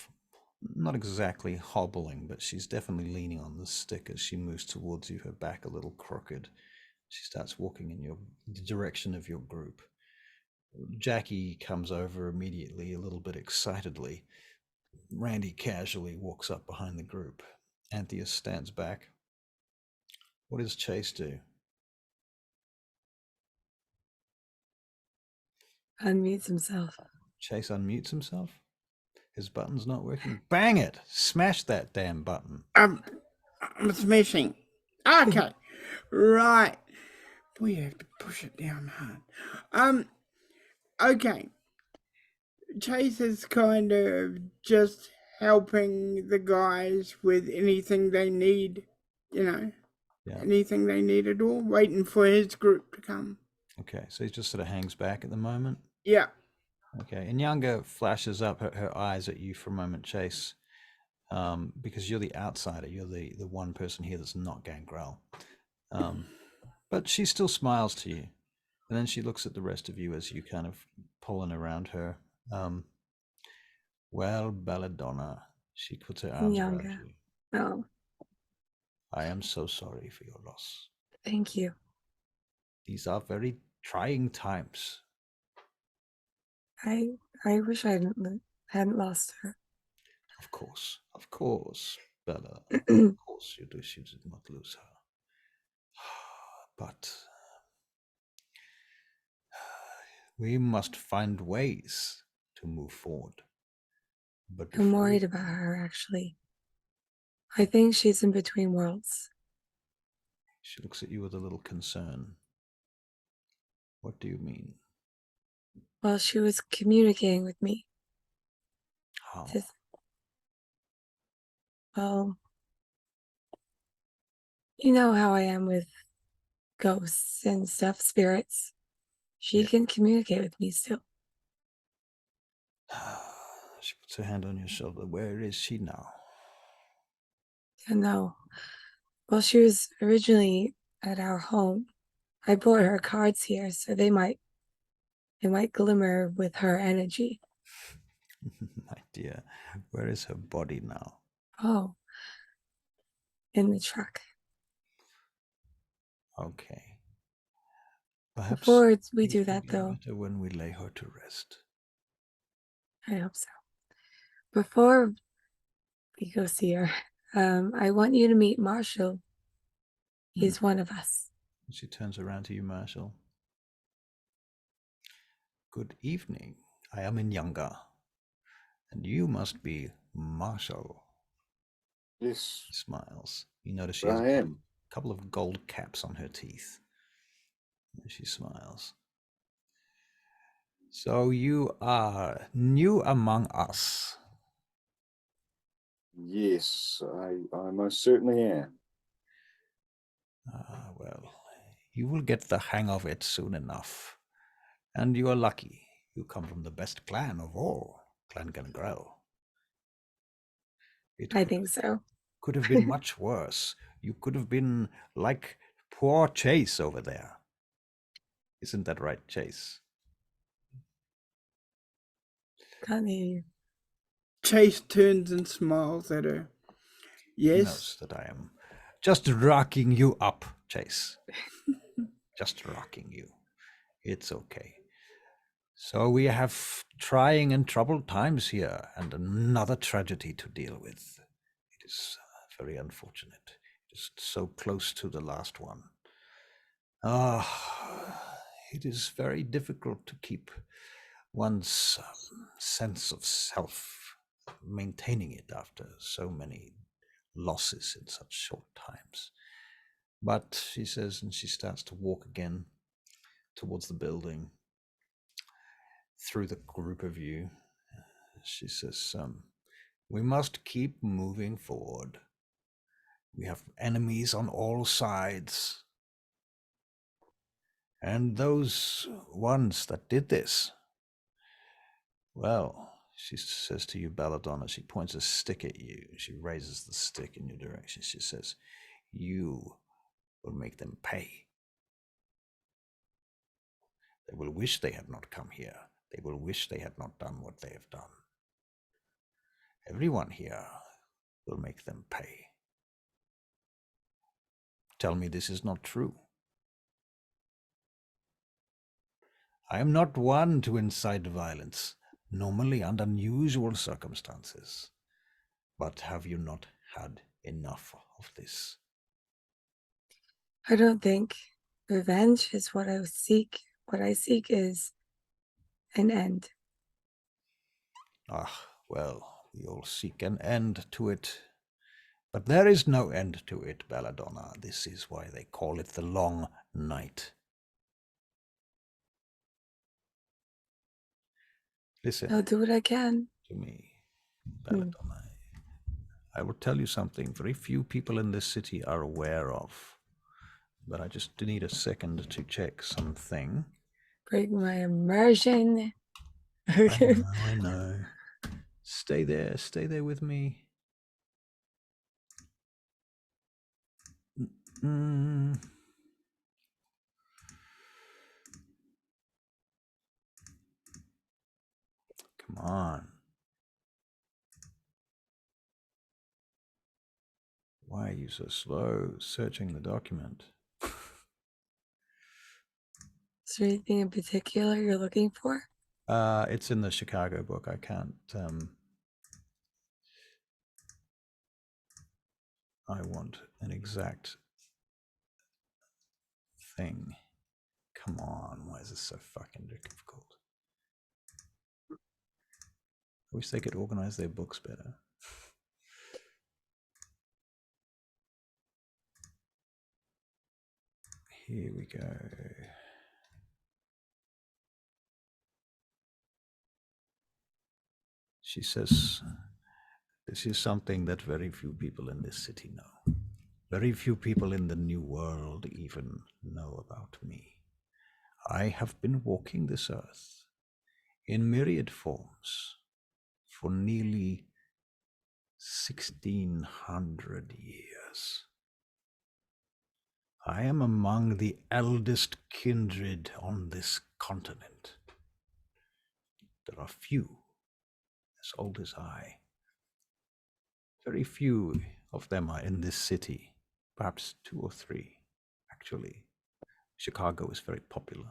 not exactly hobbling, but she's definitely leaning on the stick as she moves towards you, her back a little crooked. She starts walking in the direction of your group. Jackie comes over immediately, a little bit excitedly. Randy casually walks up behind the group. Antheus stands back. What does Chase do? Unmutes himself. Chase unmutes himself. His button's not working. Bang it! Smash that damn button. I'm smashing. Okay. Right. We have to push it down hard. Okay. Chase is kind of just helping the guys with anything they need, anything they need at all, waiting for his group to come. Okay, so he just sort of hangs back at the moment. Yeah. Okay, and Younger flashes up her eyes at you for a moment, Chase, because you're the outsider. You're the one person here that's not Gangrel. But she still smiles to you. And then she looks at the rest of you as you kind of pulling around her. Well, Belladonna, she puts her arms around Younger. you. Oh, I am so sorry for your loss. thank you. These are very trying times. I wish I hadn't lost her. Of course, Bella. Of course you did not lose her. But we must find ways to move forward. But I'm worried about her, actually. I think she's in between worlds. She looks at you with a little concern. What do you mean? Well, she was communicating with me. How? Well, you know how I am with ghosts and stuff, spirits. She can communicate with me still. She puts her hand on your shoulder. Where is she now? No. Well, she was originally at our home. I brought her cards here, so they might glimmer with her energy. My dear, where is her body now? Oh, in the truck. Okay. Perhaps Before we do that, though, better when we lay her to rest. I hope so. Before we go see her, I want you to meet Marshall. He's one of us. She turns around to you, Marshall. Good evening. I am Inyanga. And you must be Marshall. Yes. He smiles. You notice she has a couple of gold caps on her teeth. And she smiles. So you are new among us. Yes, I most certainly am. Well, you will get the hang of it soon enough. And you are lucky. You come from the best clan of all, Clan Gangrel. I think so. Could have been much worse. You could have been like poor Chase over there. Isn't that right, Chase? Can't hear you. Chase turns and smiles at her. He Yes, knows that I am just rocking you up, Chase. Just rocking you. It's okay. So we have trying and troubled times here, and another tragedy to deal with. It is very unfortunate. Just so close to the last one. It is very difficult to keep one's sense of self, maintaining it after so many losses in such short times. But she says, and she starts to walk again towards the building. Through the group of you, she says, we must keep moving forward. We have enemies on all sides. And those ones that did this, well, she says to you, Belladonna, she points a stick at you. She raises the stick in your direction. She says, you will make them pay. They will wish they had not come here. They will wish they had not done what they have done. Everyone here will make them pay. Tell me this is not true. I am not one to incite violence, normally under unusual circumstances. But have you not had enough of this? I don't think revenge is what I seek. What I seek is an end. Well, we all seek an end to it. But there is no end to it, Belladonna. This is why they call it the long night. Listen. I'll do what I can. To me, Belladonna. I will tell you something very few people in this city are aware of. But I just need a second to check something. Break my immersion. I know. Stay there with me. Come on. Why are you so slow searching the document? Is there anything in particular you're looking for? It's in the Chicago book. I can't. I want an exact thing. Come on, why is this so fucking difficult? I wish they could organize their books better. Here we go. She says, this is something that very few people in this city know. Very few people in the New World even know about me. I have been walking this earth in myriad forms for nearly 1,600 years. I am among the eldest kindred on this continent. There are few as old as I. Very few of them are in this city, perhaps 2 or 3, actually. Chicago is very popular.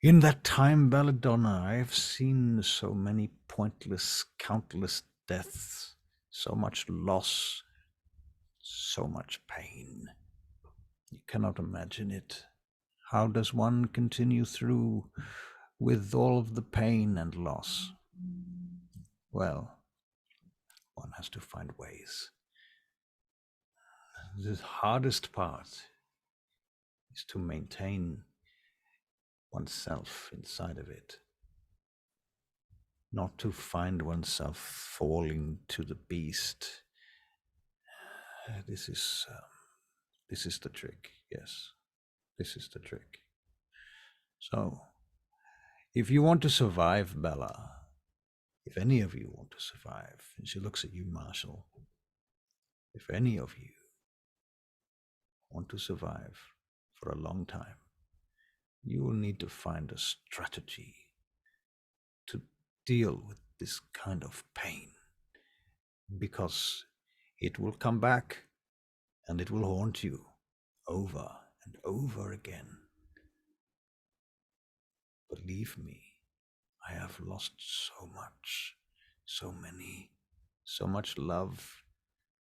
In that time, Belladonna, I have seen so many pointless, countless deaths, so much loss, so much pain. You cannot imagine it. How does one continue through with all of the pain and loss? Well, one has to find ways. The hardest part is to maintain oneself inside of it. Not to find oneself falling to the beast. This is the trick, yes. This is the trick. So, If you want to survive, Bella, if any of you want to survive, and she looks at you, Marshall, if any of you want to survive for a long time, you will need to find a strategy to deal with this kind of pain, because it will come back and it will haunt you over and over again. Believe me, I have lost so much, so many, so much love,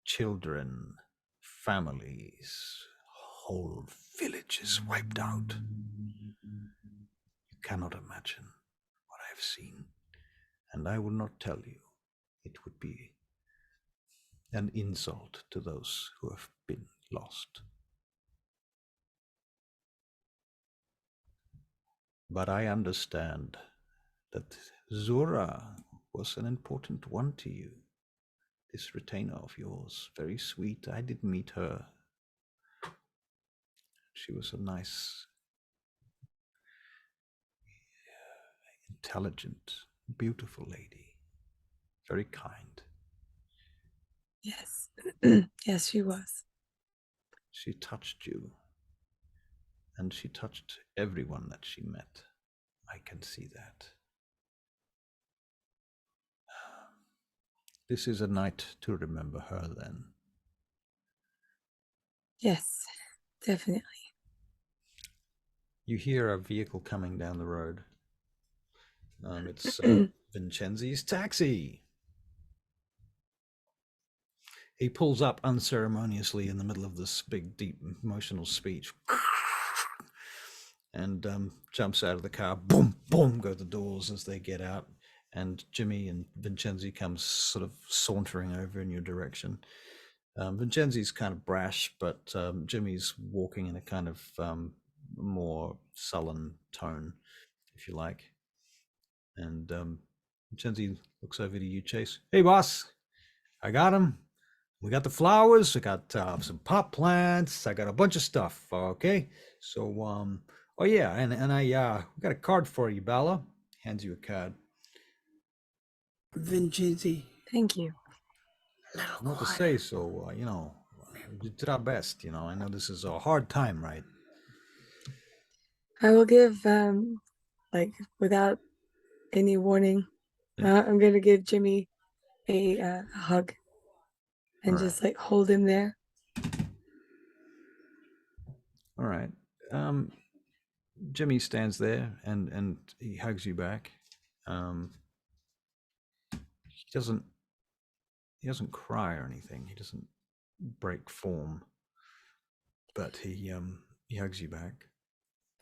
children, families, whole villages wiped out. You cannot imagine what I have seen, and I will not tell you. It would be an insult to those who have been lost. But I understand that Zora was an important one to you. This retainer of yours, very sweet. I did meet her. She was a nice, intelligent, beautiful lady. Very kind. Yes. Yes, she was. She touched you. And she touched everyone that she met. I can see that. This is a night to remember her then. Yes, definitely. You hear a vehicle coming down the road. It's Vincenzi's taxi. He pulls up unceremoniously in the middle of this big, deep, emotional speech and jumps out of the car. Boom, boom, go the doors as they get out. And Jimmy and Vincenzi comes sort of sauntering over in your direction. Vincenzi's kind of brash, but Jimmy's walking in a kind of more sullen tone, if you like. And Vincenzi looks over to you, Chase. Hey, boss, I got him. We got the flowers. I got some pot plants. I got a bunch of stuff. Okay. So, oh yeah, and I we got a card for you, Bella. Hands you a card. Vincenzi. Thank you. Not to say so. You know, we did our best. You know, I know this is a hard time, right? I will give, like, without any warning, I'm gonna give Jimmy a hug and All just like hold him there. All right. Jimmy stands there and he hugs you back. He doesn't cry or anything. He doesn't break form, but he hugs you back.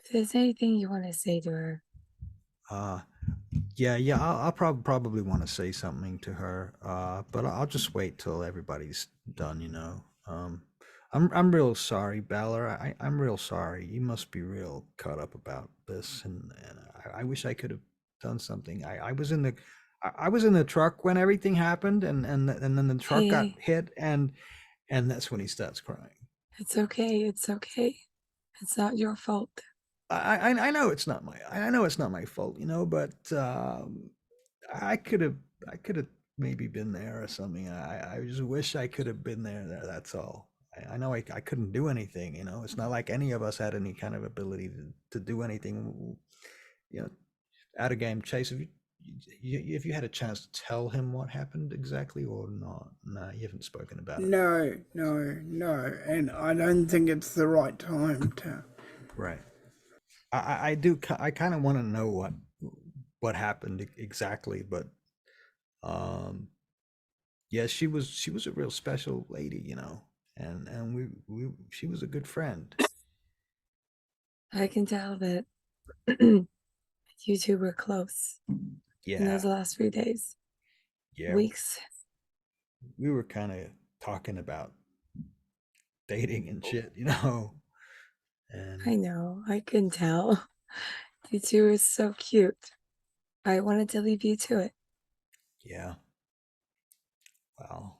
If there's anything you want to say to her, Yeah. I'll probably want to say something to her, but I'll just wait till everybody's done. You know. I'm real sorry, Ballard. I'm real sorry. You must be real caught up about this, and I wish I could have done something. I was in the truck when everything happened, and then the truck got hit, and that's when he starts crying. It's okay. It's okay. It's not your fault. I know it's not my fault, you know, but I could have maybe been there or something. I just wish I could have been there. That's all. I know I couldn't do anything, you know. It's not like any of us had any kind of ability to do anything, you know. Out of game, Chase, have you had a chance to tell him what happened exactly or not? No, you haven't spoken about it. No, and I don't think it's the right time to. Right. I do. I kind of want to know what happened exactly, but yeah, she was a real special lady, you know, and she was a good friend. I can tell that you two were close. Yeah. In those last few days. Yeah. Weeks. We were kind of talking about dating and shit, you know. And I know. I can tell. You two are so cute. I wanted to leave you to it. Yeah. Well.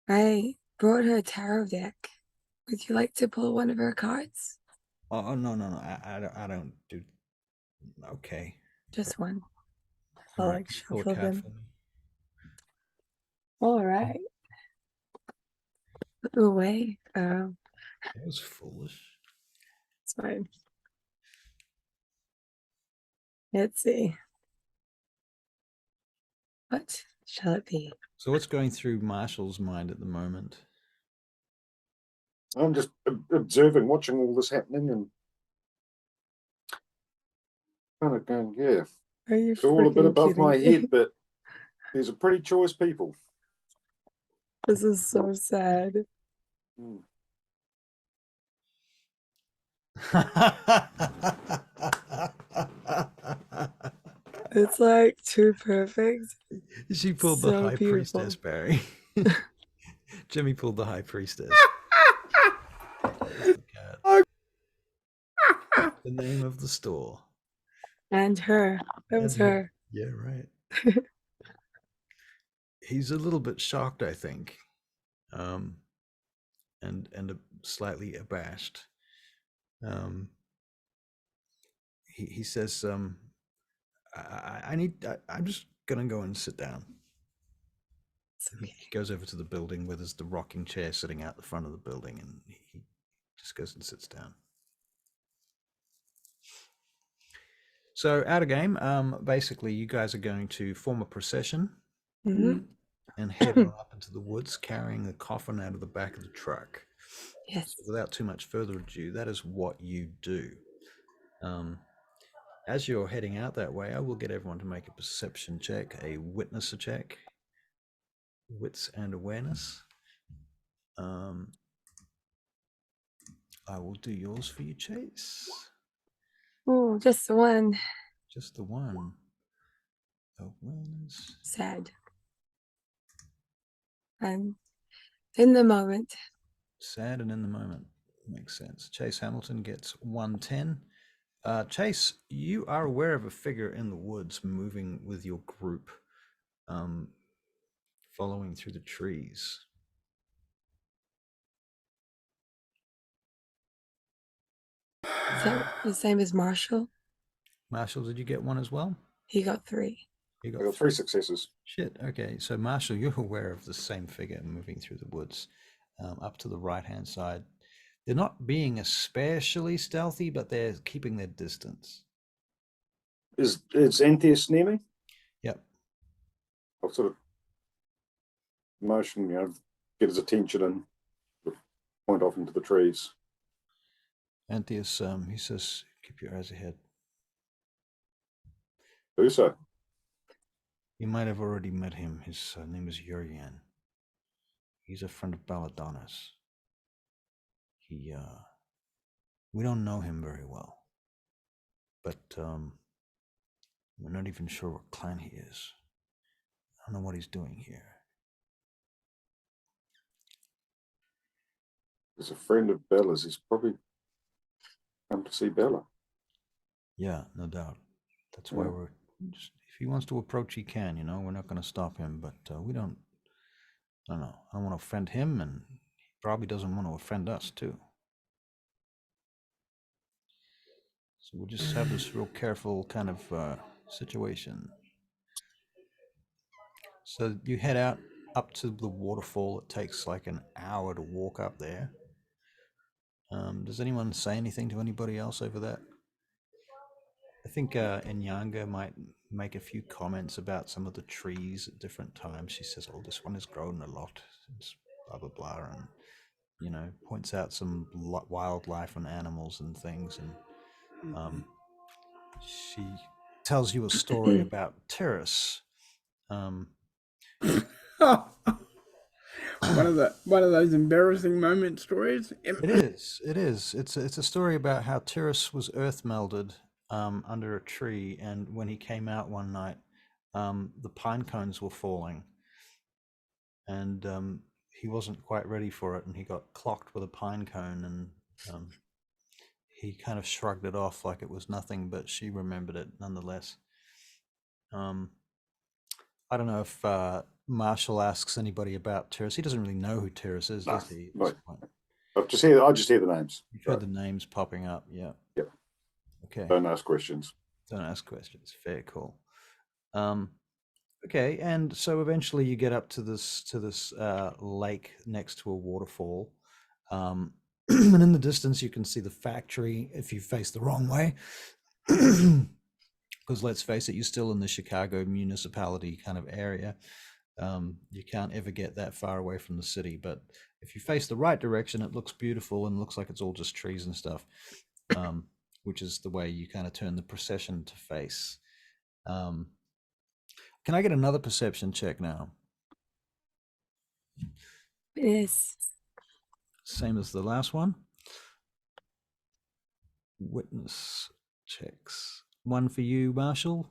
I brought her a tarot deck. Would you like to pull one of her cards? Oh no, no, no! I don't do. Okay, Just one. all I'll right. like Pull a shuffle card them. for me. All right. Put them away. That was foolish. It's fine. Let's see. What shall it be? So what's going through Marshall's mind at the moment? I'm just observing, watching all this happening, and kind of going, yeah, Are you it's all a bit freaking above kidding my me? head, but these are pretty choice people. This is so sad. Hmm. It's like too perfect. She pulled the So high beautiful. priestess, Barry. Jimmy pulled the high priestess. There's the card. The name of the store. And her. That was And her. yeah, right. He's a little bit shocked, I think, and slightly abashed. He says, I'm just gonna go and sit down. It's He okay. goes over to the building where there's the rocking chair sitting out the front of the building, and he just goes and sits down. So out of game, basically you guys are going to form a procession Mhm. and head on up into the woods, carrying the coffin out of the back of the truck. Yes. So without too much further ado, that is what you do. As you're heading out that way, I will get everyone to make a perception check, a witness check, wits and awareness. I will do yours for you, Chase. Oh, just the one. Just the one. Awareness. Sad. I'm in the moment. Sad and in the moment. Makes sense. Chase Hamilton gets 110. Chase, you are aware of a figure in the woods moving with your group, following through the trees. Is that the same as Marshall? Marshall, did you get one as well? He got 3. You I got 3 successes. Shit. Okay, so Marshall, you're aware of the same figure moving through the woods, up to the right-hand side. They're not being especially stealthy, but they're keeping their distance. Is Antheus near me? Yep. I'll sort of motion, get his attention and point off into the trees. Antheus, he says, keep your eyes ahead. Do so. You might have already met him. His name is Urian. He's a friend of Belladonna's. We don't know him very well, but we're not even sure what clan he is. I don't know what he's doing here. He's a friend of Bella's. He's probably come to see Bella. Yeah, no doubt. That's why we're just, if he wants to approach, he can, we're not going to stop him, but we don't, I don't know. I don't want to offend him, and he probably doesn't want to offend us too. So we'll just have this real careful kind of situation. So you head out up to the waterfall. It takes like an hour to walk up there. Does anyone say anything to anybody else over that? I think Inyanga might make a few comments about some of the trees at different times. She says, "Oh, this one has grown a lot since blah blah blah," and points out some wildlife and animals and things. And she tells you a story about Terrace. One of those embarrassing moment stories. It is. It's a story about how Terrace was earth melded under a tree, and when he came out one night, the pine cones were falling, and he wasn't quite ready for it, and he got clocked with a pine cone, and he kind of shrugged it off like it was nothing, but she remembered it nonetheless. I don't know if Marshall asks anybody about Terrace. He doesn't really know who Terrace is, does he? At this point? I just hear the names. You've heard the names popping up. Yeah. Yep. Okay. Don't ask questions. Don't ask questions. Fair call. Okay, and so eventually you get up to this lake next to a waterfall, and in the distance you can see the factory if you face the wrong way. Because let's face it, you're still in the Chicago municipality kind of area. You can't ever get that far away from the city, but if you face the right direction, it looks beautiful and looks like it's all just trees and stuff, which is the way you kind of turn the procession to face. Can I get another perception check now? Yes. Same as the last one. Witness checks. 1 for you, Marshall.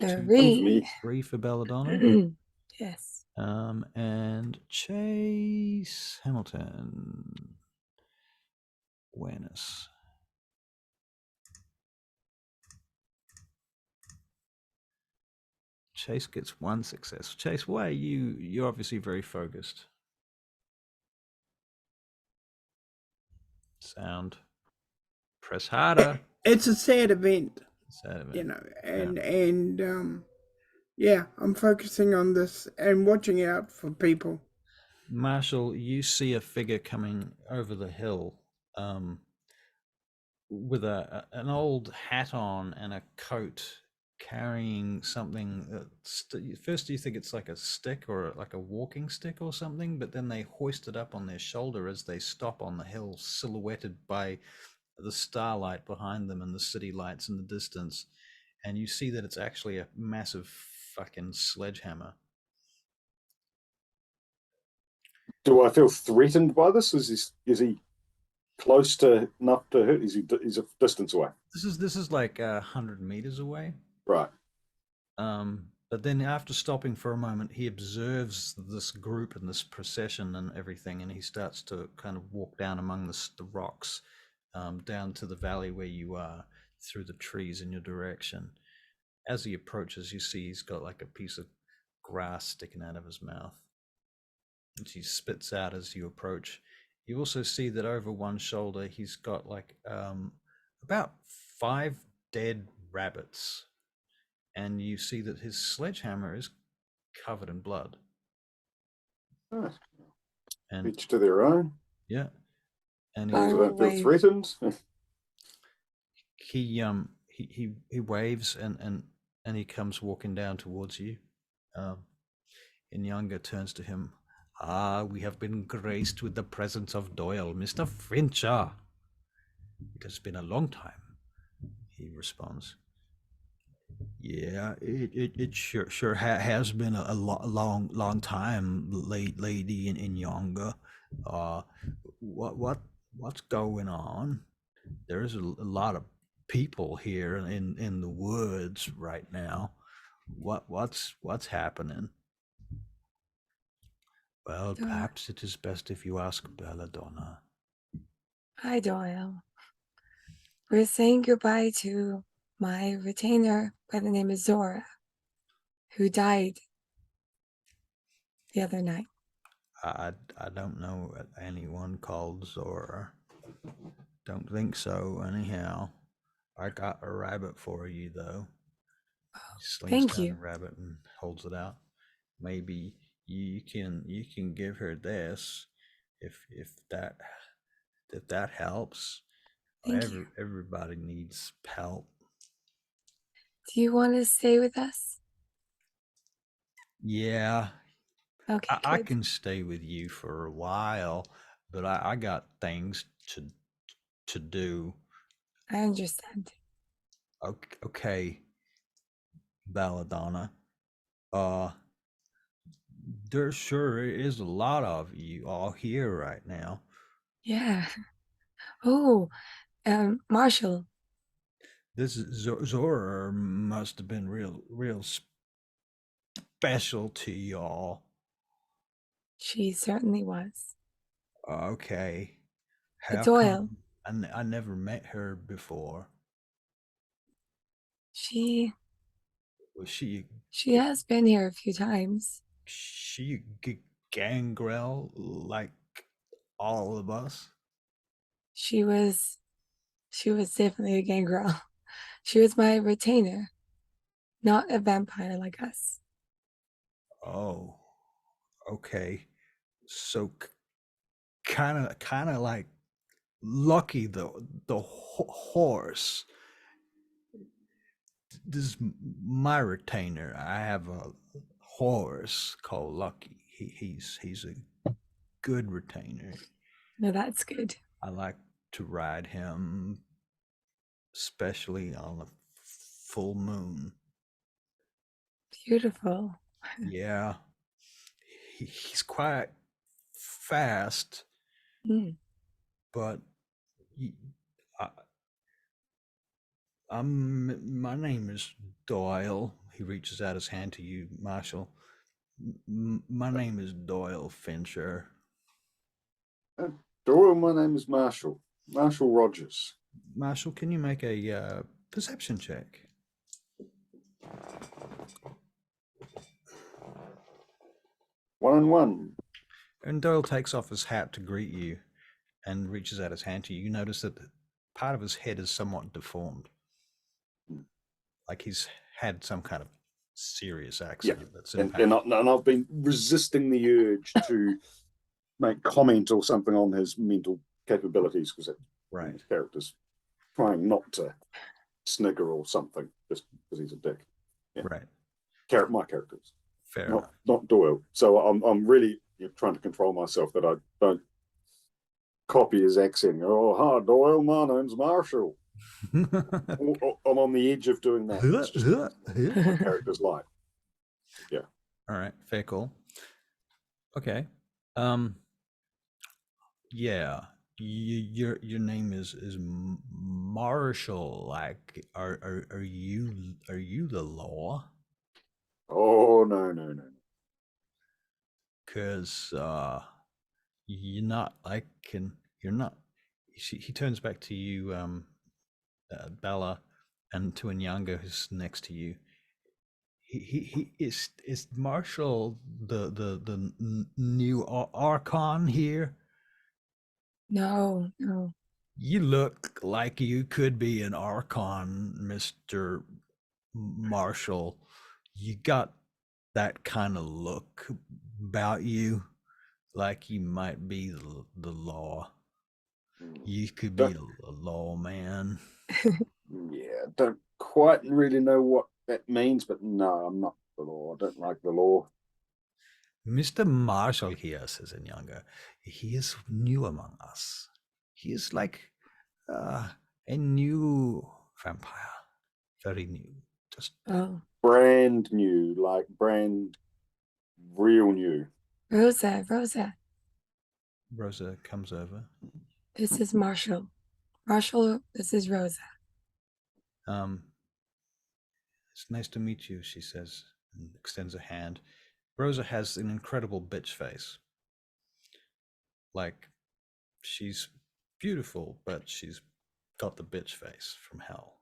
2 Three. 3 for Belladonna. Yes. And Chase Hamilton. Awareness. Chase gets 1 success. Chase, why are you're obviously very focused. Sound. Press harder. It's a sad event, Sad event. you know, and yeah, I'm focusing on this and watching out for people. Marshall, you see a figure coming over the hill, with an old hat on and a coat, carrying something. First, you think it's like a stick or like a walking stick or something, but then they hoist it up on their shoulder as they stop on the hill, silhouetted by the starlight behind them and the city lights in the distance. And you see that it's actually a massive fucking sledgehammer. Do I feel threatened by this? Is he close to enough to hurt? He's a distance away? This is like 100 meters away. Right. But then after stopping for a moment, he observes this group and this procession and everything, and he starts to kind of walk down among the rocks, down to the valley where you are, through the trees in your direction. As he approaches, you see he's got like a piece of grass sticking out of his mouth, which he spits out as you approach. You also see that over one shoulder, he's got like about 5 dead rabbits. And you see that his sledgehammer is covered in blood. Right. And each to their own. yeah. And I don't feel threatened. he waves and he comes walking down towards you. Inyanga turns to him. We have been graced with the presence of Doyle, Mr. Fincher. It has been a long time, he responds. Yeah, it sure has been a long time, lady in Inyanga. What's going on? There's a lot of people here in the woods right now. What's happening? Well, perhaps it is best if you ask Belladonna. Hi, Doyle. We're saying goodbye to my retainer by the name of Zora, who died the other night. I don't know anyone called Zora. Don't think so, anyhow. I got a rabbit for you, though. He slings Thank down you. a rabbit and holds it out. Maybe you can give her this if that helps. Thank you. Everybody needs help. Do you want to stay with us? Yeah, Okay, I good. can stay with you for a while, but I got things to do. I understand. Okay, Belladonna. There sure is a lot of you all here right now. Yeah. Oh, Marshall. This Zora must have been real special to y'all. She certainly was. Okay. But Doyle. I never met her before. She Was she has been here a few times. Gangrel like all of us? She was definitely a gangrel. She was my retainer, not a vampire like us. Oh, okay. So kind of like Lucky the horse. This is my retainer. I have a horse called Lucky. He's a good retainer. No, that's good. I like to ride him, especially on a full moon. Beautiful. Yeah, he's quite fast, Mm. but he, I, my name is Doyle. He reaches out his hand to you, Marshall. My name is Doyle Fincher. Doyle, my name is Marshall. Marshall Rogers. Marshall, can you make a perception check? One on one. And Doyle takes off his hat to greet you and reaches out his hand to you. You notice that part of his head is somewhat deformed. Like he's had some kind of serious accident that's impacted. And I've been resisting the urge to make comment or something on his mental capabilities because his character's trying not to snigger or something just because he's a dick. Yeah. Right. My characters. Fair enough. Not Doyle. So I'm really trying to control myself that I don't copy his accent. Oh, hi, Doyle. My name's Marshall. I'm on the edge of doing that. It's just my character's like. Yeah. All right. Fair call. Okay. Yeah. Your name is Marshall. Like, are you the law? Oh no. Because you're not like you're not. He turns back to you, Bella, and to Anyanga who's next to you. He is Marshall the new Archon here? No. You look like you could be an Archon, Mr. Marshall. You got that kind of look about you, like you might be the law. You could be a lawman. Yeah, don't quite really know what that means, but no, I'm not the law. I don't like the law. Mr. Marshall here, says Anyanga, he is new among us. He is like a new vampire. Very new. Just brand new, like real new. Rosa. Rosa comes over. This is Marshall. Marshall, this is Rosa. It's nice to meet you, she says, and extends a hand. Rosa has an incredible bitch face. Like, she's beautiful, but she's got the bitch face from hell.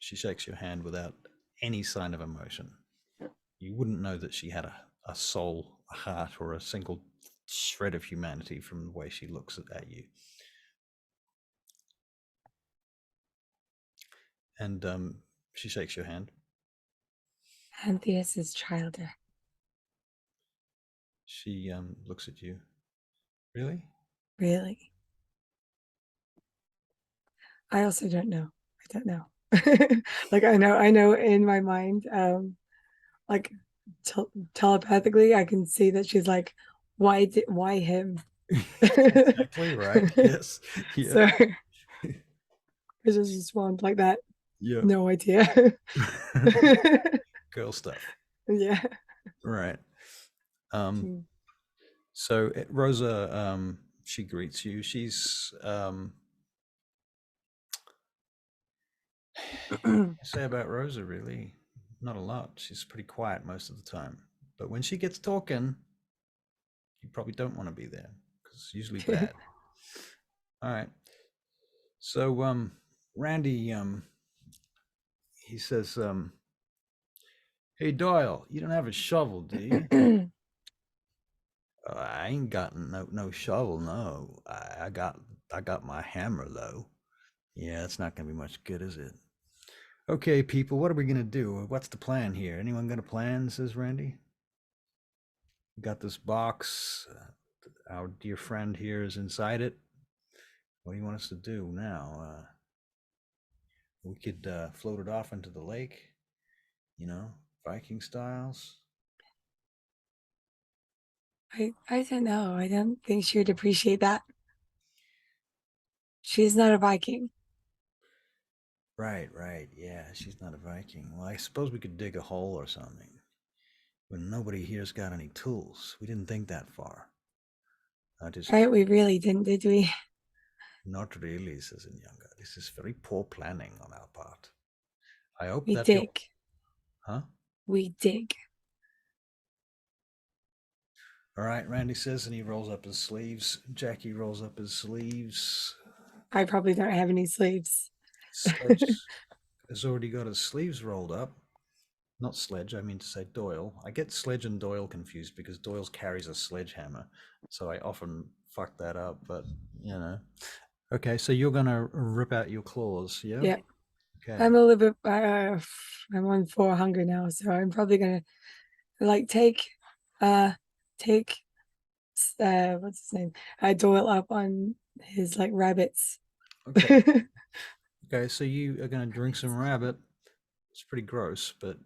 She shakes your hand without any sign of emotion. Yeah. You wouldn't know that she had a soul, a heart, or a single shred of humanity from the way she looks at you. And she shakes your hand. Antheus is childer. She looks at you. Really? Really? I also don't know. I don't know. Like I know in my mind, like telepathically, I can see that she's like, why him? Exactly right. Yes. Yeah. So it's just respond like that. Yeah. No idea. Girl stuff. Yeah. Right. So Rosa, she greets you. She's I say about Rosa, really not a lot. She's pretty quiet most of the time, but when she gets talking, you probably don't want to be there because it's usually bad. All right. So Randy, he says, hey Doyle, you don't have a shovel, do you? I ain't got no shovel. No, I got my hammer though. Yeah, it's not gonna be much good, is it? Okay, people, what are we gonna do? What's the plan here? Anyone got a plan? Says Randy. We got this box. Our dear friend here is inside it. What do you want us to do now? We could float it off into the lake, Viking styles. I don't know. I don't think she would appreciate that. She's not a Viking. Right. Yeah, she's not a Viking. Well, I suppose we could dig a hole or something. But nobody here's got any tools. We didn't think that far. Right, we really didn't, did we? Not really, says Inyanga. This is very poor planning on our part. I hope We that dig. Huh? We dig. All right, Randy says, and he rolls up his sleeves. Jackie rolls up his sleeves. I probably don't have any sleeves. Sledge has already got his sleeves rolled up. Not Sledge, I mean to say Doyle. I get Sledge and Doyle confused because Doyle carries a sledgehammer. So I often fuck that up, but Okay, so you're going to rip out your claws, yeah? Yep. Okay. I'm a little bit, I'm on 4 hunger now, so I'm probably going to take, what's his name? Doyle up on his rabbits. Okay. Okay, so you are going to drink some rabbit. It's pretty gross, but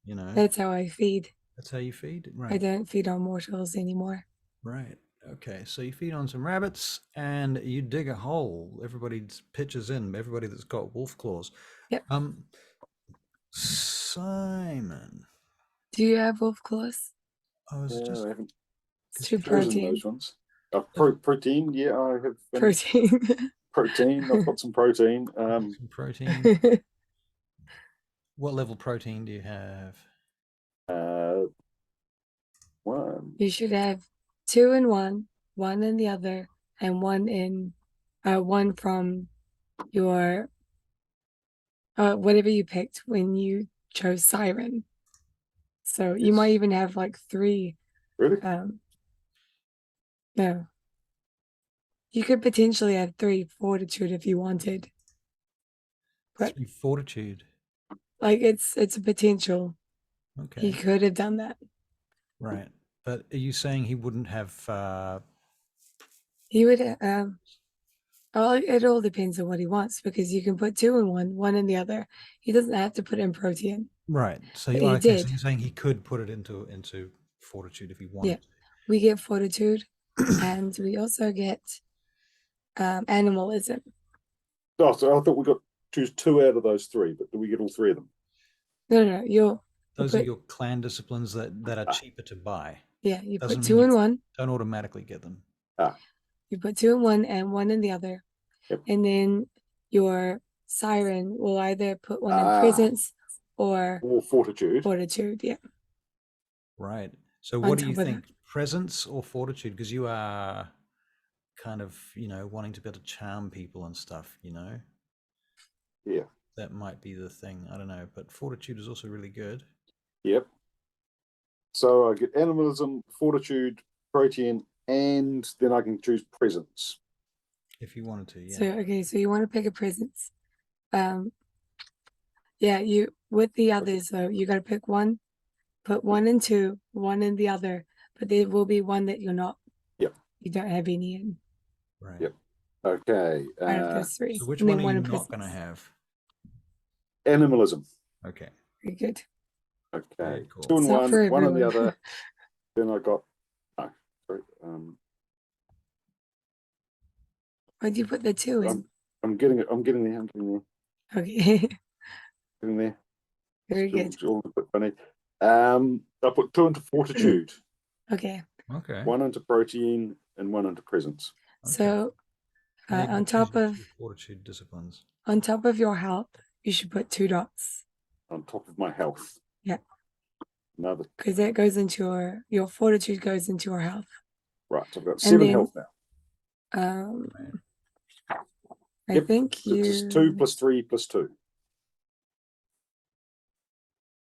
That's how I feed. That's how you feed? Right. I don't feed on mortals anymore. Right. Okay, so you feed on some rabbits and you dig a hole. Everybody pitches in, everybody that's got wolf claws. Yep. Simon. Do you have wolf claws? Oh, is it just I haven't It's too chosen protein. those ones. Protein, yeah, I have Protein. protein. I've got some protein. some protein? What level protein do you have? 1. You should have 2 in one in the other, and one from your whatever you picked when you chose Siren. So you might even have 3. Really? No. You could potentially have 3 fortitude if you wanted. But 3 fortitude. it's a potential. Okay. He could have done that. Right. But are you saying he wouldn't have He would well, it all depends on what he wants, because you can put 2 in one in the other. He doesn't have to put in protein. Right. So But you he okay, did. so you're saying he could put it into fortitude if he wanted Yeah. We get fortitude and we also get animalism. Oh, so I thought we got to choose 2 out of those 3, but do we get all 3 of them? No. Those are your clan disciplines that are cheaper to buy. Yeah, you Doesn't put mean 2 in one. Don't automatically get them. You put 2 in one and 1 in the other. Yep. And then your Siren will either put 1 in presence or fortitude. Yeah. Right. So what do you think? Presence or fortitude? Because you are kind of, wanting to be able to charm people and stuff, Yeah. That might be the thing. I don't know. But fortitude is also really good. Yep. So I get animalism, fortitude, protein, and then I can choose presence. If you wanted to, yeah. So you want to pick a presence. Yeah, you with the others though, you gotta pick one, put 1 in 2, 1 in the other, but there will be 1 that you're not. Yep. You don't have any in. Right. Yep. Okay. Out of those 3. So which and one then are you in not going to have? Animalism. Okay. Very good. Okay. Very cool. 2 in It's not 1 in the for other. Then I got sorry. Why'd you put the 2 in? I'm getting it. I'm getting there. Okay. Getting there. Very good. It's all a bit funny. I put 2 into fortitude. Okay. 1 into protein and 1 into presence. So on top of fortitude disciplines. On top of your health, you should put 2 dots. On top of my health. Yeah. Another. Because that goes into your fortitude goes into your health. Right. So I've got 7 health now. I think it's 2 plus 3 plus 2.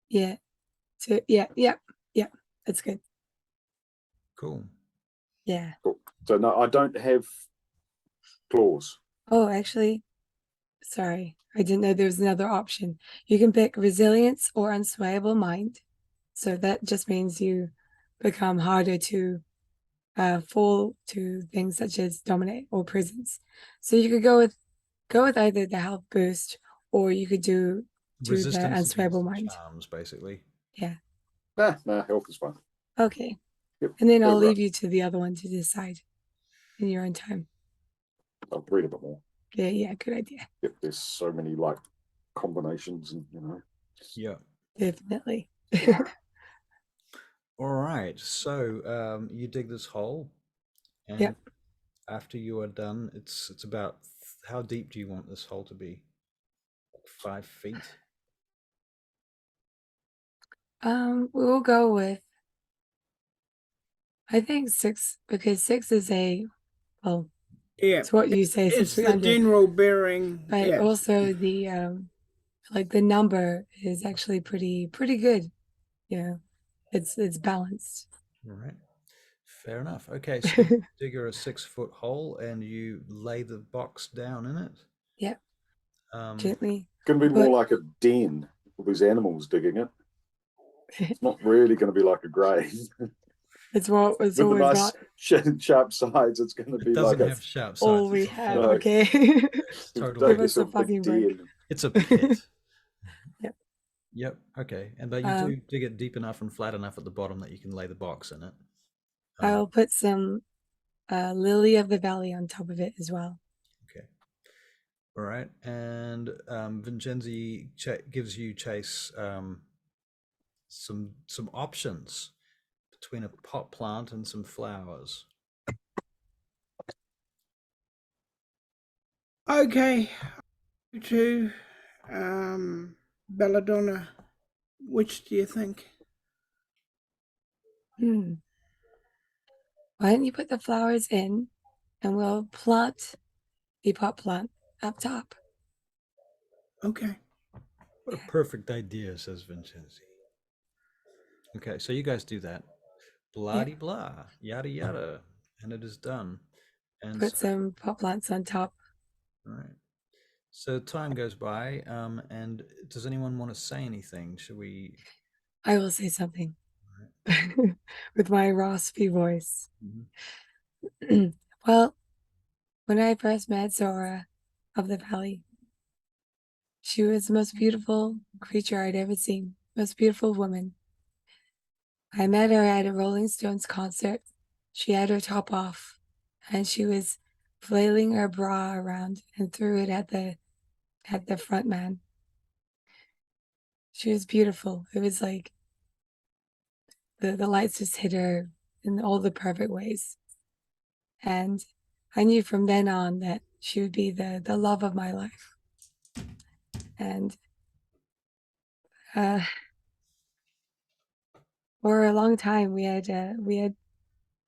Yeah. So yeah. That's good. Cool. Yeah. Cool. So no, I don't have claws. Oh, actually, sorry. I didn't know there was another option. You can pick resilience or unswayable mind. So that just means you become harder to fall to things such as dominate or prisons. So you could go with either the health boost or you could do the Resistance unswayable against mind. charms, basically. Yeah. Nah, health is fine. Okay. Yep. And then go I'll right. leave you to the other one to decide in your own time. I'll read a bit more. Yeah, good idea. Yep, there's so many like combinations and Yeah. Definitely. All right. So you dig this hole, and Yep. after you are done, it's about how deep do you want this hole to be? Like 5 feet. We'll go with I think 6 because 6 is well, Yeah, it's what you say 6 it's feet the under, general bearing. but Yeah. also the like the number is actually pretty good. You know, it's balanced. All right. Fair enough. Okay, so you dig her a 6-foot hole and you lay the box down in it. Yep. Um, Gently. it's going to be more But like a den with these animals digging it. It's not really going to be like a grave. it's With the always nice not sharp sides, it's going to it be like doesn't a have sharp all sides. we It's a have. hole. Okay. It's Give totally. us a big fucking break. den. It's a pit. Yep. Yep. Okay. And but you do dig it deep enough and flat enough at the bottom that you can lay the box in it. I'll put some lily of the valley on top of it as well. Okay. All right. And Vincenzi gives you Chase some options between a pot plant and some flowers. Okay. To Belladonna, which do you think? Why don't you put the flowers in and we'll plant the pot plant up top. Okay. What a perfect idea, says Vincenzi. Okay, so you guys do that. Blah de blah, yada yada, and it is done. And Put so, some pot plants on top. all right. So time goes by, and does anyone want to say anything? Should we? I will say something with my raspy voice. Well, when I first met Zora of the Valley, she was the most beautiful creature I'd ever seen, most beautiful woman. I met her at a Rolling Stones concert. She had her top off, and she was flailing her bra around and threw it at the front man. She was beautiful. It was like the lights just hit her in all the perfect ways. And I knew from then on that she would be the love of my life. And for a long time we had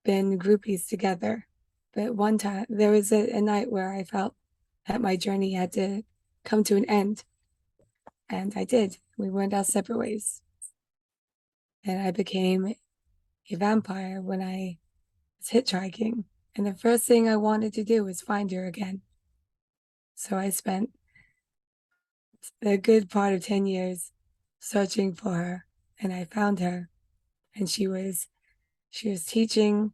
been groupies together. But one time there was a night where I felt that my journey had to come to an end. And I did. We went our separate ways. And I became a vampire when I was hitchhiking. And the first thing I wanted to do was find her again. So I spent a good part of 10 years searching for her, and I found her. And she was teaching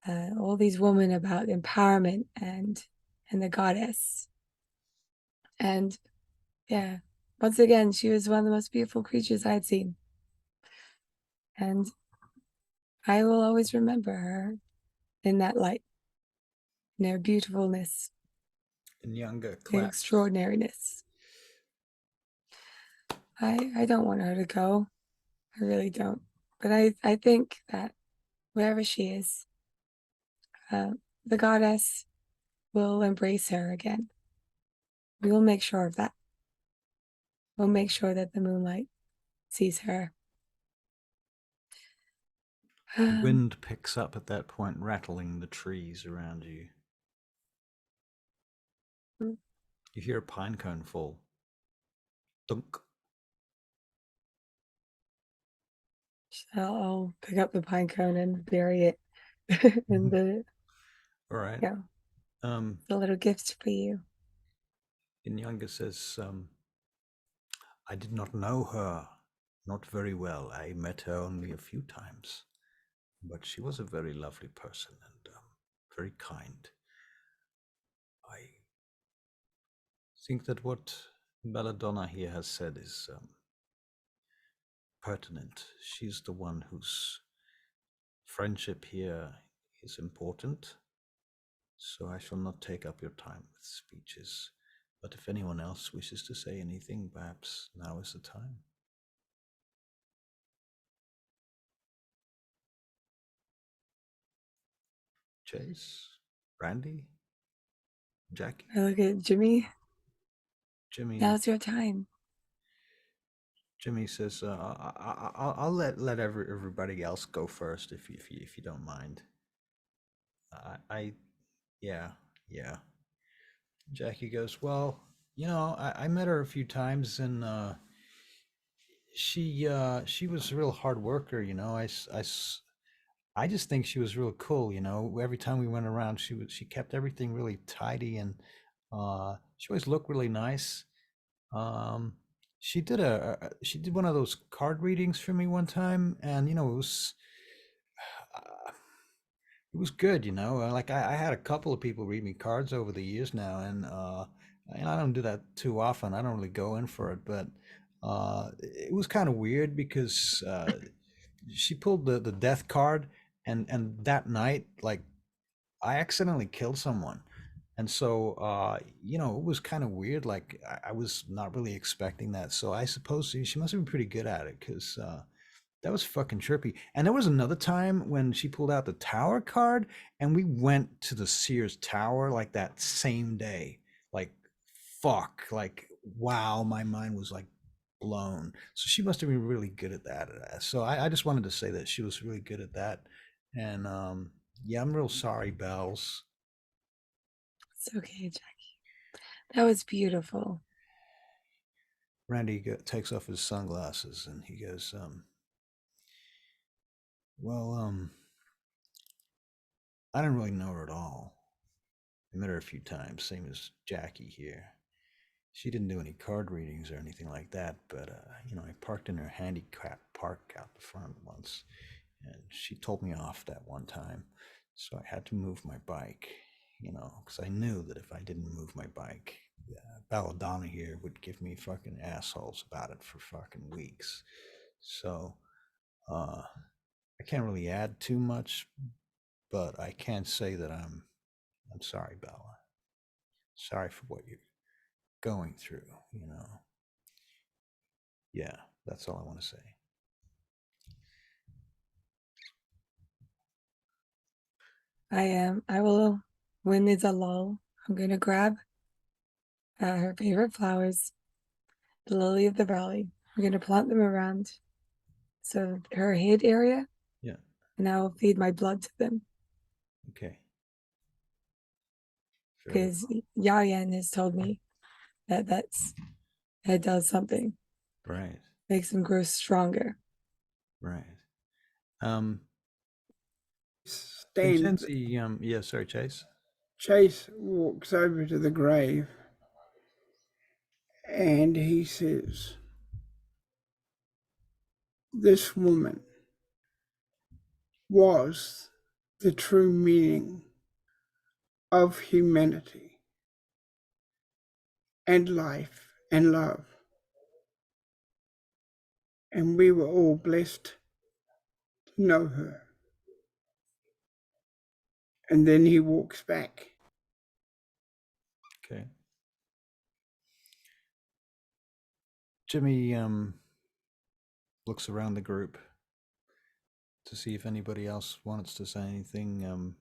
all these women about empowerment and the goddess. And yeah, once again, she was one of the most beautiful creatures I'd seen. And I will always remember her in that light, in her beautifulness, And younger her claps. extraordinariness. I don't want her to go. I really don't. But I think that wherever she is, the goddess will embrace her again. We will make sure of that. We'll make sure that the moonlight sees her. The wind picks up at that point, rattling the trees around you. You hear a pine cone fall. Dunk. I'll pick up the pine cone and bury it and the All right. yeah, the little gift for you. Inyanga says, I did not know her, not very well. I met her only a few times, but she was a very lovely person and very kind. I think that what Belladonna here has said is pertinent. She's the one whose friendship here is important, so I shall not take up your time with speeches. But if anyone else wishes to say anything, perhaps now is the time. Chase, Randy, Jackie, I look at Jimmy. Jimmy. Now's your time. Jimmy says, "I'll let everybody else go first if you don't mind." Yeah. Jackie goes, "Well, I met her a few times, and she was a real hard worker. I just think she was real cool. Every time we went around, she kept everything really tidy, and she always looked really nice. Um, she did one of those card readings for me one time, and uh, it was good. Like I had a couple of people read me cards over the years now, and I don't do that too often. I don't really go in for it, but it was kind of weird because she pulled the death card, and that night, like, I accidentally killed someone. And so, it was kind of weird. Like, I was not really expecting that. So I suppose she must have been pretty good at it, because that was fucking trippy. And there was another time when she pulled out the tower card, and we went to the Sears Tower like that same day. Like, fuck. Like, wow, my mind was like blown. So she must have been really good at that. So I just wanted to say that she was really good at that. And yeah, I'm real sorry, Bells. It's okay, Jackie. That was beautiful. Randy takes off his sunglasses and he goes, well, I didn't really know her at all. I met her a few times, same as Jackie here. She didn't do any card readings or anything like that, but, I parked in her handicap park out the front once, and she told me off that one time, so I had to move my bike, because I knew that if I didn't move my bike, Belladonna here would give me fucking assholes about it for fucking weeks. So, I can't really add too much, but I can say that I'm sorry, Bella. Sorry for what you're going through, Yeah, that's all I want to say. I will, when there's a lull, I'm going to grab her favorite flowers, the lily of the valley. I'm going to plant them around so her head area, Yeah. and I will feed my blood to them. Okay. Because Yayan has told me that that does something. Right. Makes them grow stronger. Right. Stands. Yeah, sorry, Chase. Chase walks over to the grave and he says, "This woman was the true meaning of humanity and life and love. And we were all blessed to know her." And then he walks back. Okay. Jimmy looks around the group to see if anybody else wants to say anything.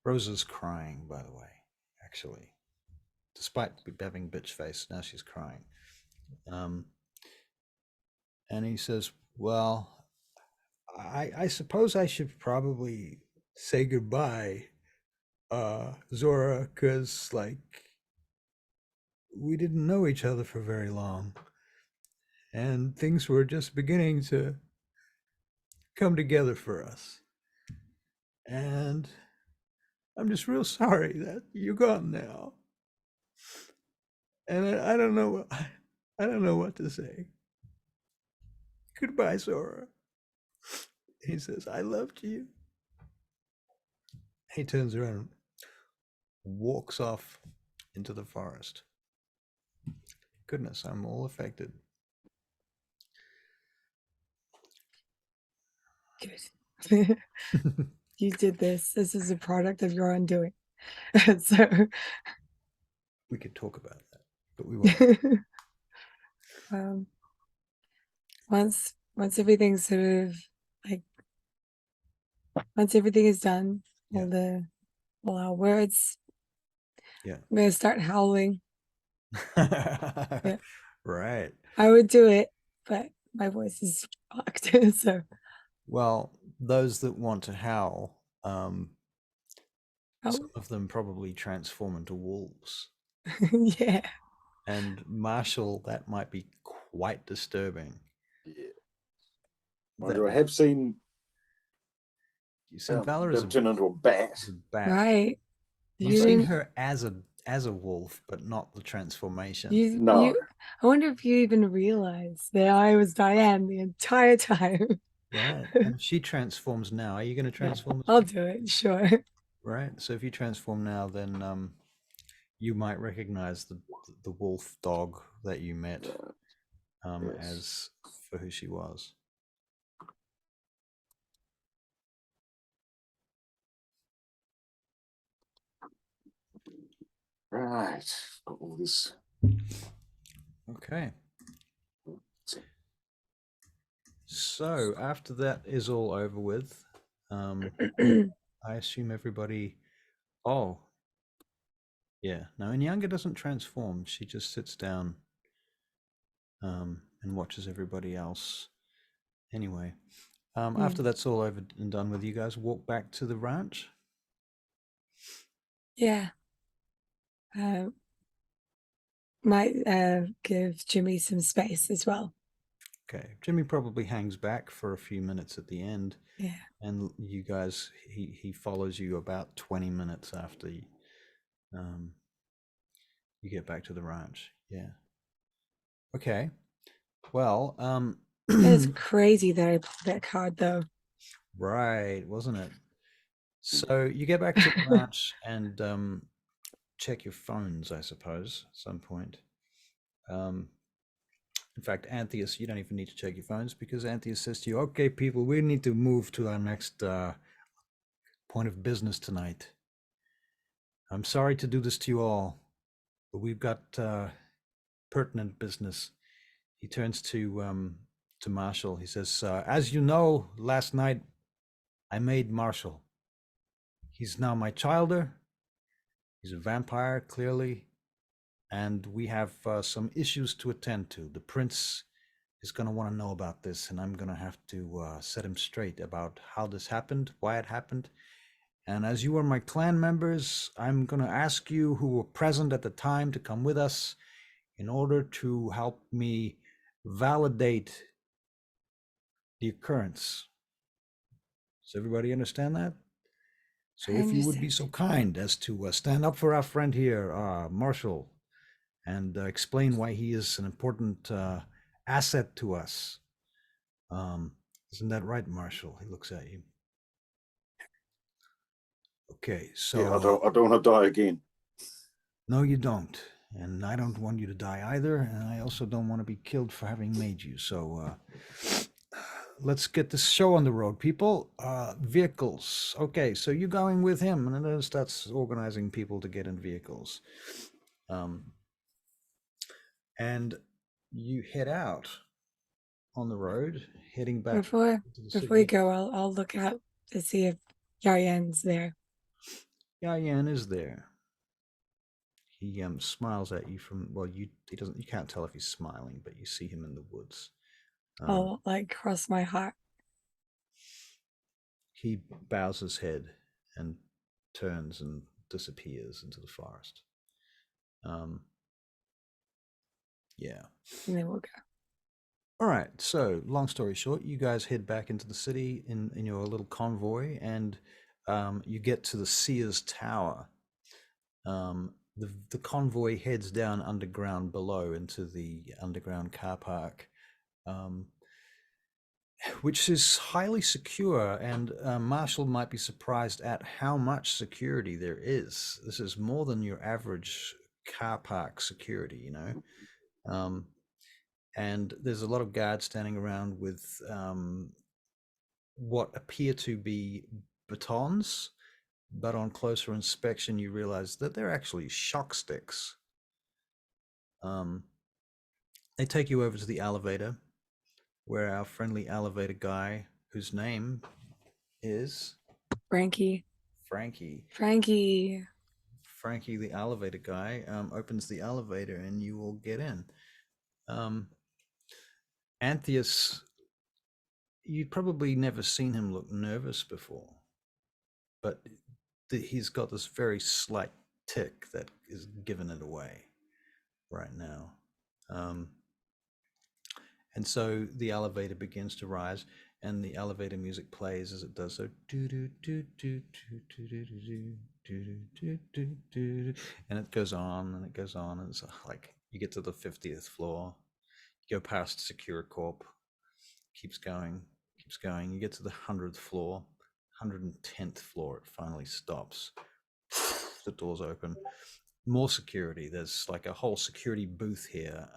Rosa's crying, by the way, actually. Despite having bitch face, now she's crying. And he says, well, I suppose I should probably say goodbye, Zora, because, like, we didn't know each other for very long. And things were just beginning to come together for us. And I'm just real sorry that you're gone now. And I don't know, I don't know what to say. Goodbye, Zora. He says, I loved you. He turns around, walks off into the forest. Goodness, I'm all affected. Good. You did this. This is a product of your undoing. So We could talk about that, but we won't. Once everything's sort of like once everything is done, Yeah. all our words, Yeah. I'm gonna start howling. Yeah. Right. I would do it, but my voice is fucked. So Well, those that want to howl, some oh, of them probably transform into wolves. yeah. And Marshall, that might be quite disturbing. Yeah. Mind you, I have seen You seen Valor as them turn into a bat. a bat. Right. You've seen her as a wolf, but not the transformation. No. I wonder if you even realized that I was Diane the entire time. Right. And she transforms now. Are you going to transform? I'll do it, sure. Right. So if you transform now, then you might recognize the wolf dog that you met Yes. as for who she was. Right. Got all this. Okay. So after that is all over with, I assume everybody. Oh, yeah. No, Nyanga doesn't transform. She just sits down and watches everybody else. Anyway, after that's all over and done with, you guys walk back to the ranch. Yeah. Might give Jimmy some space as well. Okay. Jimmy probably hangs back for a few minutes at the end. Yeah. And you guys, he follows you about 20 minutes after you get back to the ranch. Yeah. Okay. Well, It's crazy that I pulled that card though. right, wasn't it? So you get back to the ranch and check your phones, I suppose, at some point. In fact, Antheus, you don't even need to check your phones because Antheus says to you, okay, people, we need to move to our next point of business tonight. I'm sorry to do this to you all, but we've got pertinent business. He turns to Marshall. He says, as you know, last night I made Marshall. He's now my childer. He's a vampire, clearly. And we have some issues to attend to. The prince is going to want to know about this, and I'm going to have to set him straight about how this happened, why it happened. And as you are my clan members, I'm going to ask you who were present at the time to come with us in order to help me validate the occurrence. Does everybody understand that? So if you would be so kind as to stand up for our friend here, Marshall, and explain why he is an important asset to us. Isn't that right, Marshall? He looks at you. Okay, so yeah, I don't want to die again. No, you don't, and I don't want you to die either, and I also don't want to be killed for having made you. So let's get this show on the road, people. Vehicles. Okay, so you're going with him, and then starts organizing people to get in vehicles. And you head out on the road, heading back Before to the we city. go, I'll look out to see if Yaryan's there. Yayan is there. He smiles at you from you can't tell if he's smiling, but you see him in the woods. I'll like cross my heart. He bows his head and turns and disappears into the forest. Yeah. And then we'll go. All right. So, long story short, you guys head back into the city in your little convoy, and you get to the Sears Tower. The convoy heads down underground below into the underground car park, which is highly secure, and Marshall might be surprised at how much security there is. This is more than your average car park security, you know. And there's a lot of guards standing around with what appear to be batons, but on closer inspection you realize that they're actually shock sticks. They take you over to the elevator, where our friendly elevator guy, whose name is Frankie. Frankie, the elevator guy, opens the elevator and you will get in. Antheus, you'd probably never seen him look nervous before, but he's got this very slight tick that is giving it away right now. And so the elevator begins to rise, and the elevator music plays as it does so. And it goes on and it goes on, and it's like you get to the 50th floor, you go past Secure Corp, keeps going. You get to the 100th floor, 110th floor, it finally stops. The doors open. More security. There's like a whole security booth here.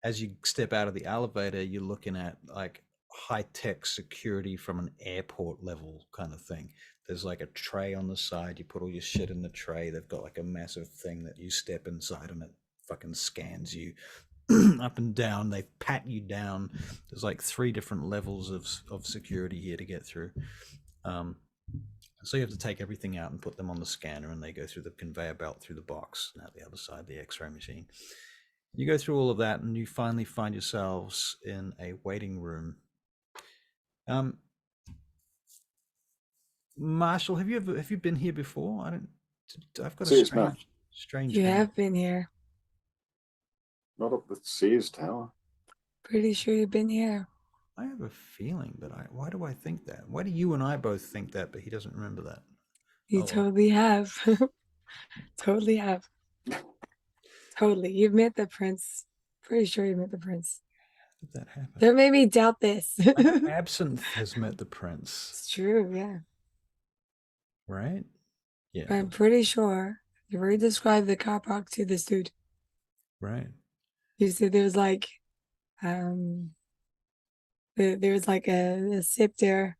As you step out of the elevator, you're looking at like high-tech security from an airport level kind of thing. There's like a tray on the side. You put all your shit in the tray. They've got like a massive thing that you step inside and it fucking scans you up and down. They pat you down. There's like 3 different levels of security here to get through. So you have to take everything out and put them on the scanner, and they go through the conveyor belt through the box and out the other side, the X-ray machine. You go through all of that, and you finally find yourselves in a waiting room. Marshall, have you been here before? I've got Sears, a strange. You have been here. Not at the Sears Tower. Pretty sure you've been here. I have a feeling, but why do I think that? Why do you and I both think that, but he doesn't remember that? You totally have. Totally have. Totally. You've met the prince. Pretty sure you met the prince. How did that happen? Don't make me doubt this. Absinthe has met the prince. It's true, yeah. Right? Yeah. But I'm pretty sure you already described the car park to this dude. Right. You said there was like there was like a scepter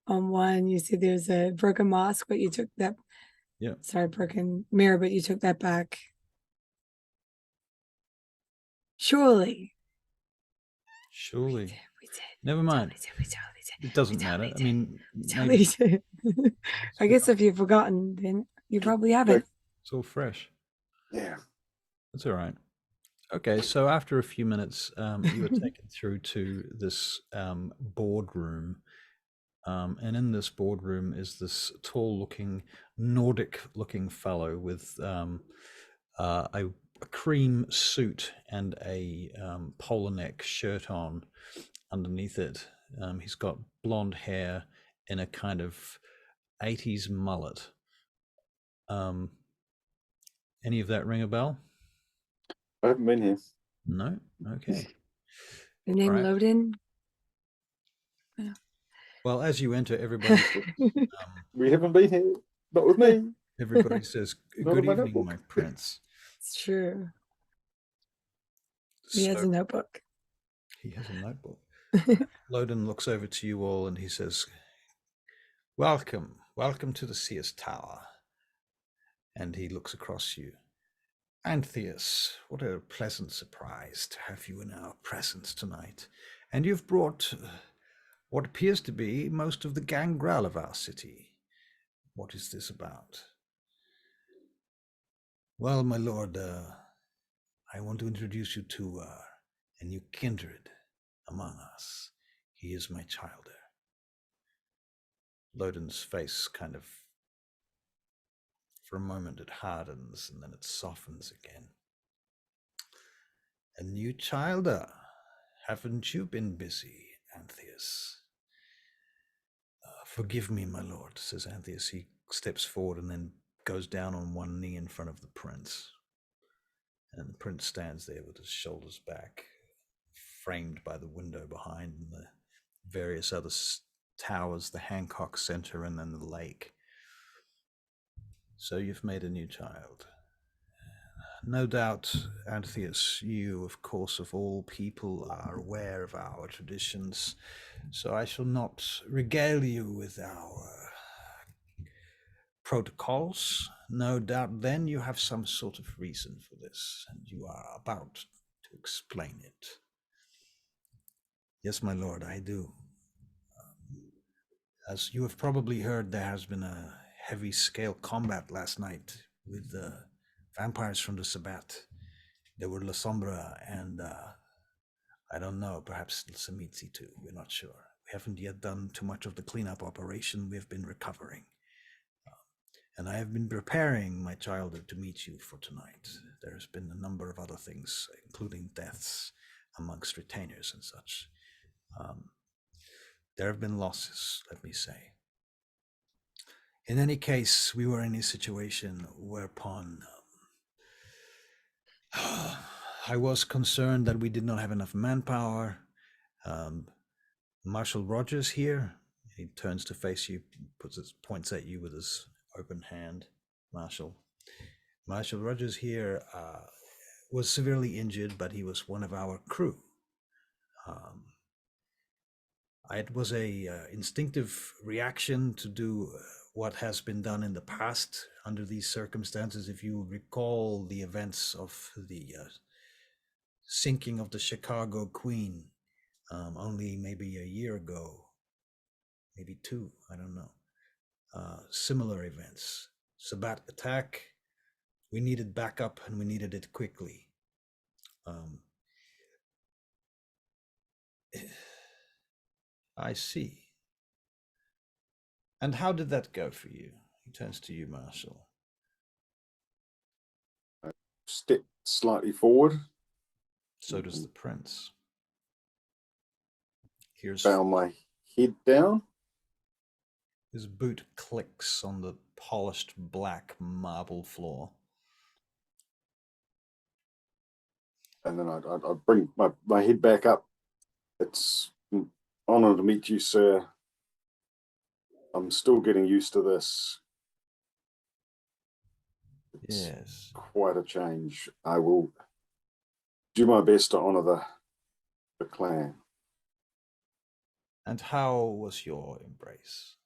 on one. You said there's a broken mosque, but you took that. Yeah. Sorry, broken mirror, but you took that back. Surely. We did. Never mind. We totally did. It doesn't matter. I mean, Totally did. I guess if you've forgotten, then you probably haven't. It's all fresh. Yeah. That's all right. Okay, so after a few minutes, you were taken through to this boardroom. And in this boardroom is this tall-looking, Nordic-looking fellow with a cream suit and a polar neck shirt on underneath it. He's got blonde hair in a kind of 80s mullet. Any of that ring a bell? I haven't been here. No? Okay. The name Right. Loden. Well, as you enter, everybody We haven't been here. Not with me. everybody says, Not "Good in my evening, notebook." my prince." It's true. He has So a notebook. he has a notebook. Loden looks over to you all and he says, welcome to the Sears Tower. And he looks across you. Antheus, what a pleasant surprise to have you in our presence tonight. And you've brought what appears to be most of the Gangrel of our city. What is this about? Well, my lord, I want to introduce you to a new kindred among us. He is my childer. Loden's face kind of, for a moment it hardens and then it softens again. A new childer? Haven't you been busy, Antheus? Forgive me, my lord, says Antheus. He steps forward and then goes down on one knee in front of the prince. And the prince stands there with his shoulders back, framed by the window behind and the various other towers, the Hancock Center, and then the lake. So you've made a new child. No doubt, Antheus, you, of course, of all people, are aware of our traditions, so I shall not regale you with our protocols. No doubt then you have some sort of reason for this, and you are about to explain it. Yes, my lord, I do. As you have probably heard, there has been a heavy-scale combat last night with the vampires from the Sabbat. There were La Sombra and, I don't know, perhaps Samitsi too, we're not sure. We haven't yet done too much of the cleanup operation, we have been recovering. And I have been preparing my child to meet you for tonight. There's been a number of other things, including deaths amongst retainers and such. There have been losses, let me say. In any case, we were in a situation whereupon I was concerned that we did not have enough manpower. Marshal Rogers here, he turns to face you, points at you with his open hand. Marshal Rogers here was severely injured, but he was one of our crew. It was a instinctive reaction to do what has been done in the past under these circumstances. If you recall the events of the sinking of the Chicago Queen only maybe a year ago, maybe two, I don't know. Similar events. Sabbat attack, we needed backup and we needed it quickly. I see. And how did that go for you? He turns to you, Marshal. Step slightly forward. So does the prince. Here's Bow my head down. his boot clicks on the polished black marble floor. And then I bring my head back up. It's an honor to meet you, sir. I'm still getting used to this. It's Yes. quite a change. I will do my best to honor the clan. And how was your embrace?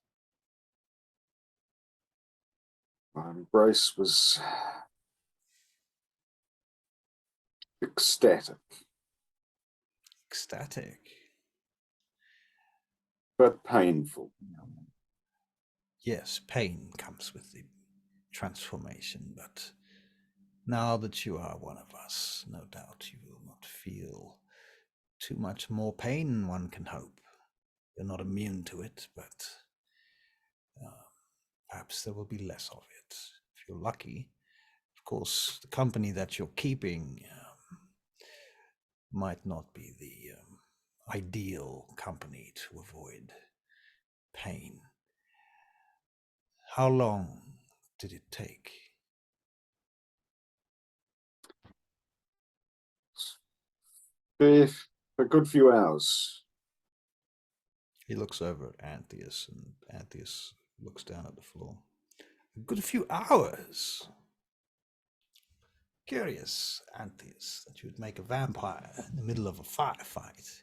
My embrace was ecstatic, Ecstatic. but painful. Yes, pain comes with the transformation, but now that you are one of us, no doubt you will not feel too much more pain, one can hope. You're not immune to it, but perhaps there will be less of it. If you're lucky, of course, the company that you're keeping might not be the ideal company to avoid pain. How long did it take? A good few hours. He looks over at Antheus, and Antheus looks down at the floor. A good few hours. Curious, Antheus, that you would make a vampire in the middle of a firefight.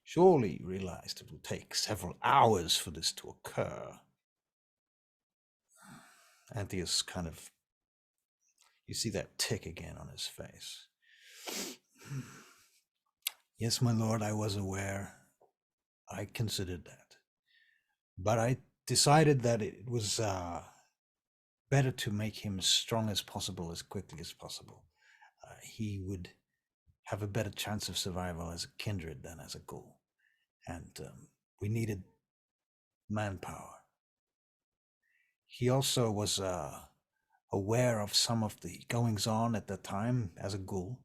Surely you realized it would take several hours for this to occur. Antheus kind of, you see that tick again on his face. Yes, my lord, I was aware. I considered that. But I decided that it was better to make him as strong as possible, as quickly as possible. He would have a better chance of survival as a kindred than as a ghoul. And we needed manpower. He also was aware of some of the goings-on at that time as a ghoul,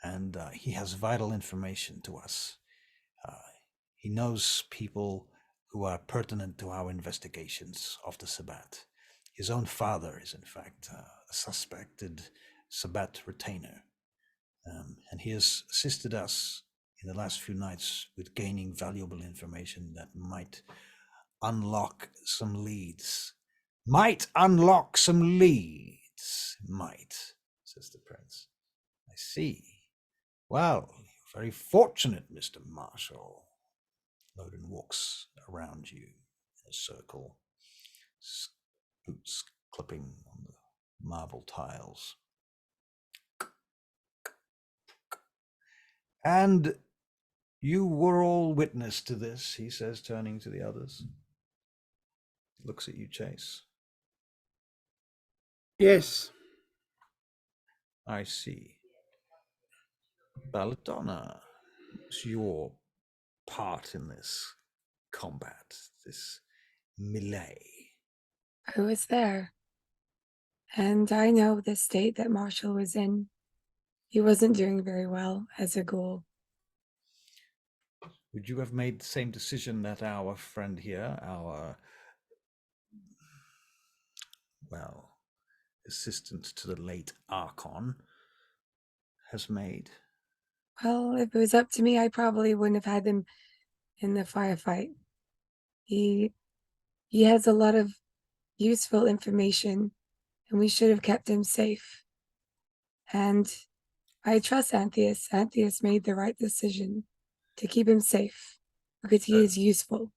and he has vital information to us. He knows people who are pertinent to our investigations of the Sabbat. His own father is, in fact, a suspected Sabbat retainer. And he has assisted us in the last few nights with gaining valuable information that might unlock some leads. Might unlock some leads. Might, says the prince. I see. Well, you're very fortunate, Mr. Marshall. Loden walks around you in a circle, boots clipping on the marble tiles. And you were all witness to this, he says, turning to the others. Looks at you, Chase. Yes. I see. Belladonna, what's your part in this combat, this melee? I was there. And I know the state that Marshall was in. He wasn't doing very well as a ghoul. Would you have made the same decision that our friend here, our, well, assistant to the late Archon, has made? Well, if it was up to me, I probably wouldn't have had him in the firefight. He has a lot of useful information, and we should have kept him safe. And I trust Antheus. Antheus made the right decision to keep him safe because he is useful.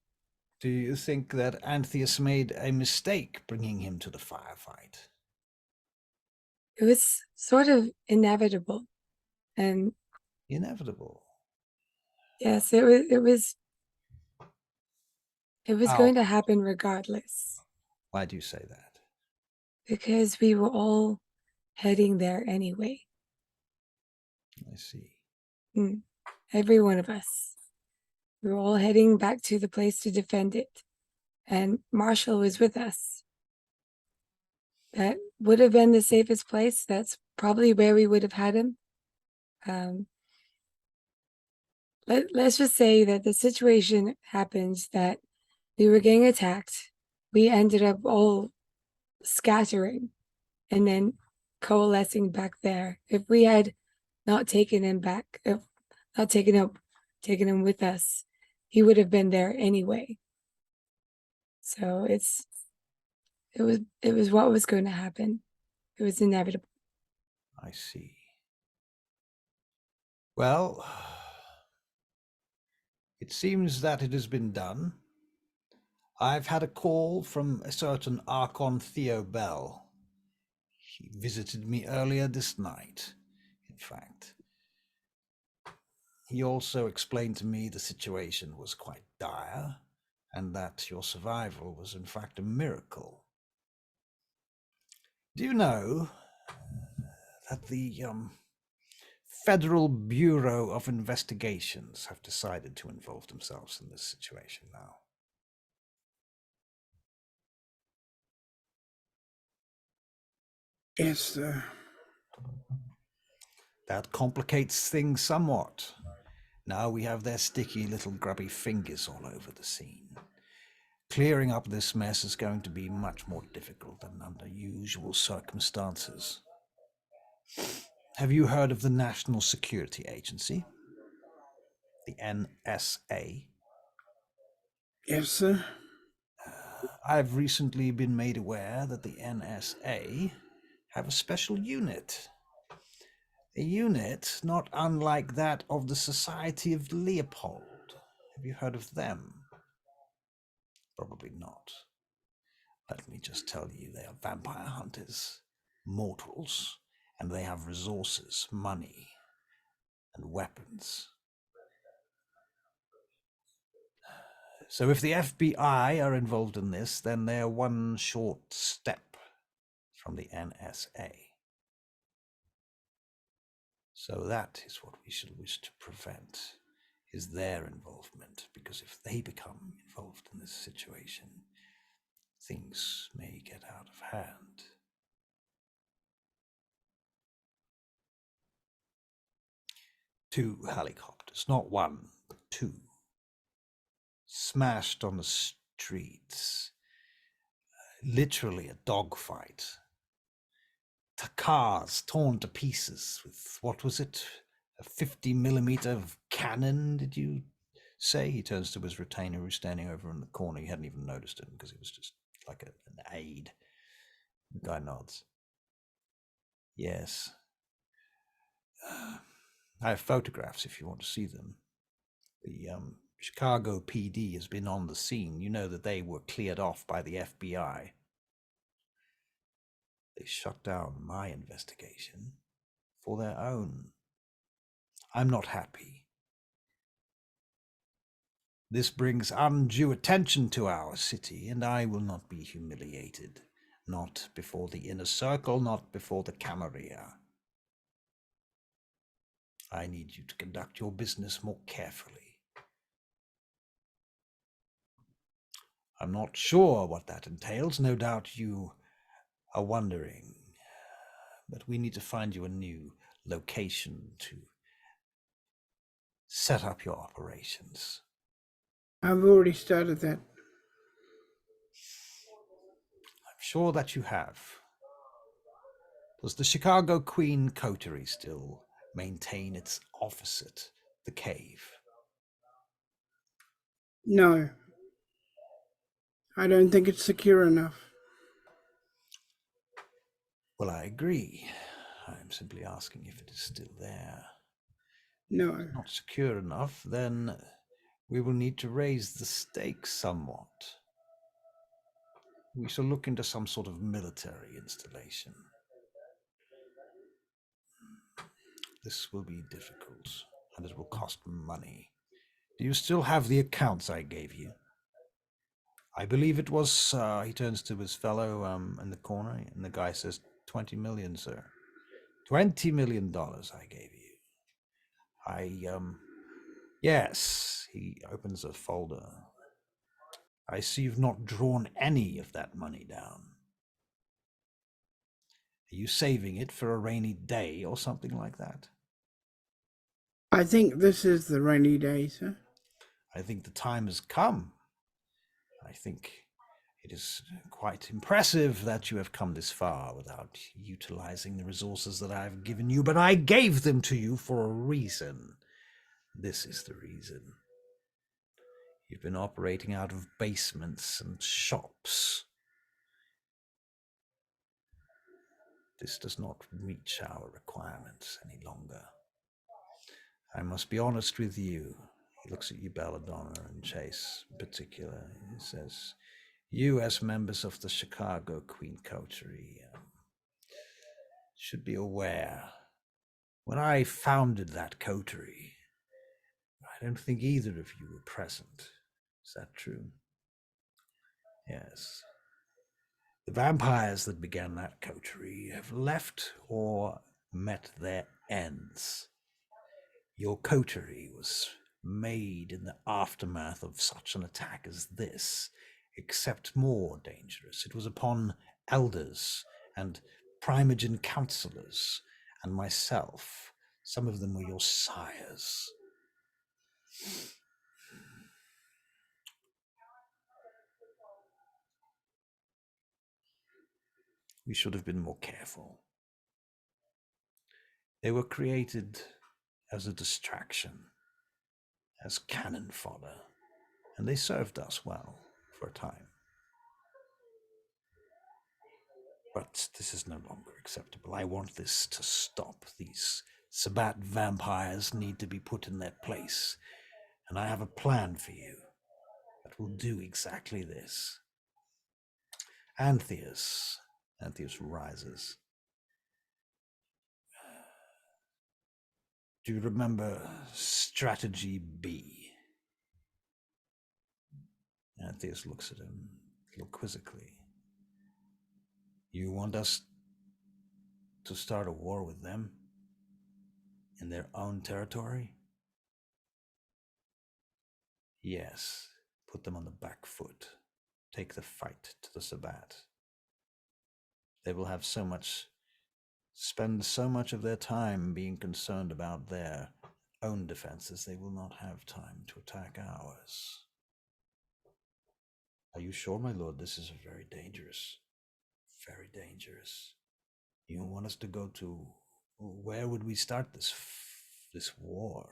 Do you think that Antheus made a mistake bringing him to the firefight? It was sort of inevitable. And Inevitable. yes, it was How? going to happen regardless. Why do you say that? Because we were all heading there anyway. I see. Every one of us. We were all heading back to the place to defend it. And Marshall was with us. That would have been the safest place. That's probably where we would have had him. Let's just say that the situation happened that we were getting attacked. We ended up all scattering and then coalescing back there. If we had not taken him back, if not taken him with us, he would have been there anyway. So it was what was going to happen. It was inevitable. I see. Well, it seems that it has been done. I've had a call from a certain Archon Theo Bell. He visited me earlier this night, in fact. He also explained to me the situation was quite dire, and that your survival was in fact a miracle. Do you know that the Federal Bureau of Investigations have decided to involve themselves in this situation now? Yes, sir. That complicates things somewhat. Now we have their sticky little grubby fingers all over the scene. Clearing up this mess is going to be much more difficult than under usual circumstances. Have you heard of the National Security Agency? The NSA? Yes, sir. I've recently been made aware that the NSA have a special unit. A unit not unlike that of the Society of Leopold. Have you heard of them? Probably not. Let me just tell you, they are vampire hunters, mortals, and they have resources, money, and weapons. So if the FBI are involved in this, then they're one short step from the NSA. So that is what we should wish to prevent, is their involvement, because if they become involved in this situation, things may get out of hand. Two helicopters, not one, but two. smashed on the streets. Literally a dogfight. Cars torn to pieces with, what was it, a 50mm cannon, did you say? He turns to his retainer who's standing over in the corner. He hadn't even noticed him because he was just like an aide. The guy nods. Yes. I have photographs if you want to see them. The Chicago PD has been on the scene. You know that they were cleared off by the FBI. They shut down my investigation for their own. I'm not happy. This brings undue attention to our city, and I will not be humiliated. Not before the inner circle, not before the Camarilla. I need you to conduct your business more carefully. I'm not sure what that entails. No doubt you are wondering. But we need to find you a new location to set up your operations. I've already started that. I'm sure that you have. Does the Chicago Queen Coterie still maintain its office at the cave? No. I don't think it's secure enough. Well, I agree. I'm simply asking if it is still there. No. If it's not secure enough, then we will need to raise the stakes somewhat. We shall look into some sort of military installation. This will be difficult, and it will cost money. Do you still have the accounts I gave you? I believe it was, he turns to his fellow in the corner, and the guy says, 20 million, sir. $20 million I gave you. Yes, he opens a folder. I see you've not drawn any of that money down. Are you saving it for a rainy day or something like that? I think this is the rainy day, sir. I think the time has come. I think it is quite impressive that you have come this far without utilizing the resources that I have given you, but I gave them to you for a reason. This is the reason. You've been operating out of basements and shops. This does not reach our requirements any longer. I must be honest with you. He looks at you, Belladonna, and Chase in particular. He says, you as members of the Chicago Queen Coterie should be aware. When I founded that coterie, I don't think either of you were present. Is that true? Yes. The vampires that began that coterie have left or met their ends. Your coterie was made in the aftermath of such an attack as this, except more dangerous. It was upon elders and primogen counselors and myself. Some of them were your sires. We should have been more careful. They were created as a distraction, as cannon fodder, and they served us well for a time. But this is no longer acceptable. I want this to stop. These Sabbat vampires need to be put in their place, and I have a plan for you that will do exactly this. Antheus rises. Do you remember strategy B? Antheus looks at him a little quizzically. You want us to start a war with them in their own territory? Yes, put them on the back foot. Take the fight to the Sabbat. They will have spend so much of their time being concerned about their own defenses, they will not have time to attack ours. Are you sure, my lord? This is very dangerous. Very dangerous. You want us to go to... Where would we start this war?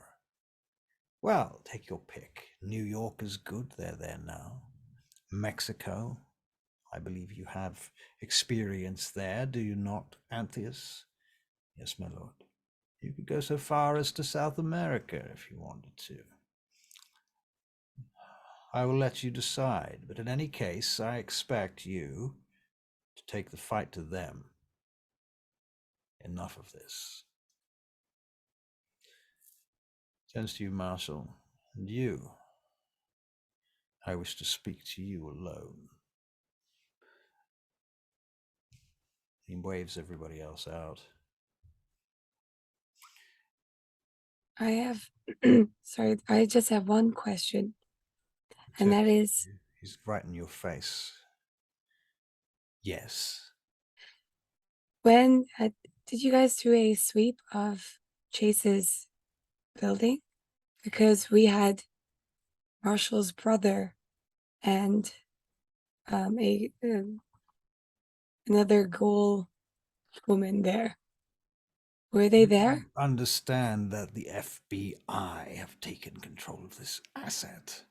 Well, take your pick. New York is good. They're there now. Mexico. I believe you have experience there, do you not, Antheus? Yes, my lord. You could go so far as to South America if you wanted to. I will let you decide, but in any case, I expect you to take the fight to them. Enough of this. Turns to you, Marshal, and you. I wish to speak to you alone. He waves everybody else out. I have, sorry, I just have one question. And that is, He's right in your face. Yes. when did you guys do a sweep of Chase's building? Because we had Marshall's brother and another ghoul woman there. Were they there? Understand that the FBI have taken control of this asset.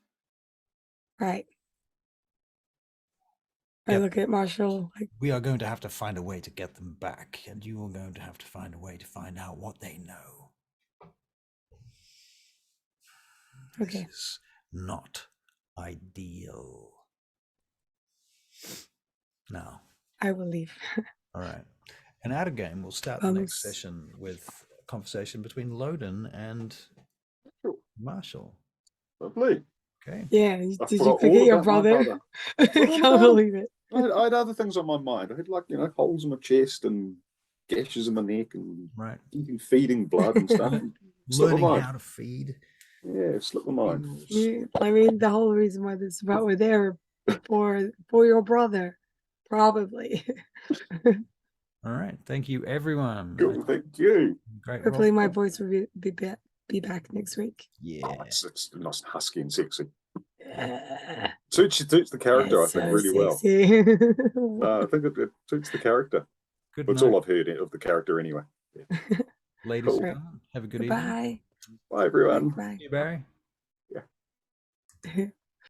Right. I Get look at Marshall like, We are going to have to find a way to get them back, and you are going to have to find a way to find out what they know. okay, This is not ideal. Now, I will leave. all right. And out of game, we'll start the next session with a conversation between Loden and Sure. Marshall. Lovely. Okay. Yeah, I did you forgot forget all your about my brother? I Well, can't no. believe it. I had other things on my mind. I had like, holes in my chest and gashes in my neck and Right. feeding blood and stuff. Slip my Learning mind. how to feed. Yeah, slip my mind. I mean, the whole reason why this about were there for your brother, probably. All right. Thank you, everyone. Cool, thank you. Great. Hopefully, roll. my voice will be back next week. Yeah. Oh, it's nice and husky and sexy. Uh, Suits the character, I it's think, so really sexy. well. I think it suits the character. Good That's night. all I've heard of the character anyway. Yeah. Ladies Cool. and gentlemen, have a good evening. Goodbye. Bye, everyone. Bye. See you, Barry. Yeah.